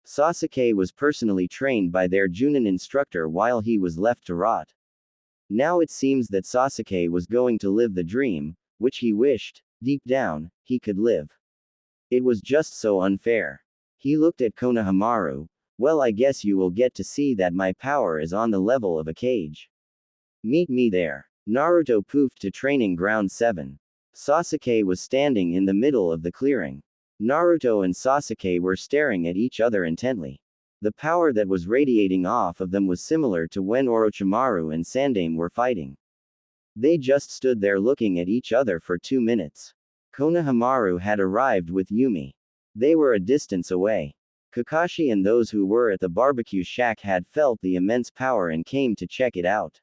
Sasuke was personally trained by their Junin instructor while he was left to rot. Now it seems that Sasuke was going to live the dream, which he wished, deep down, he could live. It was just so unfair. He looked at Konohamaru. Well, I guess you will get to see that my power is on the level of a cage. Meet me there. Naruto poofed to training ground 7. Sasuke was standing in the middle of the clearing. Naruto and Sasuke were staring at each other intently. The power that was radiating off of them was similar to when Orochimaru and Sandaime were fighting. They just stood there looking at each other for 2 minutes. Konohamaru had arrived with Yumi. They were a distance away. Kakashi and those who were at the barbecue shack had felt the immense power and came to check it out.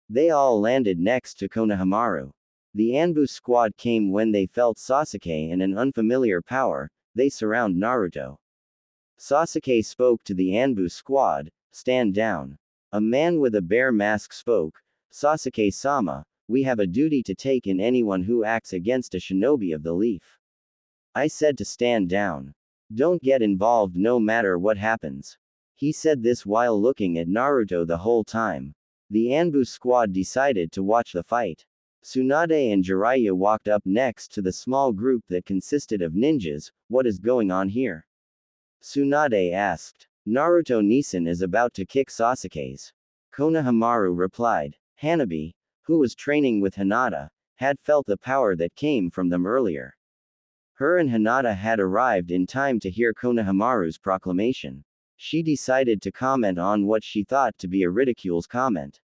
They all landed next to Konohamaru. The Anbu squad came when they felt Sasuke and an unfamiliar power. They surround Naruto. Sasuke spoke to the Anbu squad, "Stand down." A man with a bear mask spoke, "Sasuke-sama, we have a duty to take in anyone who acts against a shinobi of the leaf. I said to stand down. Don't get involved no matter what happens." He said this while looking at Naruto the whole time. The Anbu squad decided to watch the fight. Tsunade and Jiraiya walked up next to the small group that consisted of ninjas. "What is going on here?" Tsunade asked. "Naruto Nisan is about to kick Sasuke's." Konohamaru replied. Hanabi, who was training with Hinata, had felt the power that came from them earlier. Her and Hinata had arrived in time to hear Konohamaru's proclamation. She decided to comment on what she thought to be a ridicule's comment.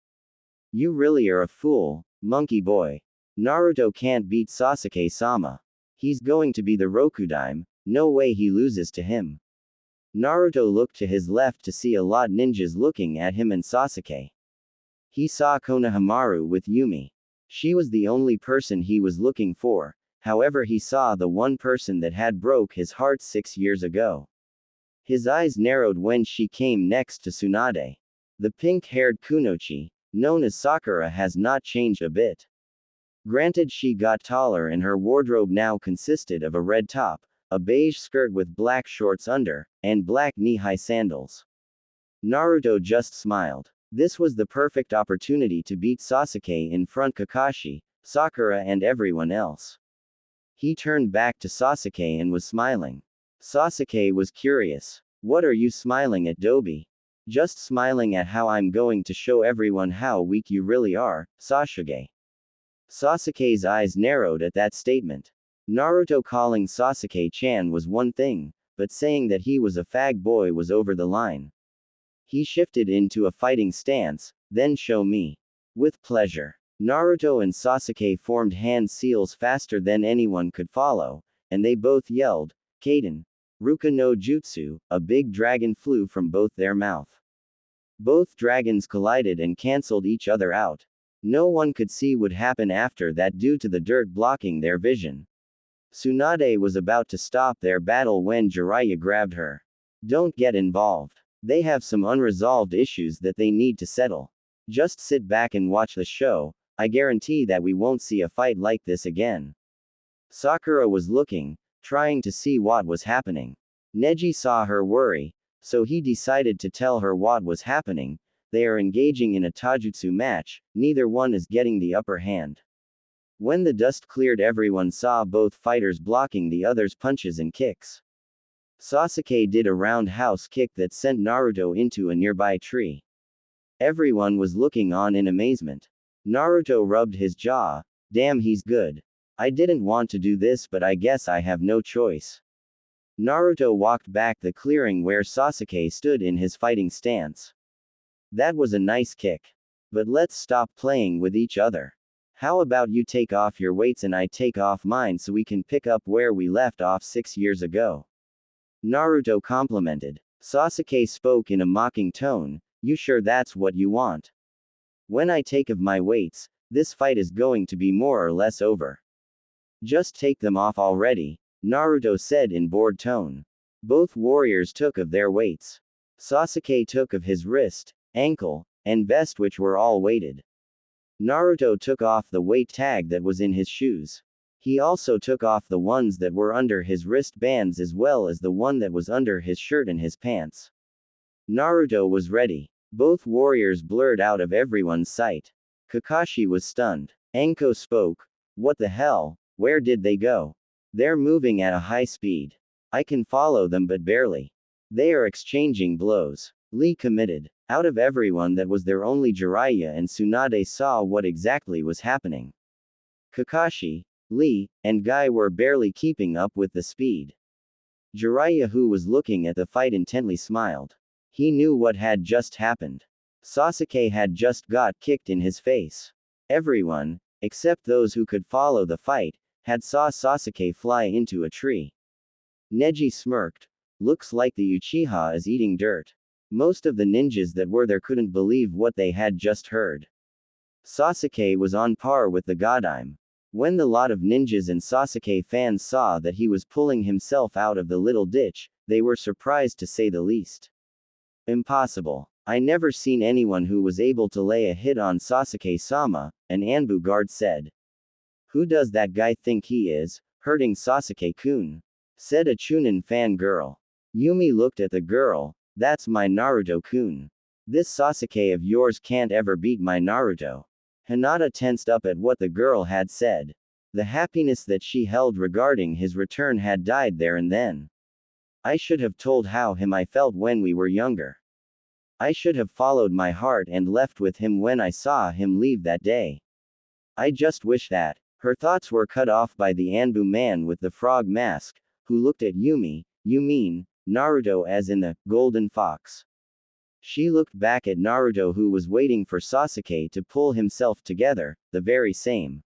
"You really are a fool, monkey boy. Naruto can't beat Sasuke-sama. He's going to be the Rokudaime, no way he loses to him." Naruto looked to his left to see a lot ninjas looking at him and Sasuke. He saw Konohamaru with Yumi. She was the only person he was looking for, however he saw the one person that had broke his heart 6 years ago. His eyes narrowed when she came next to Tsunade. The pink-haired Kunoichi, known as Sakura, has not changed a bit. Granted, she got taller and her wardrobe now consisted of a red top, a beige skirt with black shorts under, and black knee-high sandals. Naruto just smiled. This was the perfect opportunity to beat Sasuke in front Kakashi, Sakura and everyone else. He turned back to Sasuke and was smiling. Sasuke was curious. "What are you smiling at, Dobi?" "Just smiling at how I'm going to show everyone how weak you really are, Sasuke." Sasuke's eyes narrowed at that statement. Naruto calling Sasuke-chan was one thing, but saying that he was a fag boy was over the line. He shifted into a fighting stance. "Then show me." "With pleasure." Naruto and Sasuke formed hand seals faster than anyone could follow, and they both yelled, "Kaden. Ruka no Jutsu." A big dragon flew from both their mouth. Both dragons collided and cancelled each other out. No one could see what happened after that due to the dirt blocking their vision. Tsunade was about to stop their battle when Jiraiya grabbed her. "Don't get involved. They have some unresolved issues that they need to settle. Just sit back and watch the show. I guarantee that we won't see a fight like this again." Sakura was looking, trying to see what was happening. Neji saw her worry, so he decided to tell her what was happening. They are engaging in a taijutsu match, neither one is getting the upper hand. When the dust cleared, everyone saw both fighters blocking the other's punches and kicks. Sasuke did a roundhouse kick that sent Naruto into a nearby tree. Everyone was looking on in amazement. Naruto rubbed his jaw. "Damn, he's good. I didn't want to do this, but I guess I have no choice." Naruto walked back the clearing where Sasuke stood in his fighting stance. "That was a nice kick. But let's stop playing with each other. How about you take off your weights and I take off mine so we can pick up where we left off 6 years ago?" Naruto complimented. Sasuke spoke in a mocking tone, "You sure that's what you want? When I take off my weights, this fight is going to be more or less over." "Just take them off already," Naruto said in bored tone. Both warriors took of their weights. Sasuke took of his wrist, ankle, and vest, which were all weighted. Naruto took off the weight tag that was in his shoes. He also took off the ones that were under his wristbands as well as the one that was under his shirt and his pants. Naruto was ready. Both warriors blurred out of everyone's sight. Kakashi was stunned. Anko spoke. "What the hell? Where did they go? They're moving at a high speed. I can follow them but barely. They are exchanging blows." Lee committed. Out of everyone, that was there only Jiraiya and Tsunade saw what exactly was happening. Kakashi, Lee, and Guy were barely keeping up with the speed. Jiraiya, who was looking at the fight intently, smiled. He knew what had just happened. Sasuke had just got kicked in his face. Everyone, except those who could follow the fight, had saw Sasuke fly into a tree. Neji smirked. Looks like the Uchiha is eating dirt. Most of the ninjas that were there couldn't believe what they had just heard. Sasuke was on par with the Godime. When the lot of ninjas and Sasuke fans saw that he was pulling himself out of the little ditch, they were surprised to say the least. Impossible. I never seen anyone who was able to lay a hit on Sasuke-sama, an Anbu guard said. Who does that guy think he is, hurting Sasuke-kun? Said a Chunin fan girl. Yumi looked at the girl. That's my Naruto-kun. This Sasuke of yours can't ever beat my Naruto. Hinata tensed up at what the girl had said. The happiness that she held regarding his return had died there and then. I should have told how I felt when we were younger. I should have followed my heart and left with him when I saw him leave that day. I just wish that. Her thoughts were cut off by the Anbu man with the frog mask, who looked at Yumi. You mean Naruto, as in the Golden Fox? She looked back at Naruto, who was waiting for Sasuke to pull himself together, the very same.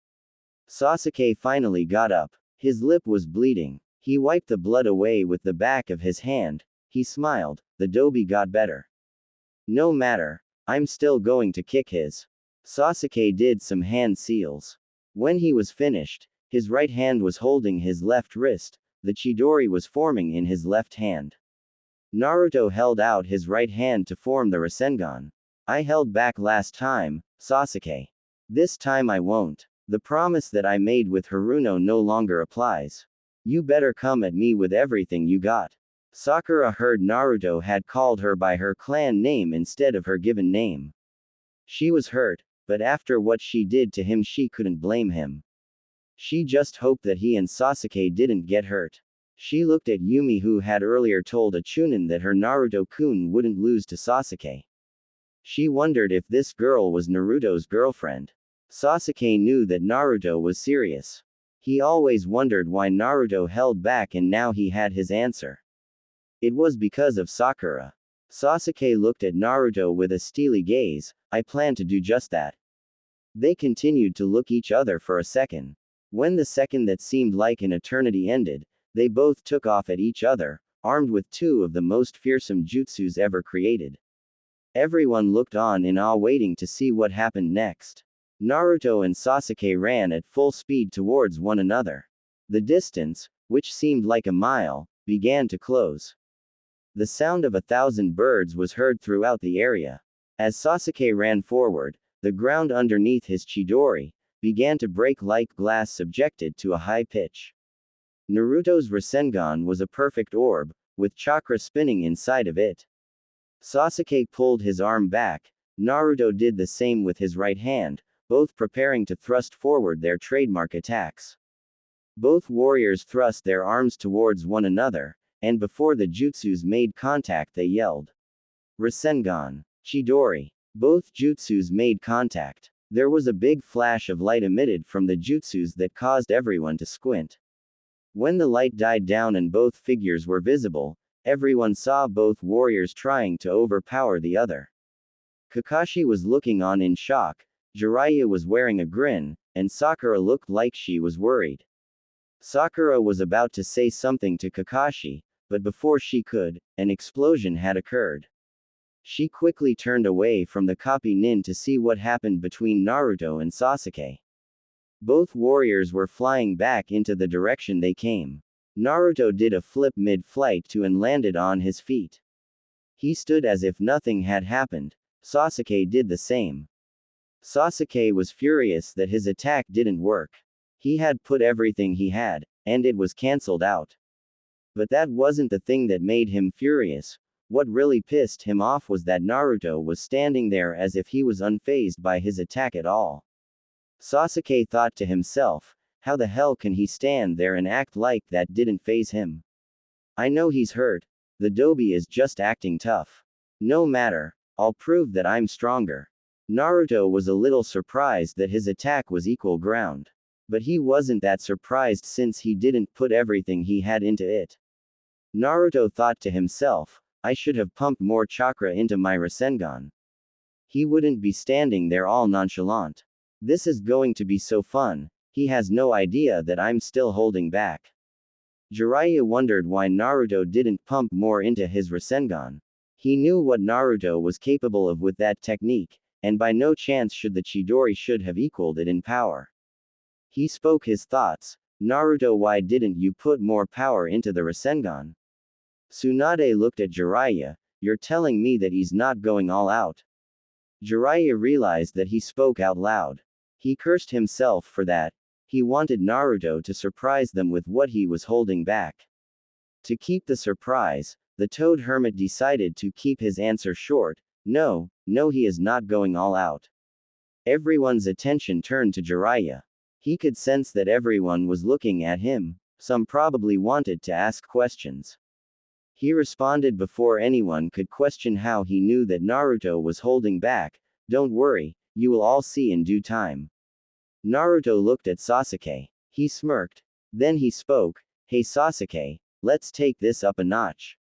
Sasuke finally got up. His lip was bleeding. He wiped the blood away with the back of his hand. He smiled. The dobi got better. No matter. I'm still going to kick his. Sasuke did some hand seals. When he was finished, his right hand was holding his left wrist. The Chidori was forming in his left hand. Naruto held out his right hand to form the Rasengan. I held back last time, Sasuke. This time I won't. The promise that I made with Haruno no longer applies. You better come at me with everything you got. Sakura heard Naruto had called her by her clan name instead of her given name. She was hurt, but after what she did to him, she couldn't blame him. She just hoped that he and Sasuke didn't get hurt. She looked at Yumi, who had earlier told a Chunin that her Naruto-kun wouldn't lose to Sasuke. She wondered if this girl was Naruto's girlfriend. Sasuke knew that Naruto was serious. He always wondered why Naruto held back, and now he had his answer. It was because of Sakura. Sasuke looked at Naruto with a steely gaze. I plan to do just that. They continued to look each other for a second. When the second that seemed like an eternity ended, they both took off at each other, armed with two of the most fearsome jutsus ever created. Everyone looked on in awe, waiting to see what happened next. Naruto and Sasuke ran at full speed towards one another. The distance, which seemed like a mile, began to close. The sound of 1,000 birds was heard throughout the area. As Sasuke ran forward, the ground underneath his Chidori began to break like glass subjected to a high pitch. Naruto's Rasengan was a perfect orb, with chakra spinning inside of it. Sasuke pulled his arm back. Naruto did the same with his right hand, both preparing to thrust forward their trademark attacks. Both warriors thrust their arms towards one another, and before the jutsus made contact, they yelled, Rasengan, Chidori. Both jutsus made contact. There was a big flash of light emitted from the jutsus that caused everyone to squint. When the light died down and both figures were visible, everyone saw both warriors trying to overpower the other. Kakashi was looking on in shock, Jiraiya was wearing a grin, and Sakura looked like she was worried. Sakura was about to say something to Kakashi, but before she could, an explosion had occurred. She quickly turned away from the copy nin to see what happened between Naruto and Sasuke. Both warriors were flying back into the direction they came. Naruto did a flip mid-flight to and landed on his feet. He stood as if nothing had happened. Sasuke did the same. Sasuke was furious that his attack didn't work. He had put everything he had, and it was cancelled out. But that wasn't the thing that made him furious. What really pissed him off was that Naruto was standing there as if he was unfazed by his attack at all. Sasuke thought to himself, how the hell can he stand there and act like that didn't faze him? I know he's hurt. The dobi is just acting tough. No matter. I'll prove that I'm stronger. Naruto was a little surprised that his attack was equal ground. But he wasn't that surprised since he didn't put everything he had into it. Naruto thought to himself, I should have pumped more chakra into my Rasengan. He wouldn't be standing there all nonchalant. This is going to be so fun, he has no idea that I'm still holding back. Jiraiya wondered why Naruto didn't pump more into his Rasengan. He knew what Naruto was capable of with that technique, and by no chance should the Chidori should have equaled it in power. He spoke his thoughts, Naruto, why didn't you put more power into the Rasengan? Tsunade looked at Jiraiya, you're telling me that he's not going all out. Jiraiya realized that he spoke out loud. He cursed himself for that. He wanted Naruto to surprise them with what he was holding back. To keep the surprise, the Toad Hermit decided to keep his answer short, no, he is not going all out. Everyone's attention turned to Jiraiya. He could sense that everyone was looking at him, some probably wanted to ask questions. He responded before anyone could question how he knew that Naruto was holding back, don't worry, you will all see in due time. Naruto looked at Sasuke. He smirked. Then he spoke, hey Sasuke, let's take this up a notch.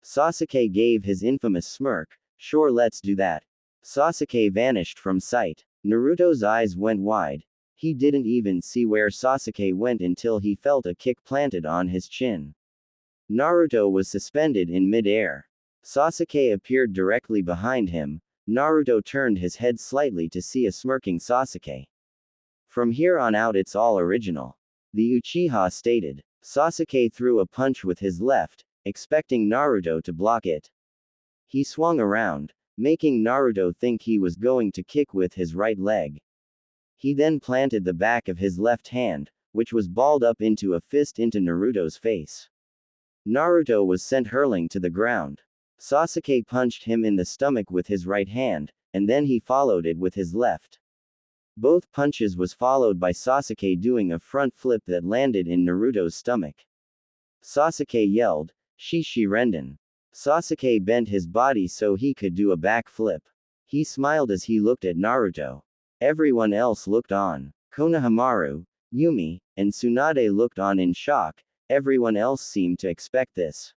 Sasuke gave his infamous smirk, sure, let's do that. Sasuke vanished from sight. Naruto's eyes went wide. He didn't even see where Sasuke went until he felt a kick planted on his chin. Naruto was suspended in mid-air. Sasuke appeared directly behind him. Naruto turned his head slightly to see a smirking Sasuke. From here on out it's all original. The Uchiha stated. Sasuke threw a punch with his left, expecting Naruto to block it. He swung around, making Naruto think he was going to kick with his right leg. He then planted the back of his left hand, which was balled up into a fist into Naruto's face. Naruto was sent hurling to the ground. Sasuke punched him in the stomach with his right hand, and then he followed it with his left. Both punches was followed by Sasuke doing a front flip that landed in Naruto's stomach. Sasuke yelled, Shishi Renden. Sasuke bent his body so he could do a back flip. He smiled as he looked at Naruto. Everyone else looked on. Konohamaru, Yumi, and Tsunade looked on in shock. Everyone else seemed to expect this.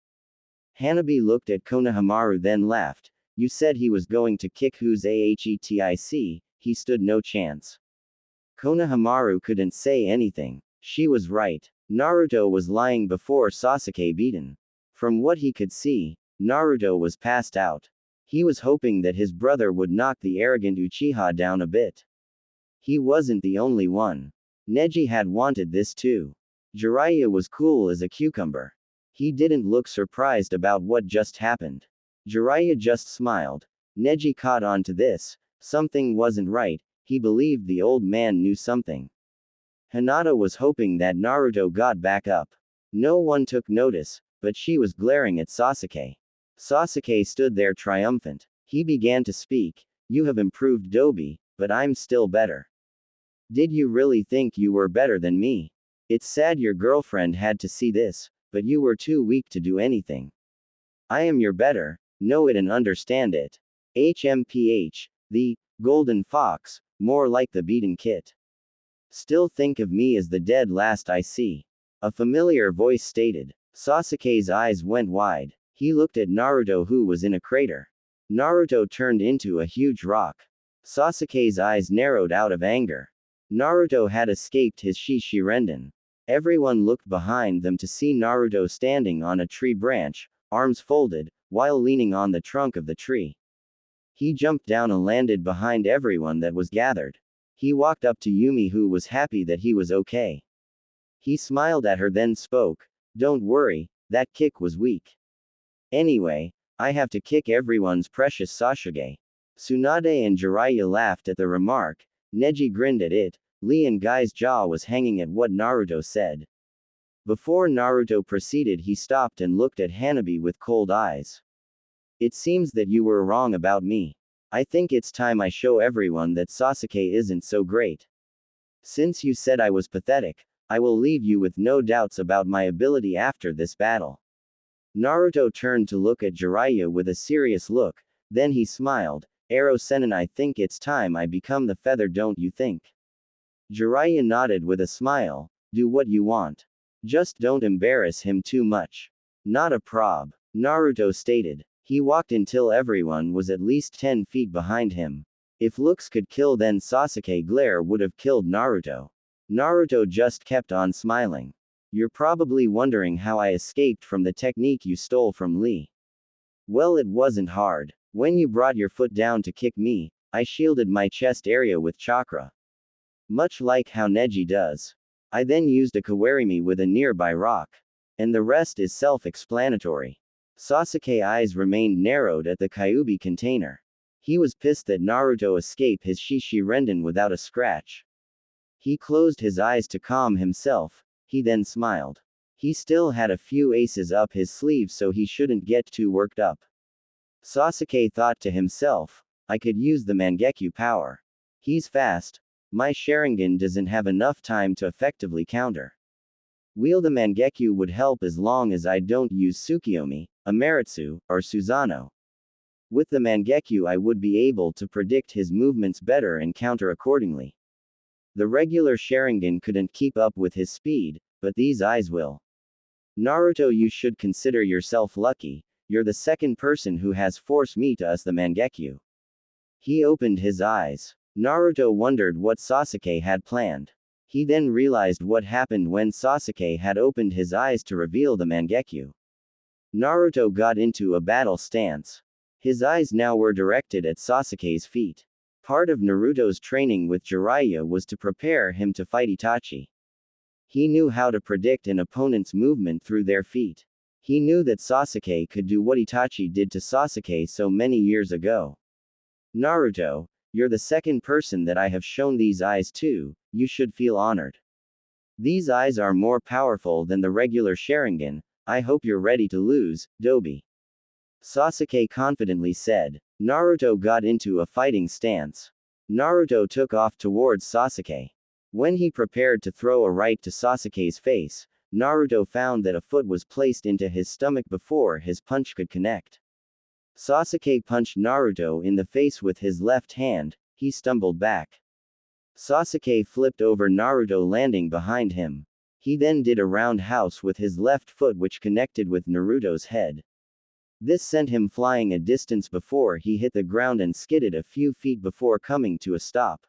Hanabi looked at Konohamaru then laughed. You said he was going to kick whose ahetic, he stood no chance. Konohamaru couldn't say anything. She was right. Naruto was lying before Sasuke beaten. From what he could see, Naruto was passed out. He was hoping that his brother would knock the arrogant Uchiha down a bit. He wasn't the only one. Neji had wanted this too. Jiraiya was cool as a cucumber. He didn't look surprised about what just happened. Jiraiya just smiled. Neji caught on to this. Something wasn't right. He believed the old man knew something. Hinata was hoping that Naruto got back up. No one took notice, but she was glaring at Sasuke. Sasuke stood there triumphant. He began to speak. You have improved Dobi, but I'm still better. Did you really think you were better than me? It's sad your girlfriend had to see this, but you were too weak to do anything. I am your better, know it and understand it. HMPH, the golden fox, more like the beaten kit. Still think of me as the dead last I see. A familiar voice stated. Sasuke's eyes went wide. He looked at Naruto who was in a crater. Naruto turned into a huge rock. Sasuke's eyes narrowed out of anger. Naruto had escaped his Shishi Renden. Everyone looked behind them to see Naruto standing on a tree branch, arms folded, while leaning on the trunk of the tree. He jumped down and landed behind everyone that was gathered. He walked up to Yumi who was happy that he was okay. He smiled at her then spoke. Don't worry, that kick was weak. Anyway, I have to kick everyone's precious Sasuke. Tsunade and Jiraiya laughed at the remark. Neji grinned at it. Lee and Guy's jaw was hanging at what Naruto said. Before Naruto proceeded, he stopped and looked at Hanabi with cold eyes. It seems that you were wrong about me. I think it's time I show everyone that Sasuke isn't so great. Since you said I was pathetic, I will leave you with no doubts about my ability after this battle. Naruto turned to look at Jiraiya with a serious look. Then he smiled. Aro Senin, I think it's time I become the feather, don't you think? Jiraiya nodded with a smile. Do what you want. Just don't embarrass him too much. Not a prob. Naruto stated. He walked until everyone was at least 10 feet behind him. If looks could kill, then Sasuke glare would have killed Naruto. Naruto just kept on smiling. You're probably wondering how I escaped from the technique you stole from Lee. Well, it wasn't hard. When you brought your foot down to kick me, I shielded my chest area with chakra. Much like how Neji does. I then used a kawarimi with a nearby rock. And the rest is self-explanatory. Sasuke's eyes remained narrowed at the Kyuubi container. He was pissed that Naruto escaped his Shishi Renden without a scratch. He closed his eyes to calm himself. He then smiled. He still had a few aces up his sleeve, so he shouldn't get too worked up. Sasuke thought to himself, I could use the Mangekyo power. He's fast. My Sharingan doesn't have enough time to effectively counter. Wield the Mangekyo would help as long as I don't use Tsukiyomi, Amaritsu, or Susanoo. With the Mangekyo I would be able to predict his movements better and counter accordingly. The regular Sharingan couldn't keep up with his speed, but these eyes will. Naruto, you should consider yourself lucky. You're the second person who has forced me to use the Mangekyo. He opened his eyes. Naruto wondered what Sasuke had planned. He then realized what happened when Sasuke had opened his eyes to reveal the Mangekyo. Naruto got into a battle stance. His eyes now were directed at Sasuke's feet. Part of Naruto's training with Jiraiya was to prepare him to fight Itachi. He knew how to predict an opponent's movement through their feet. He knew that Sasuke could do what Itachi did to Sasuke so many years ago. Naruto, you're the second person that I have shown these eyes to, you should feel honored. These eyes are more powerful than the regular Sharingan, I hope you're ready to lose, Dobi. Sasuke confidently said. Naruto got into a fighting stance. Naruto took off towards Sasuke. When he prepared to throw a right to Sasuke's face, Naruto found that a foot was placed into his stomach before his punch could connect. Sasuke punched Naruto in the face with his left hand. He stumbled back. Sasuke flipped over Naruto, landing behind him. He then did a roundhouse with his left foot, which connected with Naruto's head. This sent him flying a distance before he hit the ground and skidded a few feet before coming to a stop.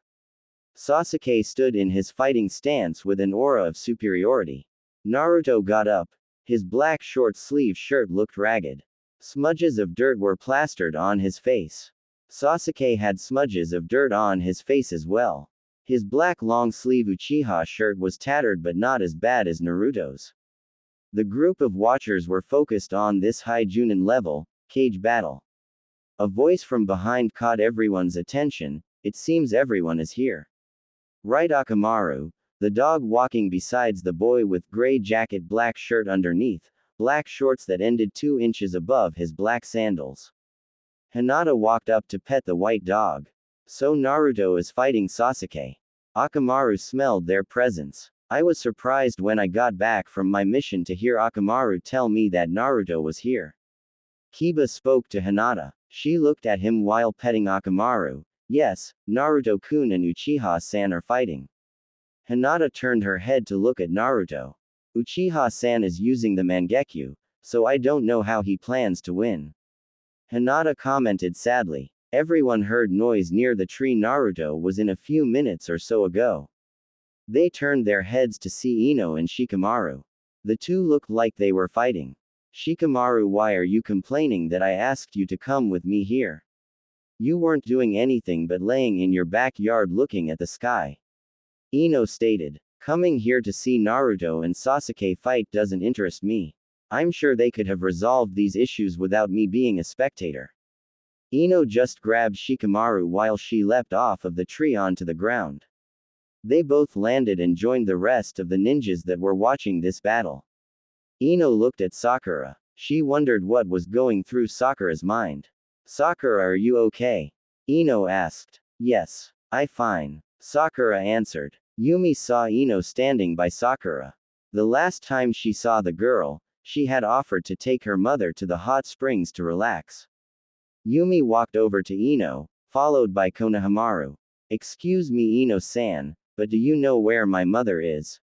Sasuke stood in his fighting stance with an aura of superiority. Naruto got up. His black short-sleeved shirt looked ragged. Smudges of dirt were plastered on his face. Sasuke had smudges of dirt on his face as well. His black long-sleeve Uchiha shirt was tattered but not as bad as Naruto's. The group of watchers were focused on this high Junin level, cage battle. A voice from behind caught everyone's attention. It seems everyone is here. Right, Akamaru, the dog walking besides the boy with gray jacket, black shirt underneath, black shorts that ended 2 inches above his black sandals. Hinata walked up to pet the white dog. So Naruto is fighting Sasuke. Akamaru smelled their presence. I was surprised when I got back from my mission to hear Akamaru tell me that Naruto was here. Kiba spoke to Hinata. She looked at him while petting Akamaru. Yes, Naruto-kun and Uchiha-san are fighting. Hinata turned her head to look at Naruto. Uchiha-san is using the Mangekyo, so I don't know how he plans to win. Hinata commented sadly. Everyone heard noise near the tree Naruto was in a few minutes or so ago. They turned their heads to see Ino and Shikamaru. The two looked like they were fighting. Shikamaru, why are you complaining that I asked you to come with me here? You weren't doing anything but laying in your backyard looking at the sky. Ino stated. Coming here to see Naruto and Sasuke fight doesn't interest me. I'm sure they could have resolved these issues without me being a spectator. Ino just grabbed Shikamaru while she leapt off of the tree onto the ground. They both landed and joined the rest of the ninjas that were watching this battle. Ino looked at Sakura. She wondered what was going through Sakura's mind. Sakura, are you okay? Ino asked. Yes, I'm fine. Sakura answered. Yumi saw Ino standing by Sakura. The last time she saw the girl, she had offered to take her mother to the hot springs to relax. Yumi walked over to Ino, followed by Konohamaru. Excuse me, Ino-san, but do you know where my mother is?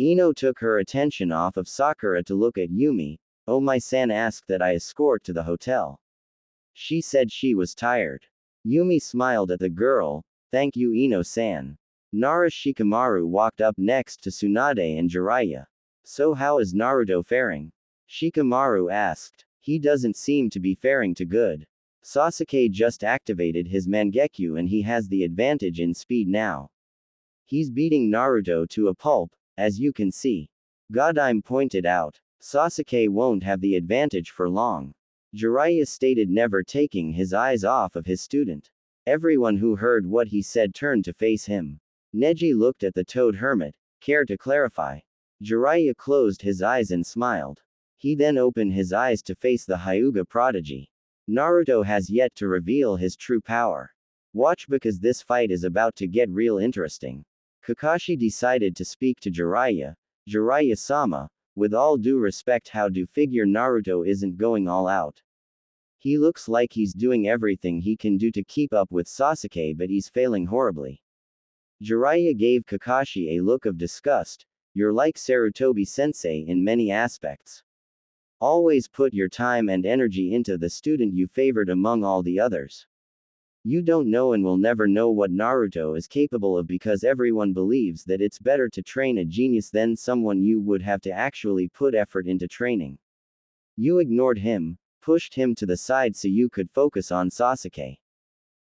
Ino took her attention off of Sakura to look at Yumi. Oh, my san asked that I escort to the hotel. She said she was tired. Yumi smiled at the girl. Thank you, Ino-san. Nara Shikamaru walked up next to Tsunade and Jiraiya. So how is Naruto faring? Shikamaru asked. He doesn't seem to be faring too good. Sasuke just activated his Mangekyo and he has the advantage in speed now. He's beating Naruto to a pulp, as you can see. Godime pointed out. Sasuke won't have the advantage for long. Jiraiya stated, never taking his eyes off of his student. Everyone who heard what he said turned to face him. Neji looked at the Toad Hermit. Care to clarify? Jiraiya closed his eyes and smiled. He then opened his eyes to face the Hyuga prodigy. Naruto has yet to reveal his true power. Watch, because this fight is about to get real interesting. Kakashi decided to speak to Jiraiya. Jiraiya-sama, with all due respect, how do figure Naruto isn't going all out? He looks like he's doing everything he can do to keep up with Sasuke, but he's failing horribly. Jiraiya gave Kakashi a look of disgust. You're like Sarutobi-sensei in many aspects. Always put your time and energy into the student you favored among all the others. You don't know and will never know what Naruto is capable of, because everyone believes that it's better to train a genius than someone you would have to actually put effort into training. You ignored him, pushed him to the side so you could focus on Sasuke.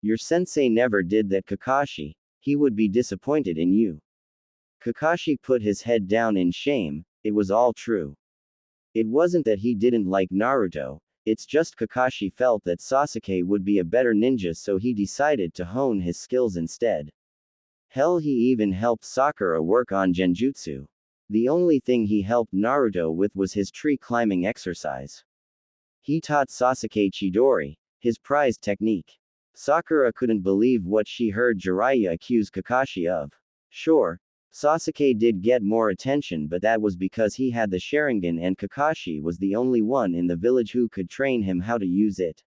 Your sensei never did that, Kakashi. He would be disappointed in you. Kakashi put his head down in shame. It was all true. It wasn't that he didn't like Naruto, it's just Kakashi felt that Sasuke would be a better ninja, so he decided to hone his skills instead. Hell, he even helped Sakura work on Genjutsu. The only thing he helped Naruto with was his tree climbing exercise. He taught Sasuke Chidori, his prized technique. Sakura couldn't believe what she heard Jiraiya accuse Kakashi of. Sure, Sasuke did get more attention, but that was because he had the Sharingan and Kakashi was the only one in the village who could train him how to use it.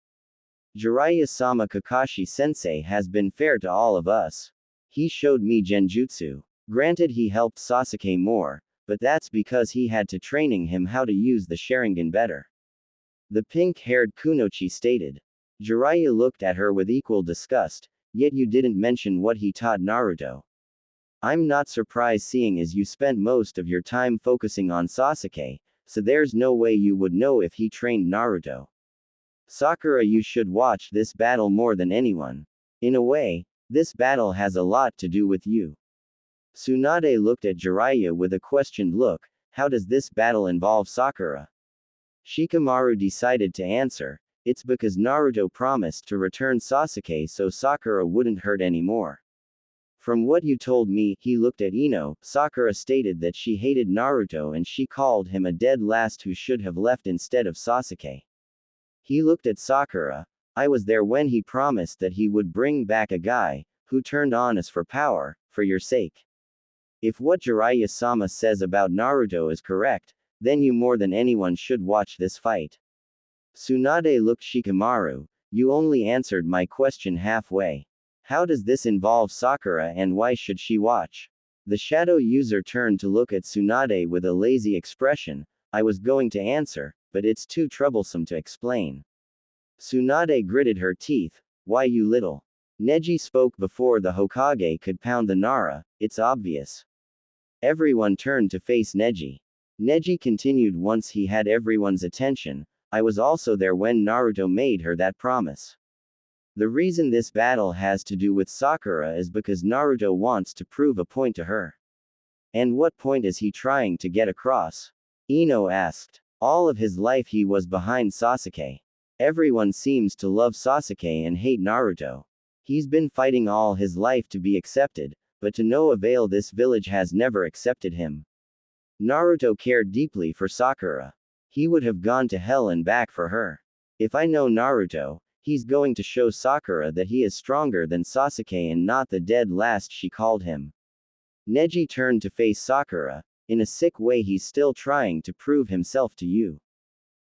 Jiraiya-sama, Kakashi-sensei has been fair to all of us. He showed me Genjutsu. Granted, he helped Sasuke more, but that's because he had to training him how to use the Sharingan better. The pink-haired Kunoichi stated. Jiraiya looked at her with equal disgust. Yet you didn't mention what he taught Naruto. I'm not surprised, seeing as you spent most of your time focusing on Sasuke, so there's no way you would know if he trained Naruto. Sakura, you should watch this battle more than anyone. In a way, this battle has a lot to do with you. Tsunade looked at Jiraiya with a questioned look. How does this battle involve Sakura? Shikamaru decided to answer. It's because Naruto promised to return Sasuke so Sakura wouldn't hurt anymore. From what you told me, he looked at Ino. Sakura stated that she hated Naruto and she called him a dead last who should have left instead of Sasuke. He looked at Sakura. I was there when he promised that he would bring back a guy who turned on us for power, for your sake. If what Jiraiya-sama says about Naruto is correct, then you more than anyone should watch this fight. Tsunade looked Shikamaru. You only answered my question halfway. How does this involve Sakura and why should she watch? The shadow user turned to look at Tsunade with a lazy expression. I was going to answer, but it's too troublesome to explain. Tsunade gritted her teeth. Why, you little. Neji spoke before the Hokage could pound the Nara. It's obvious. Everyone turned to face Neji. Neji continued once he had everyone's attention. I was also there when Naruto made her that promise. The reason this battle has to do with Sakura is because Naruto wants to prove a point to her. And what point is he trying to get across? Ino asked. All of his life he was behind Sasuke. Everyone seems to love Sasuke and hate Naruto. He's been fighting all his life to be accepted, but to no avail. This village has never accepted him. Naruto cared deeply for Sakura. He would have gone to hell and back for her. If I know Naruto, he's going to show Sakura that he is stronger than Sasuke and not the dead last she called him. Neji turned to face Sakura. In a sick way, he's still trying to prove himself to you.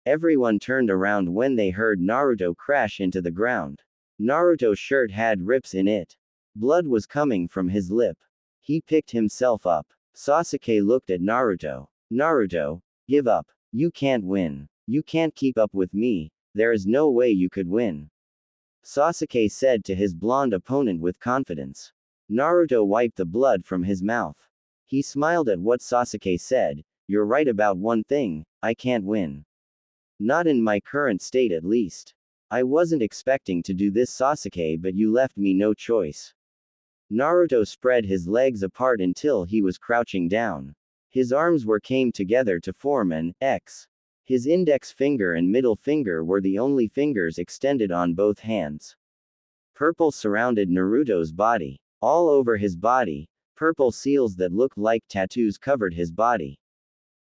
Everyone turned around when they heard Naruto crash into the ground. Naruto's shirt had rips in it. Blood was coming from his lip. He picked himself up. Sasuke looked at Naruto. Naruto, give up. You can't win. You can't keep up with me. There is no way you could win. Sasuke said to his blonde opponent with confidence. Naruto wiped the blood from his mouth. He smiled at what Sasuke said. You're right about one thing, I can't win. Not in my current state at least. I wasn't expecting to do this, Sasuke, but you left me no choice. Naruto spread his legs apart until he was crouching down. His arms came together to form an X. His index finger and middle finger were the only fingers extended on both hands. Purple surrounded Naruto's body. All over his body, purple seals that looked like tattoos covered his body.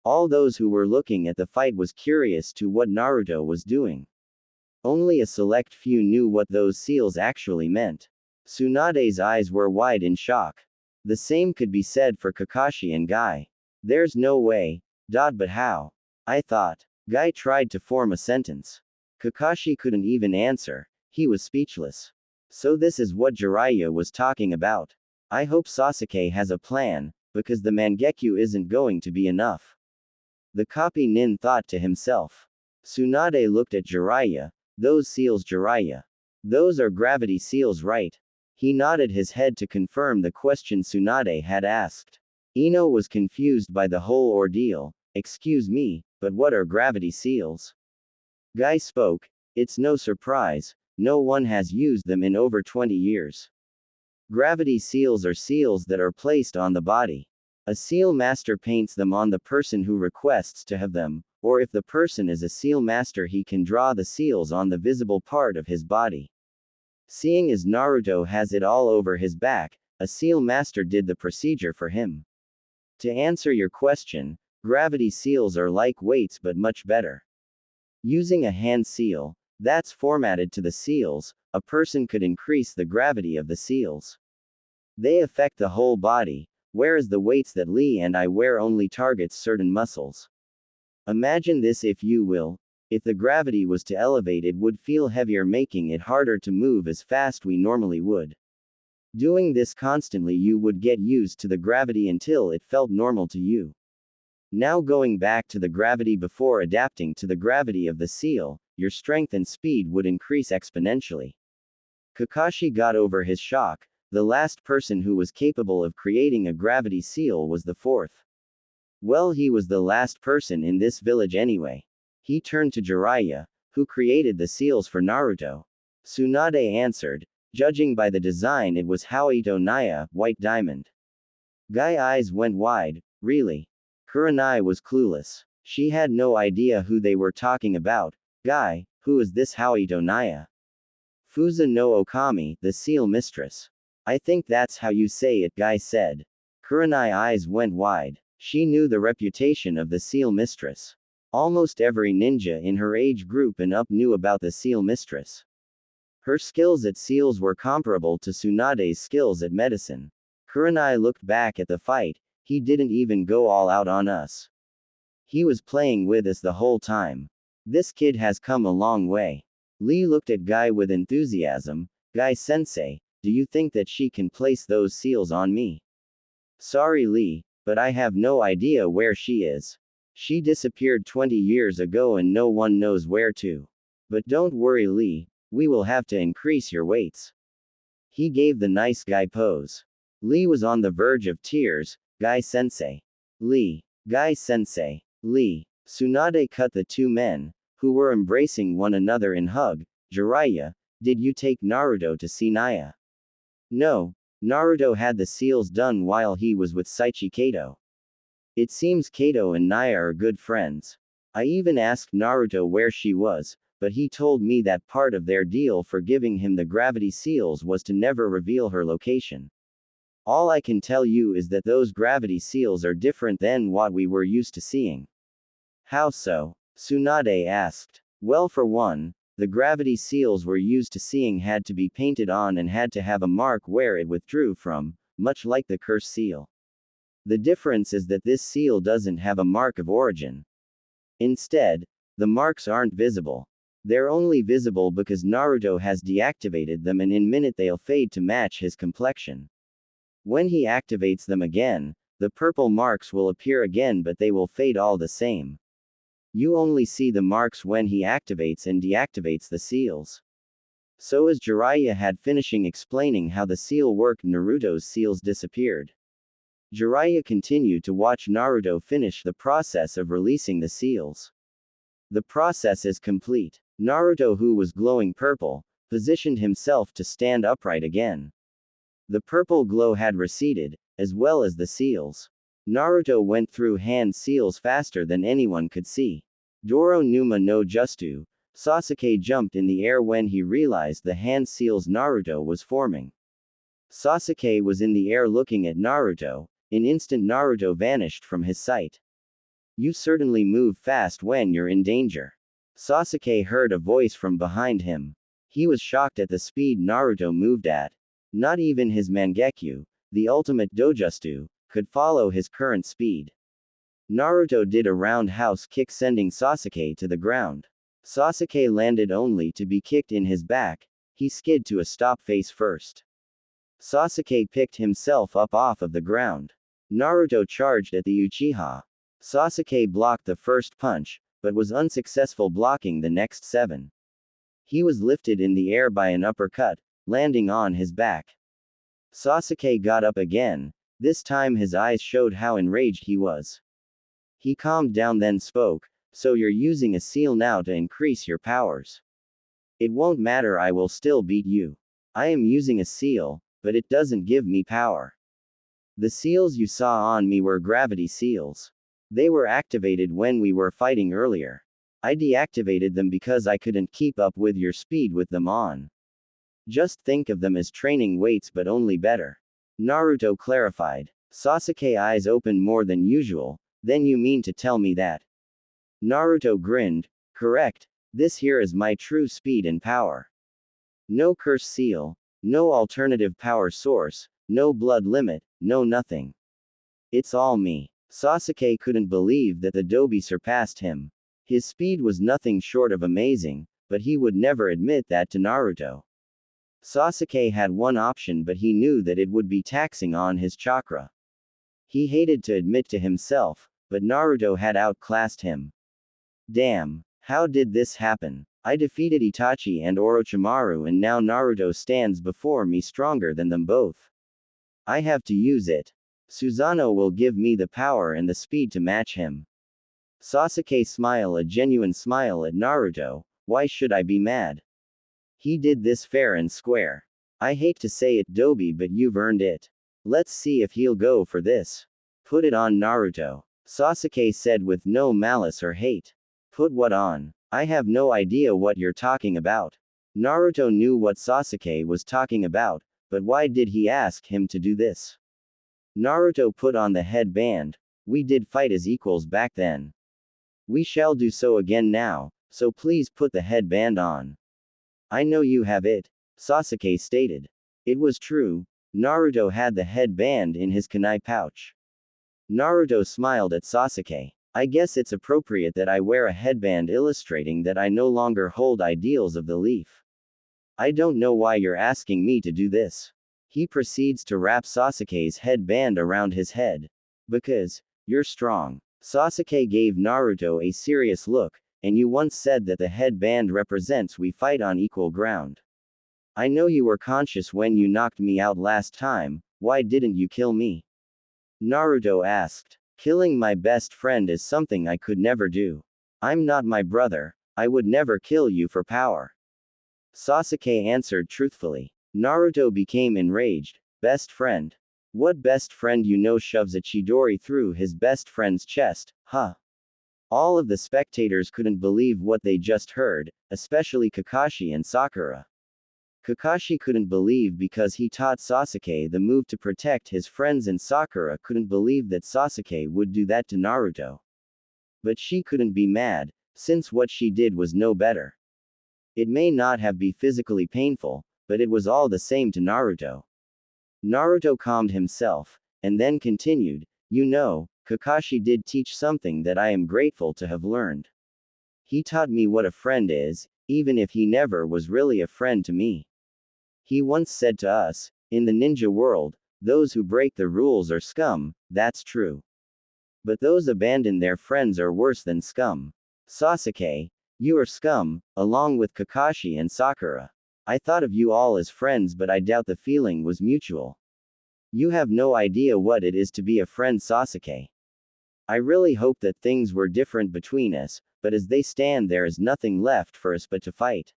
All those who were looking at the fight was curious to what Naruto was doing. Only a select few knew what those seals actually meant. Tsunade's eyes were wide in shock. The same could be said for Kakashi and Guy. There's no way. But how? I thought. Guy tried to form a sentence. Kakashi couldn't even answer. He was speechless. So this is what Jiraiya was talking about. I hope Sasuke has a plan, because the Mangekyo isn't going to be enough. The copy nin thought to himself. Tsunade looked at Jiraiya. Those seals, Jiraiya. Those are gravity seals, right? He nodded his head to confirm the question Tsunade had asked. Ino was confused by the whole ordeal. Excuse me, but what are gravity seals? Guy spoke. It's no surprise, no one has used them in over 20 years. Gravity seals are seals that are placed on the body. A seal master paints them on the person who requests to have them, or if the person is a seal master, he can draw the seals on the visible part of his body. Seeing as Naruto has it all over his back, a seal master did the procedure for him. To answer your question, gravity seals are like weights but much better. Using a hand seal, that's formatted to the seals, a person could increase the gravity of the seals. They affect the whole body, whereas the weights that Lee and I wear only targets certain muscles. Imagine this, if you will. If the gravity was to elevate, it would feel heavier, making it harder to move as fast we normally would. Doing this constantly, you would get used to the gravity until it felt normal to you. Now going back to the gravity before adapting to the gravity of the seal, your strength and speed would increase exponentially. Kakashi got over his shock. The last person who was capable of creating a gravity seal was the fourth. Well, he was the last person in this village anyway. He turned to Jiraiya, who created the seals for Naruto. Tsunade answered. Judging by the design, it was Haoito Naya, White Diamond. Guy's eyes went wide. Really? Kurenai was clueless. She had no idea who they were talking about. Guy, who is this Haoito Naya? Fuza no Okami, the seal mistress. I think that's how you say it, Guy said. Kurenai's eyes went wide. She knew the reputation of the seal mistress. Almost every ninja in her age group and up knew about the seal mistress. Her skills at seals were comparable to Tsunade's skills at medicine. Kurenai looked back at the fight. He didn't even go all out on us. He was playing with us the whole time. This kid has come a long way. Lee looked at Guy with enthusiasm. Guy-sensei, do you think that she can place those seals on me? Sorry, Lee, but I have no idea where she is. She disappeared 20 years ago and no one knows where to. But don't worry, Lee, we will have to increase your weights. He gave the nice guy pose. Lee was on the verge of tears. Guy-sensei. Lee. Guy-sensei. Lee. Tsunade cut the two men, who were embracing one another in hug. Jiraiya, did you take Naruto to see Naya? No. Naruto had the seals done while he was with Saichi Kato. It seems Kato and Naya are good friends. I even asked Naruto where she was, but he told me that part of their deal for giving him the gravity seals was to never reveal her location. All I can tell you is that those gravity seals are different than what we were used to seeing. How so? Tsunade asked. Well, for one, the gravity seals we're used to seeing had to be painted on and had to have a mark where it withdrew from, much like the curse seal. The difference is that this seal doesn't have a mark of origin. Instead, The marks aren't visible. They're only visible because Naruto has deactivated them, and in minute they'll fade to match his complexion. When he activates them again, the purple marks will appear again, but they will fade all the same. You only see the marks when he activates and deactivates the seals. So as Jiraiya had finishing explaining how the seal worked, Naruto's seals disappeared. Jiraiya continued to watch Naruto finish the process of releasing the seals. The process is complete. Naruto, who was glowing purple, positioned himself to stand upright again. The purple glow had receded, as well as the seals. Naruto went through hand seals faster than anyone could see. Doro Numa no Justu, Sasuke jumped in the air when he realized the hand seals Naruto was forming. Sasuke was in the air looking at Naruto. In instant Naruto vanished from his sight. You certainly move fast when you're in danger. Sasuke heard a voice from behind him. He was shocked at the speed Naruto moved at. Not even his Mangekyo, the ultimate Dojutsu, could follow his current speed. Naruto did a roundhouse kick, sending Sasuke to the ground. Sasuke landed only to be kicked in his back. He skid to a stop face first. Sasuke picked himself up off of the ground. Naruto charged at the Uchiha. Sasuke blocked the first punch, but was unsuccessful blocking the next 7. He was lifted in the air by an uppercut, landing on his back. Sasuke got up again. This time his eyes showed how enraged he was. He calmed down, then spoke, "So you're using a seal now to increase your powers? It won't matter, I will still beat you. I am using a seal, but it doesn't give me power. The seals you saw on me were gravity seals. They were activated when we were fighting earlier. I deactivated them because I couldn't keep up with your speed with them on. Just think of them as training weights, but only better," Naruto clarified. Sasuke's eyes opened more than usual. "Then you mean to tell me that?" Naruto grinned. "Correct. This here is my true speed and power. No curse seal, no alternative power source, no blood limit, no nothing. It's all me." Sasuke couldn't believe that the Dobi surpassed him. His speed was nothing short of amazing, but he would never admit that to Naruto. Sasuke had one option, but he knew that it would be taxing on his chakra. He hated to admit to himself, but Naruto had outclassed him. Damn, how did this happen? I defeated Itachi and Orochimaru, and now Naruto stands before me stronger than them both. I have to use it. Susanoo will give me the power and the speed to match him. Sasuke smiled a genuine smile at Naruto. Why should I be mad? He did this fair and square. I hate to say it, Dobi, but you've earned it. Let's see if he'll go for this. Put it on, Naruto, Sasuke said with no malice or hate. Put what on? I have no idea what you're talking about. Naruto knew what Sasuke was talking about, but why did he ask him to do this? Naruto put on the headband. We did fight as equals back then. We shall do so again now, so please put the headband on. I know you have it, Sasuke stated. It was true. Naruto had the headband in his kunai pouch. Naruto smiled at Sasuke. I guess it's appropriate that I wear a headband illustrating that I no longer hold ideals of the leaf. I don't know why you're asking me to do this. He proceeds to wrap Sasuke's headband around his head. Because you're strong. Sasuke gave Naruto a serious look, and you once said that the headband represents we fight on equal ground. I know you were conscious when you knocked me out last time. Why didn't you kill me? Naruto asked. Killing my best friend is something I could never do. I'm not my brother. I would never kill you for power. Sasuke answered truthfully. Naruto became enraged. Best friend? What best friend you know? Shoves a Chidori through his best friend's chest, huh? All of the spectators couldn't believe what they just heard, especially Kakashi and Sakura. Kakashi couldn't believe because he taught Sasuke the move to protect his friends, and Sakura couldn't believe that Sasuke would do that to Naruto. But she couldn't be mad, since what she did was no better. It may not have been physically painful, but it was all the same to Naruto. Naruto calmed himself, and then continued, you know, Kakashi did teach something that I am grateful to have learned. He taught me what a friend is, even if he never was really a friend to me. He once said to us, in the ninja world, those who break the rules are scum, that's true. But those abandon their friends are worse than scum. Sasuke, you are scum, along with Kakashi and Sakura. I thought of you all as friends, but I doubt the feeling was mutual. You have no idea what it is to be a friend, Sasuke. I really hope that things were different between us, but as they stand there is nothing left for us but to fight.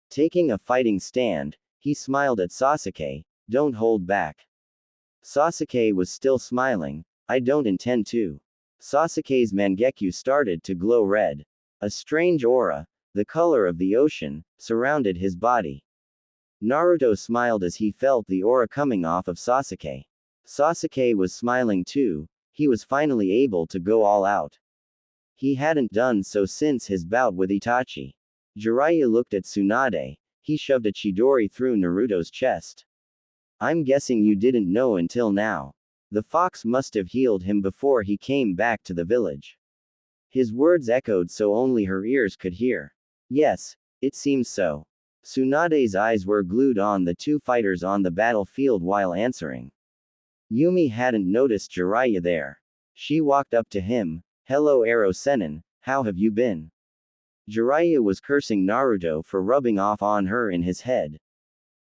Taking a fighting stand, he smiled at Sasuke, don't hold back. Sasuke was still smiling, I don't intend to. Sasuke's Mangekyo started to glow red. A strange aura, the color of the ocean, surrounded his body. Naruto smiled as he felt the aura coming off of Sasuke. Sasuke was smiling too, he was finally able to go all out. He hadn't done so since his bout with Itachi. Jiraiya looked at Tsunade, he shoved a Chidori through Naruto's chest. I'm guessing you didn't know until now. The fox must have healed him before he came back to the village. His words echoed so only her ears could hear. Yes, it seems so. Tsunade's eyes were glued on the two fighters on the battlefield while answering. Yumi hadn't noticed Jiraiya there. She walked up to him, hello Ero Sennin, how have you been? Jiraiya was cursing Naruto for rubbing off on her in his head.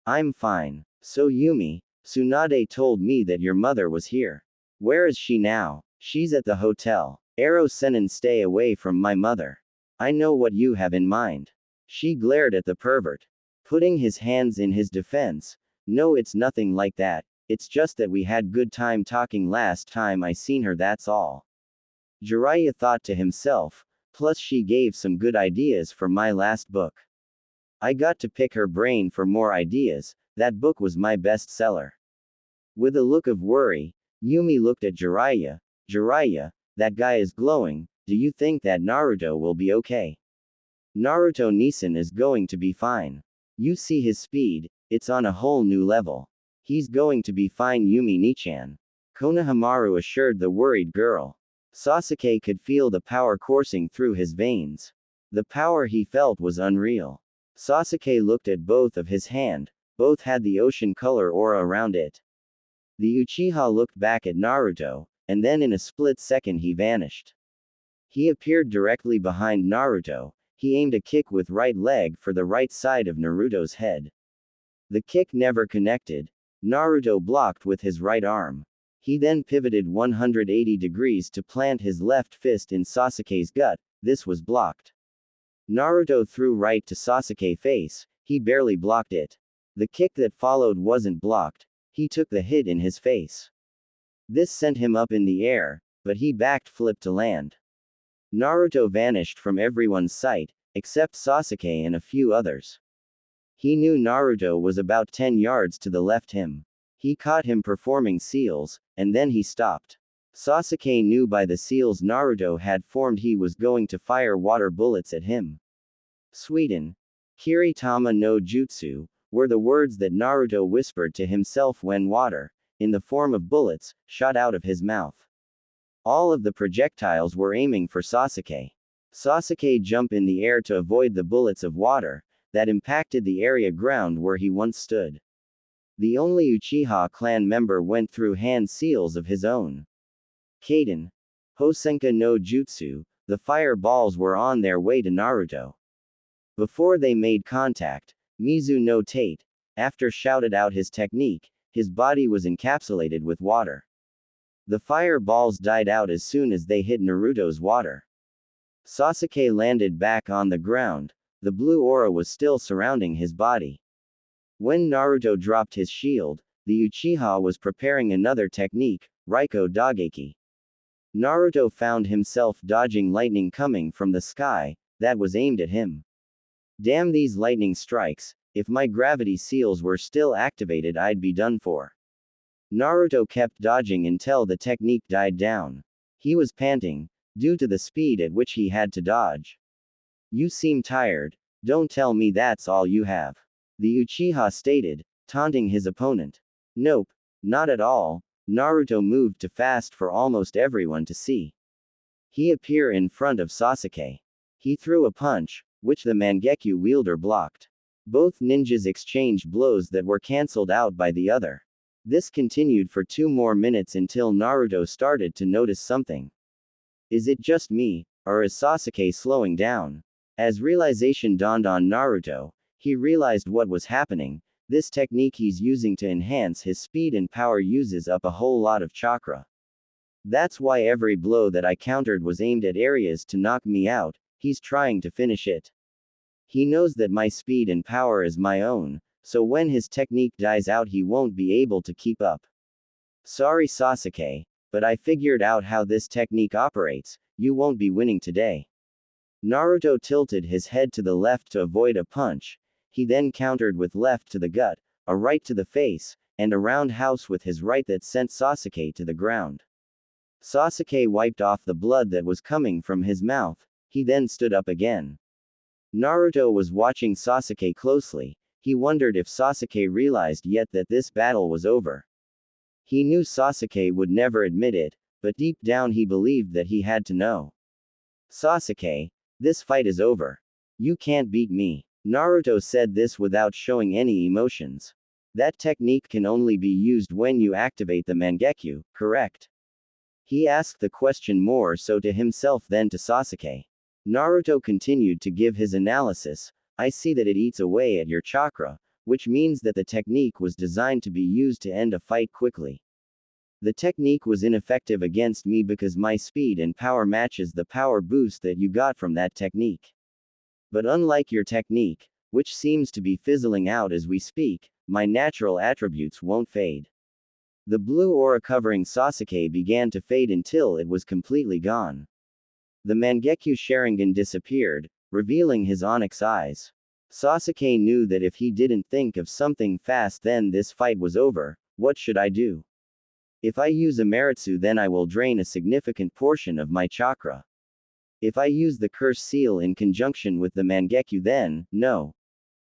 I'm fine. So Yumi, Tsunade told me that your mother was here. Where is she now? She's at the hotel. Ero Sennin, stay away from my mother. I know what you have in mind. She glared at the pervert. Putting his hands in his defense. No, it's nothing like that. It's just that we had good time talking last time I seen her, that's all. Jiraiya thought to himself, plus she gave some good ideas for my last book. I got to pick her brain for more ideas, that book was my best seller. With a look of worry, Yumi looked at Jiraiya. Jiraiya, that guy is glowing, do you think that Naruto will be okay? Naruto Nisan is going to be fine. You see his speed, it's on a whole new level. He's going to be fine, Yumi Nichan. Konohamaru assured the worried girl. Sasuke could feel the power coursing through his veins. The power he felt was unreal. Sasuke looked at both of his hand, both had the ocean color aura around it. The Uchiha looked back at Naruto, and then in a split second he vanished. He appeared directly behind Naruto, he aimed a kick with right leg for the right side of Naruto's head. The kick never connected. Naruto blocked with his right arm. He then pivoted 180 degrees to plant his left fist in Sasuke's gut, this was blocked. Naruto threw right to Sasuke's face, he barely blocked it. The kick that followed wasn't blocked, he took the hit in his face. This sent him up in the air, but he backflipped to land. Naruto vanished from everyone's sight, except Sasuke and a few others. He knew Naruto was about 10 yards to the left him. He caught him performing seals, and then he stopped. Sasuke knew by the seals Naruto had formed he was going to fire water bullets at him. Sweden. Kiritama no Jutsu, were the words that Naruto whispered to himself when water, in the form of bullets, shot out of his mouth. All of the projectiles were aiming for Sasuke. Sasuke jumped in the air to avoid the bullets of water that impacted the area ground where he once stood. The only Uchiha clan member went through hand seals of his own. Kaden. Hosenka no Jutsu, the fireballs were on their way to Naruto. Before they made contact, Mizu no Tate, after shouted out his technique, his body was encapsulated with water. The fireballs died out as soon as they hit Naruto's water. Sasuke landed back on the ground, the blue aura was still surrounding his body. When Naruto dropped his shield, the Uchiha was preparing another technique, Raiko Dageki. Naruto found himself dodging lightning coming from the sky, that was aimed at him. Damn these lightning strikes, if my gravity seals were still activated I'd be done for. Naruto kept dodging until the technique died down. He was panting, due to the speed at which he had to dodge. You seem tired, don't tell me that's all you have. The Uchiha stated, taunting his opponent. Nope, not at all, Naruto moved too fast for almost everyone to see. He appeared in front of Sasuke. He threw a punch, which the Mangekyu wielder blocked. Both ninjas exchanged blows that were cancelled out by the other. This continued for 2 more minutes until Naruto started to notice something. Is it just me, or is Sasuke slowing down? As realization dawned on Naruto, he realized what was happening. This technique he's using to enhance his speed and power uses up a whole lot of chakra. That's why every blow that I countered was aimed at areas to knock me out. He's trying to finish it. He knows that my speed and power is my own, so when his technique dies out he won't be able to keep up. Sorry Sasuke, but I figured out how this technique operates. You won't be winning today. Naruto tilted his head to the left to avoid a punch. He then countered with left to the gut, a right to the face, and a roundhouse with his right that sent Sasuke to the ground. Sasuke wiped off the blood that was coming from his mouth. He then stood up again. Naruto was watching Sasuke closely. He wondered if Sasuke realized yet that this battle was over. He knew Sasuke would never admit it, but deep down he believed that he had to know. Sasuke, this fight is over. You can't beat me. Naruto said this without showing any emotions. That technique can only be used when you activate the Mangekyu, correct? He asked the question more so to himself than to Sasuke. Naruto continued to give his analysis. I see that it eats away at your chakra, which means that the technique was designed to be used to end a fight quickly. The technique was ineffective against me because my speed and power matches the power boost that you got from that technique. But unlike your technique, which seems to be fizzling out as we speak, my natural attributes won't fade. The blue aura covering Sasuke began to fade until it was completely gone. The Mangekyu Sharingan disappeared, revealing his onyx eyes. Sasuke knew that if he didn't think of something fast then this fight was over. What should I do? If I use Amaritsu then I will drain a significant portion of my chakra. If I use the curse seal in conjunction with the Mangekyu then, no.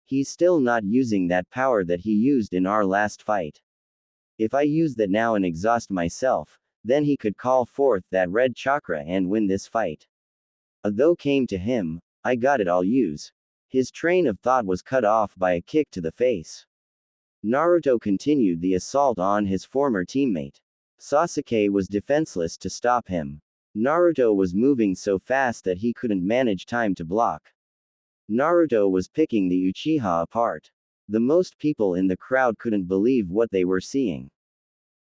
He's still not using that power that he used in our last fight. If I use that now and exhaust myself, then he could call forth that red chakra and win this fight. Although came to him, I got it I'll use. His train of thought was cut off by a kick to the face. Naruto continued the assault on his former teammate. Sasuke was defenseless to stop him. Naruto was moving so fast that he couldn't manage time to block. Naruto was picking the Uchiha apart. The most people in the crowd couldn't believe what they were seeing.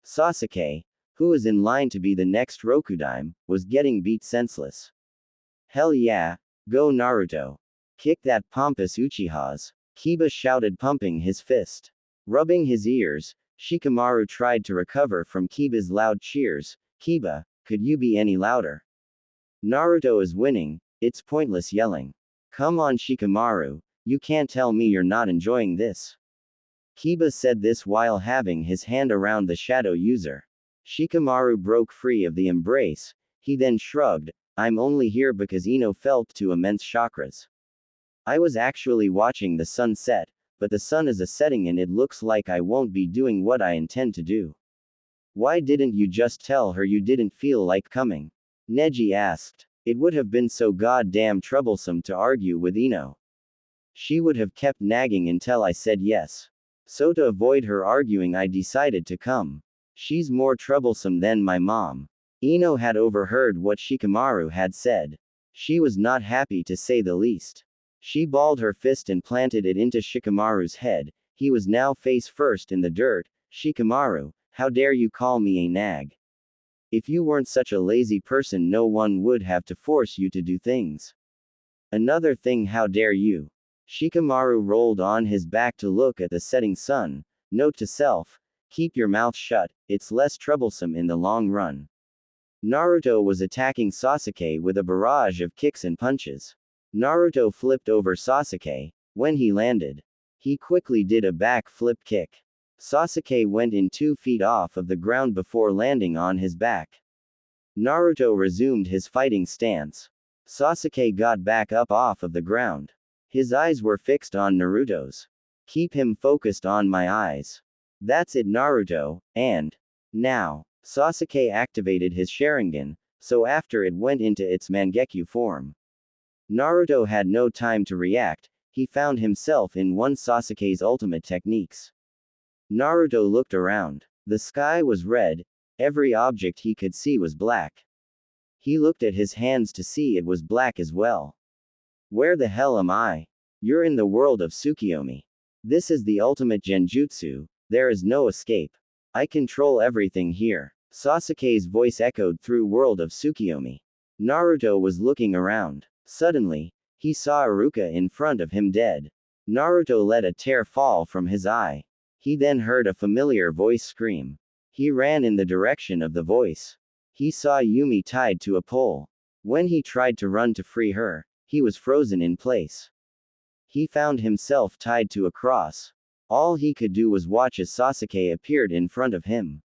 Sasuke, who was in line to be the next Rokudime, was getting beat senseless. Hell yeah, go Naruto. Kick that pompous Uchihas. Kiba shouted pumping his fist. Rubbing his ears, Shikamaru tried to recover from Kiba's loud cheers. Kiba, could you be any louder? Naruto is winning, it's pointless yelling. Come on Shikamaru, you can't tell me you're not enjoying this. Kiba said this while having his hand around the shadow user. Shikamaru broke free of the embrace. He then shrugged, I'm only here because Ino felt 2 immense chakras. I was actually watching the sun set, but the sun is a setting and it looks like I won't be doing what I intend to do. Why didn't you just tell her you didn't feel like coming? Neji asked. It would have been so goddamn troublesome to argue with Ino. She would have kept nagging until I said yes. So to avoid her arguing I decided to come. She's more troublesome than my mom. Ino had overheard what Shikamaru had said. She was not happy to say the least. She balled her fist and planted it into Shikamaru's head. He was now face first in the dirt. Shikamaru, how dare you call me a nag? If you weren't such a lazy person no one would have to force you to do things. Another thing, how dare you? Shikamaru rolled on his back to look at the setting sun. Note to self, keep your mouth shut, it's less troublesome in the long run. Naruto was attacking Sasuke with a barrage of kicks and punches. Naruto flipped over Sasuke. When he landed, he quickly did a back flip kick. Sasuke went in 2 feet off of the ground before landing on his back. Naruto resumed his fighting stance. Sasuke got back up off of the ground. His eyes were fixed on Naruto's. Keep him focused on my eyes. That's it Naruto, and now, Sasuke activated his Sharingan, so after it went into its Mangekyu form. Naruto had no time to react, he found himself in one Sasuke's ultimate techniques. Naruto looked around. The sky was red, every object he could see was black. He looked at his hands to see it was black as well. Where the hell am I? You're in the world of Tsukiyomi. This is the ultimate genjutsu, there is no escape. I control everything here. Sasuke's voice echoed through world of Tsukiyomi. Naruto was looking around. Suddenly, he saw Iruka in front of him dead. Naruto let a tear fall from his eye. He then heard a familiar voice scream. He ran in the direction of the voice. He saw Yumi tied to a pole. When he tried to run to free her, he was frozen in place. He found himself tied to a cross. All he could do was watch as Sasuke appeared in front of him.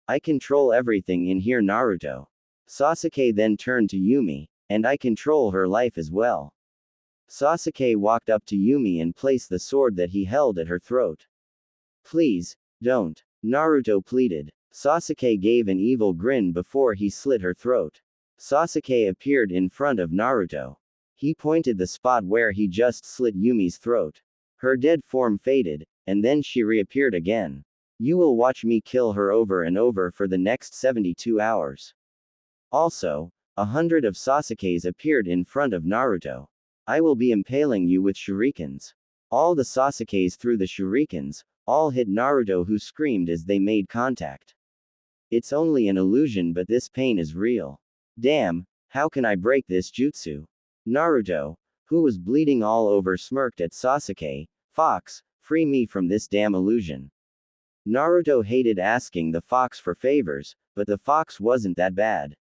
I control everything in here, Naruto. Sasuke then turned to Yumi, and I control her life as well. Sasuke walked up to Yumi and placed the sword that he held at her throat. Please, don't. Naruto pleaded. Sasuke gave an evil grin before he slit her throat. Sasuke appeared in front of Naruto. He pointed the spot where he just slit Yumi's throat. Her dead form faded, and then she reappeared again. You will watch me kill her over and over for the next 72 hours. Also, 100 of Sasuke's appeared in front of Naruto. I will be impaling you with shurikens. All the Sasukes threw the shurikens, all hit Naruto, who screamed as they made contact. It's only an illusion, but this pain is real. Damn, how can I break this jutsu? Naruto, who was bleeding all over, smirked at Sasuke. Fox, free me from this damn illusion. Naruto hated asking the fox for favors, but the fox wasn't that bad.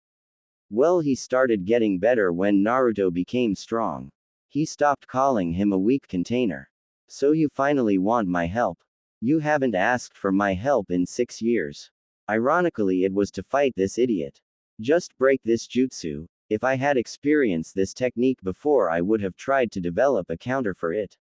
Well, he started getting better when Naruto became strong. He stopped calling him a weak container. So you finally want my help? You haven't asked for my help in 6 years. Ironically, it was to fight this idiot. Just break this jutsu. If I had experienced this technique before, I would have tried to develop a counter for it.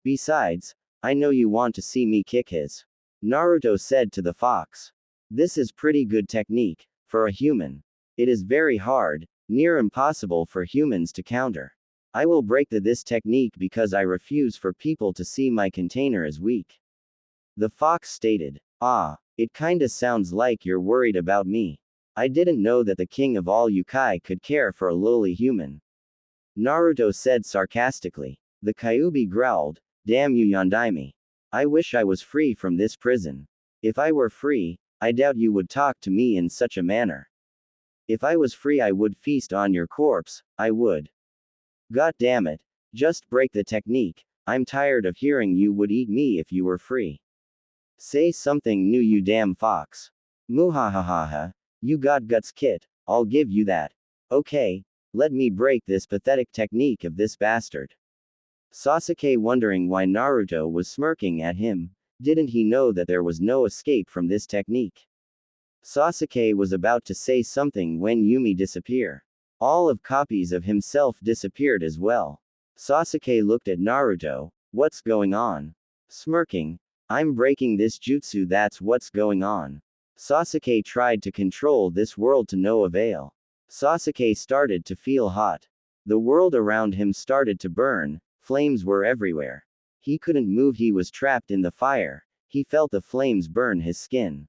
Besides, I know you want to see me kick his. Naruto said to the fox. This is pretty good technique, for a human. It is very hard, near impossible for humans to counter. I will break this technique because I refuse for people to see my container as weak. The fox stated. Ah, it kinda sounds like you're worried about me. I didn't know that the king of all yokai could care for a lowly human. Naruto said sarcastically. The Kyuubi growled, damn you Yondaime. I wish I was free from this prison. If I were free, I doubt you would talk to me in such a manner. If I was free, I would feast on your corpse, I would. God damn it, just break the technique. I'm tired of hearing you would eat me if you were free. Say something new, you damn fox. Muhahaha. You got guts, kid. I'll give you that. Okay, let me break this pathetic technique of this bastard. Sasuke, wondering why Naruto was smirking at him, didn't he know that there was no escape from this technique? Sasuke was about to say something when Yumi disappeared. All of copies of himself disappeared as well. Sasuke looked at Naruto. What's going on? Smirking. I'm breaking this jutsu, that's what's going on. Sasuke tried to control this world to no avail. Sasuke started to feel hot. The world around him started to burn, flames were everywhere. He couldn't move, he was trapped in the fire. He felt the flames burn his skin.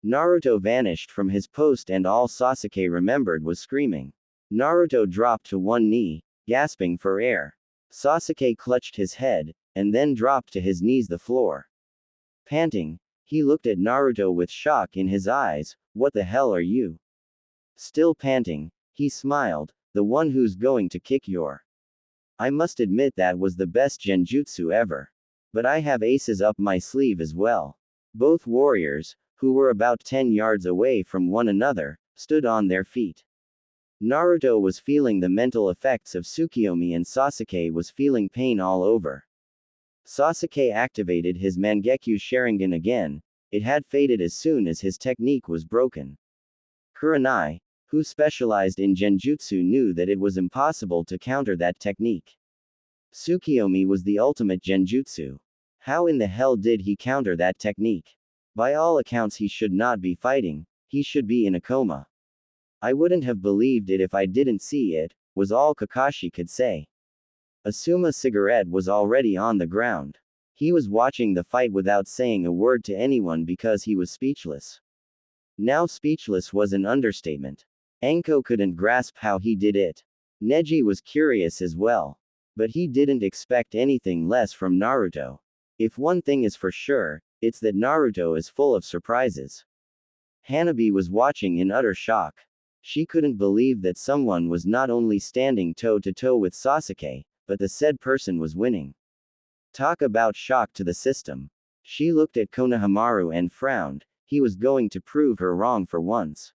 Naruto vanished from his post and all Sasuke remembered was screaming. Naruto dropped to one knee, gasping for air. Sasuke clutched his head, and then dropped to his knees the floor. Panting, he looked at Naruto with shock in his eyes. What the hell are you? Still panting, he smiled. The one who's going to kick your. I must admit that was the best genjutsu ever. But I have aces up my sleeve as well. Both warriors, who were about 10 yards away from one another, stood on their feet. Naruto was feeling the mental effects of Tsukiyomi and Sasuke was feeling pain all over. Sasuke activated his Mangekyo Sharingan again. It had faded as soon as his technique was broken. Kurenai, who specialized in genjutsu, knew that it was impossible to counter that technique. Tsukiyomi was the ultimate genjutsu. How in the hell did he counter that technique? By all accounts, he should not be fighting, he should be in a coma. I wouldn't have believed it if I didn't see it. was all Kakashi could say. Asuma's cigarette was already on the ground. He was watching the fight without saying a word to anyone because he was speechless. Now speechless was an understatement. Anko couldn't grasp how he did it. Neji was curious as well. But he didn't expect anything less from Naruto. If one thing is for sure, it's that Naruto is full of surprises. Hanabi was watching in utter shock. She couldn't believe that someone was not only standing toe-to-toe with Sasuke, but the said person was winning. Talk about shock to the system. She looked at Konohamaru and frowned. He was going to prove her wrong for once.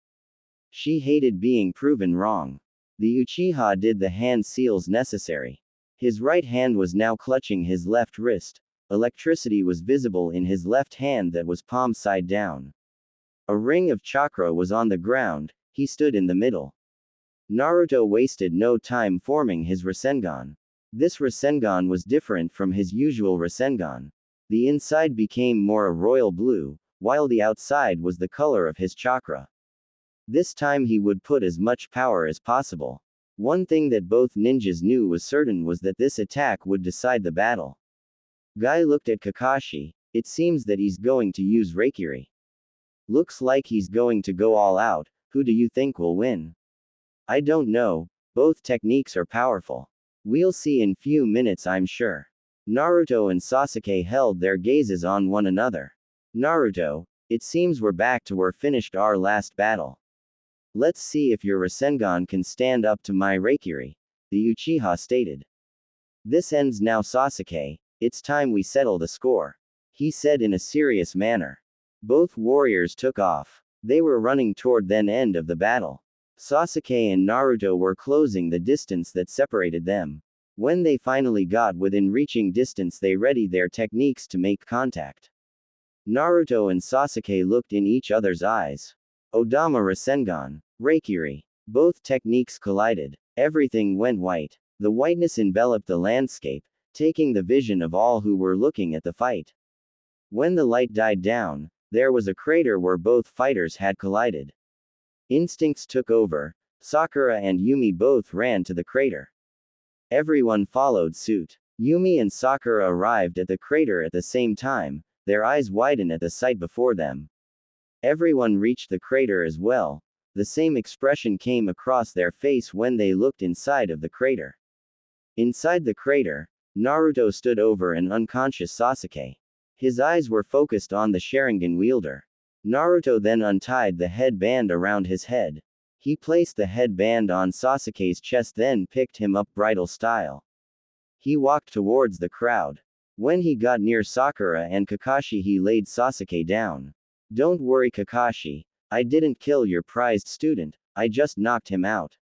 She hated being proven wrong. The Uchiha did the hand seals necessary. His right hand was now clutching his left wrist. Electricity was visible in his left hand that was palm side down. A ring of chakra was on the ground. He stood in the middle. Naruto wasted no time forming his Rasengan. This Rasengan was different from his usual Rasengan. The inside became more a royal blue, while the outside was the color of his chakra. This time he would put as much power as possible. One thing that both ninjas knew was certain was that this attack would decide the battle. Guy looked at Kakashi. It seems that he's going to use Reikiri. Looks like he's going to go all out. Who do you think will win? I don't know. Both techniques are powerful. We'll see in few minutes, I'm sure. Naruto and Sasuke held their gazes on one another. Naruto, it seems we're back to where finished our last battle. Let's see if your Rasengan can stand up to my Reikiri, the Uchiha stated. This ends now, Sasuke. It's time we settle the score, he said in a serious manner. Both warriors took off. They were running toward the end of the battle. Sasuke and Naruto were closing the distance that separated them. When they finally got within reaching distance, they readied their techniques to make contact. Naruto and Sasuke looked in each other's eyes. Odama Rasengan. Reikiri. Both techniques collided. Everything went white. The whiteness enveloped the landscape, taking the vision of all who were looking at the fight. When the light died down, there was a crater where both fighters had collided. Instincts took over. Sakura and Yumi both ran to the crater. Everyone followed suit. Yumi and Sakura arrived at the crater at the same time, their eyes widened at the sight before them. Everyone reached the crater as well. The same expression came across their face when they looked inside of the crater. Inside the crater, Naruto stood over an unconscious Sasuke. His eyes were focused on the Sharingan wielder. Naruto then untied the headband around his head. He placed the headband on Sasuke's chest, then picked him up bridal style. He walked towards the crowd. When he got near Sakura and Kakashi, he laid Sasuke down. Don't worry, Kakashi. I didn't kill your prized student, I just knocked him out.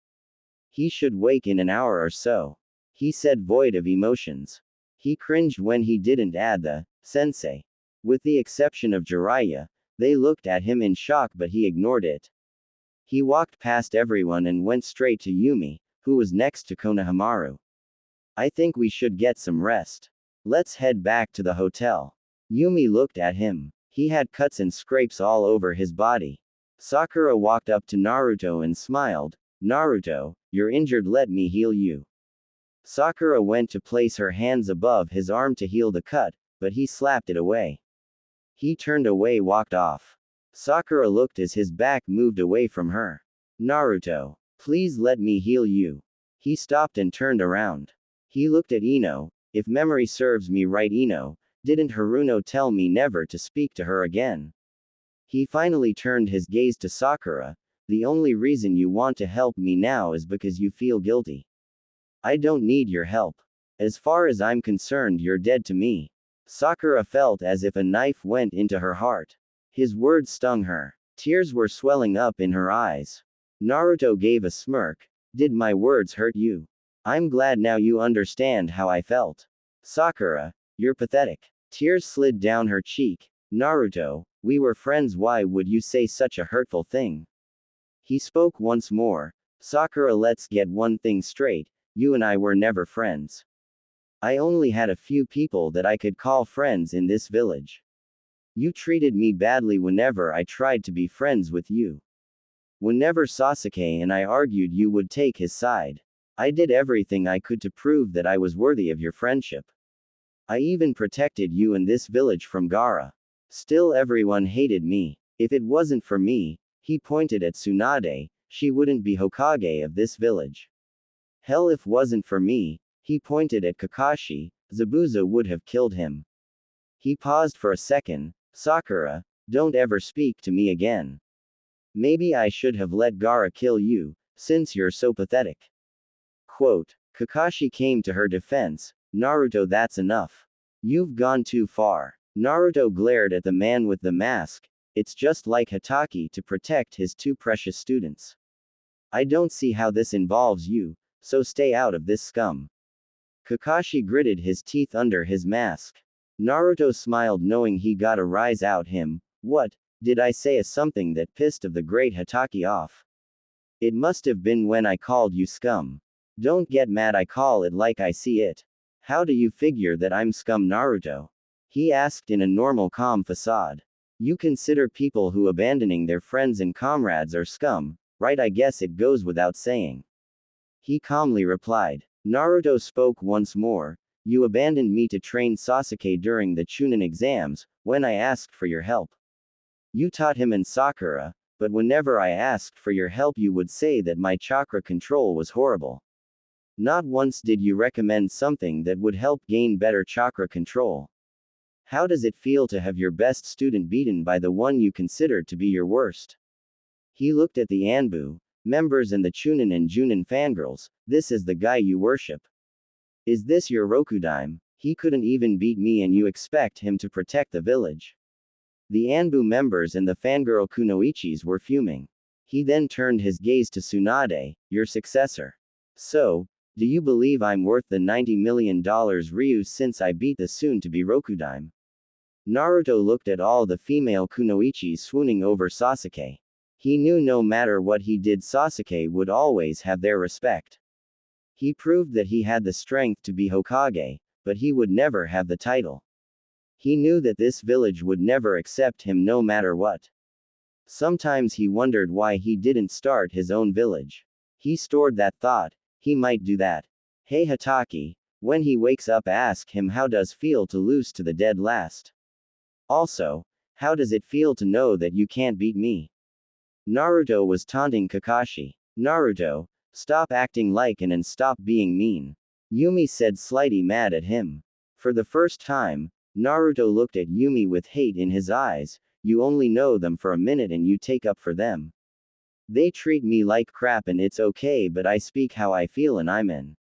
He should wake in an hour or so, he said, void of emotions. He cringed when he didn't add the sensei. With the exception of Jiraiya, they looked at him in shock, but he ignored it. He walked past everyone and went straight to Yumi, who was next to Konohamaru. I think we should get some rest. Let's head back to the hotel. Yumi looked at him. He had cuts and scrapes all over his body. Sakura walked up to Naruto and smiled. Naruto, you're injured, let me heal you. Sakura went to place her hands above his arm to heal the cut, but he slapped it away. He turned away, walked off. Sakura looked as his back moved away from her. Naruto, please let me heal you. He stopped and turned around. He looked at Ino. If memory serves me right, Ino, didn't Haruno tell me never to speak to her again? He finally turned his gaze to Sakura. The only reason you want to help me now is because you feel guilty. I don't need your help. As far as I'm concerned, you're dead to me. Sakura felt as if a knife went into her heart. His words stung her. Tears were swelling up in her eyes. Naruto gave a smirk. Did my words hurt you? I'm glad now you understand how I felt. Sakura, you're pathetic. Tears slid down her cheek. Naruto, we were friends, why would you say such a hurtful thing? He spoke once more. Sakura, let's get one thing straight, you and I were never friends. I only had a few people that I could call friends in this village. You treated me badly whenever I tried to be friends with you. Whenever Sasuke and I argued, you would take his side. I did everything I could to prove that I was worthy of your friendship. I even protected you and this village from Gaara. Still everyone hated me. If it wasn't for me, he pointed at Tsunade, she wouldn't be Hokage of this village. Hell, if wasn't for me, he pointed at Kakashi, Zabuza would have killed him. He paused for a second. Sakura, don't ever speak to me again. Maybe I should have let Gaara kill you, since you're so pathetic. Quote. Kakashi came to her defense. Naruto, that's enough. You've gone too far. Naruto glared at the man with the mask. It's just like Hatake to protect his two precious students. I don't see how this involves you, so stay out of this scum. Kakashi gritted his teeth under his mask. Naruto smiled knowing he got a rise out him. What, did I say something that pissed of the great Hatake off? It must have been when I called you scum. Don't get mad, I call it like I see it. How do you figure that I'm scum, Naruto? He asked in a normal calm facade. You consider people who abandoning their friends and comrades are scum, right? I guess it goes without saying. He calmly replied. Naruto spoke once more. You abandoned me to train Sasuke during the Chunin exams, when I asked for your help. You taught him and Sakura, but whenever I asked for your help you would say that my chakra control was horrible. Not once did you recommend something that would help gain better chakra control. How does it feel to have your best student beaten by the one you considered to be your worst? He looked at the Anbu members and the Chunin and Junin fangirls. This is the guy you worship. Is this your Rokudaime? He couldn't even beat me and you expect him to protect the village. The Anbu members and the fangirl Kunoichis were fuming. He then turned his gaze to Tsunade, your successor. So, do you believe I'm worth the $90 million Ryu since I beat the soon-to-be Rokudaime? Naruto looked at all the female Kunoichis swooning over Sasuke. He knew no matter what he did Sasuke would always have their respect. He proved that he had the strength to be Hokage, but he would never have the title. He knew that this village would never accept him no matter what. Sometimes he wondered why he didn't start his own village. He stored that thought. He might do that. Hey Hatake, when he wakes up ask him how does feel to lose to the dead last. Also, how does it feel to know that you can't beat me? Naruto was taunting Kakashi. Naruto, stop acting like an and stop being mean. Yumi said slightly mad at him. For the first time, Naruto looked at Yumi with hate in his eyes. You only know them for a minute and you take up for them. They treat me like crap and it's okay, but I speak how I feel and I'm in.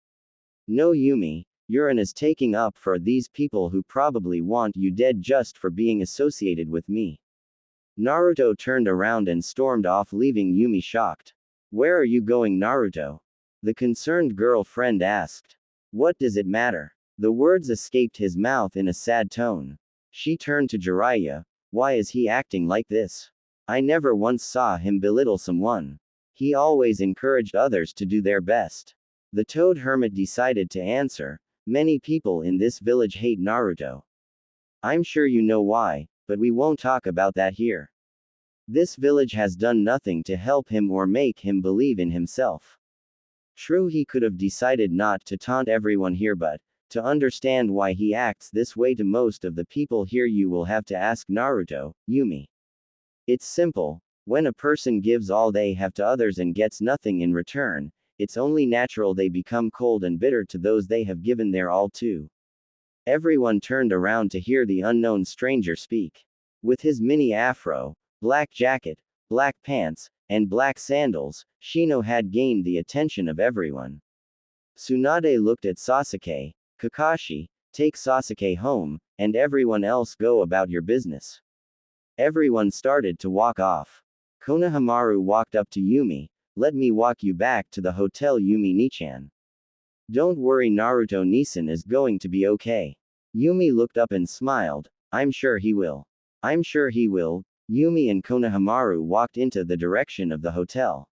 No Yumi, you're in as taking up for these people who probably want you dead just for being associated with me. Naruto turned around and stormed off leaving Yumi shocked. Where are you going, Naruto? The concerned girlfriend asked. What does it matter? The words escaped his mouth in a sad tone. She turned to Jiraiya. Why is he acting like this? I never once saw him belittle someone. He always encouraged others to do their best. The Toad Hermit decided to answer. Many people in this village hate Naruto. I'm sure you know why, but we won't talk about that here. This village has done nothing to help him or make him believe in himself. True, he could have decided not to taunt everyone here, but to understand why he acts this way to most of the people here you will have to ask Naruto, Yumi. It's simple. When a person gives all they have to others and gets nothing in return, it's only natural they become cold and bitter to those they have given their all to. Everyone turned around to hear the unknown stranger speak. With his mini afro, black jacket, black pants, and black sandals, Shino had gained the attention of everyone. Tsunade looked at Sasuke. Kakashi, take Sasuke home, and everyone else go about your business. Everyone started to walk off. Konohamaru walked up to Yumi. Let me walk you back to the hotel, Yumi Nichan. Don't worry, Naruto Nisan is going to be okay. Yumi looked up and smiled. I'm sure he will. I'm sure he will. Yumi and Konohamaru walked into the direction of the hotel.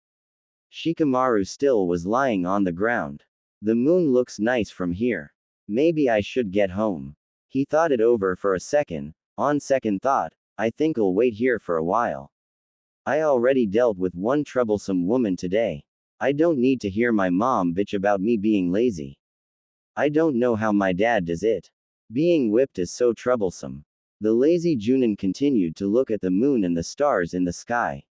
Shikamaru still was lying on the ground. The moon looks nice from here. Maybe I should get home. He thought it over for a second. On second thought, I think I'll wait here for a while. I already dealt with one troublesome woman today. I don't need to hear my mom bitch about me being lazy. I don't know how my dad does it. Being whipped is so troublesome. The lazy Junin continued to look at the moon and the stars in the sky.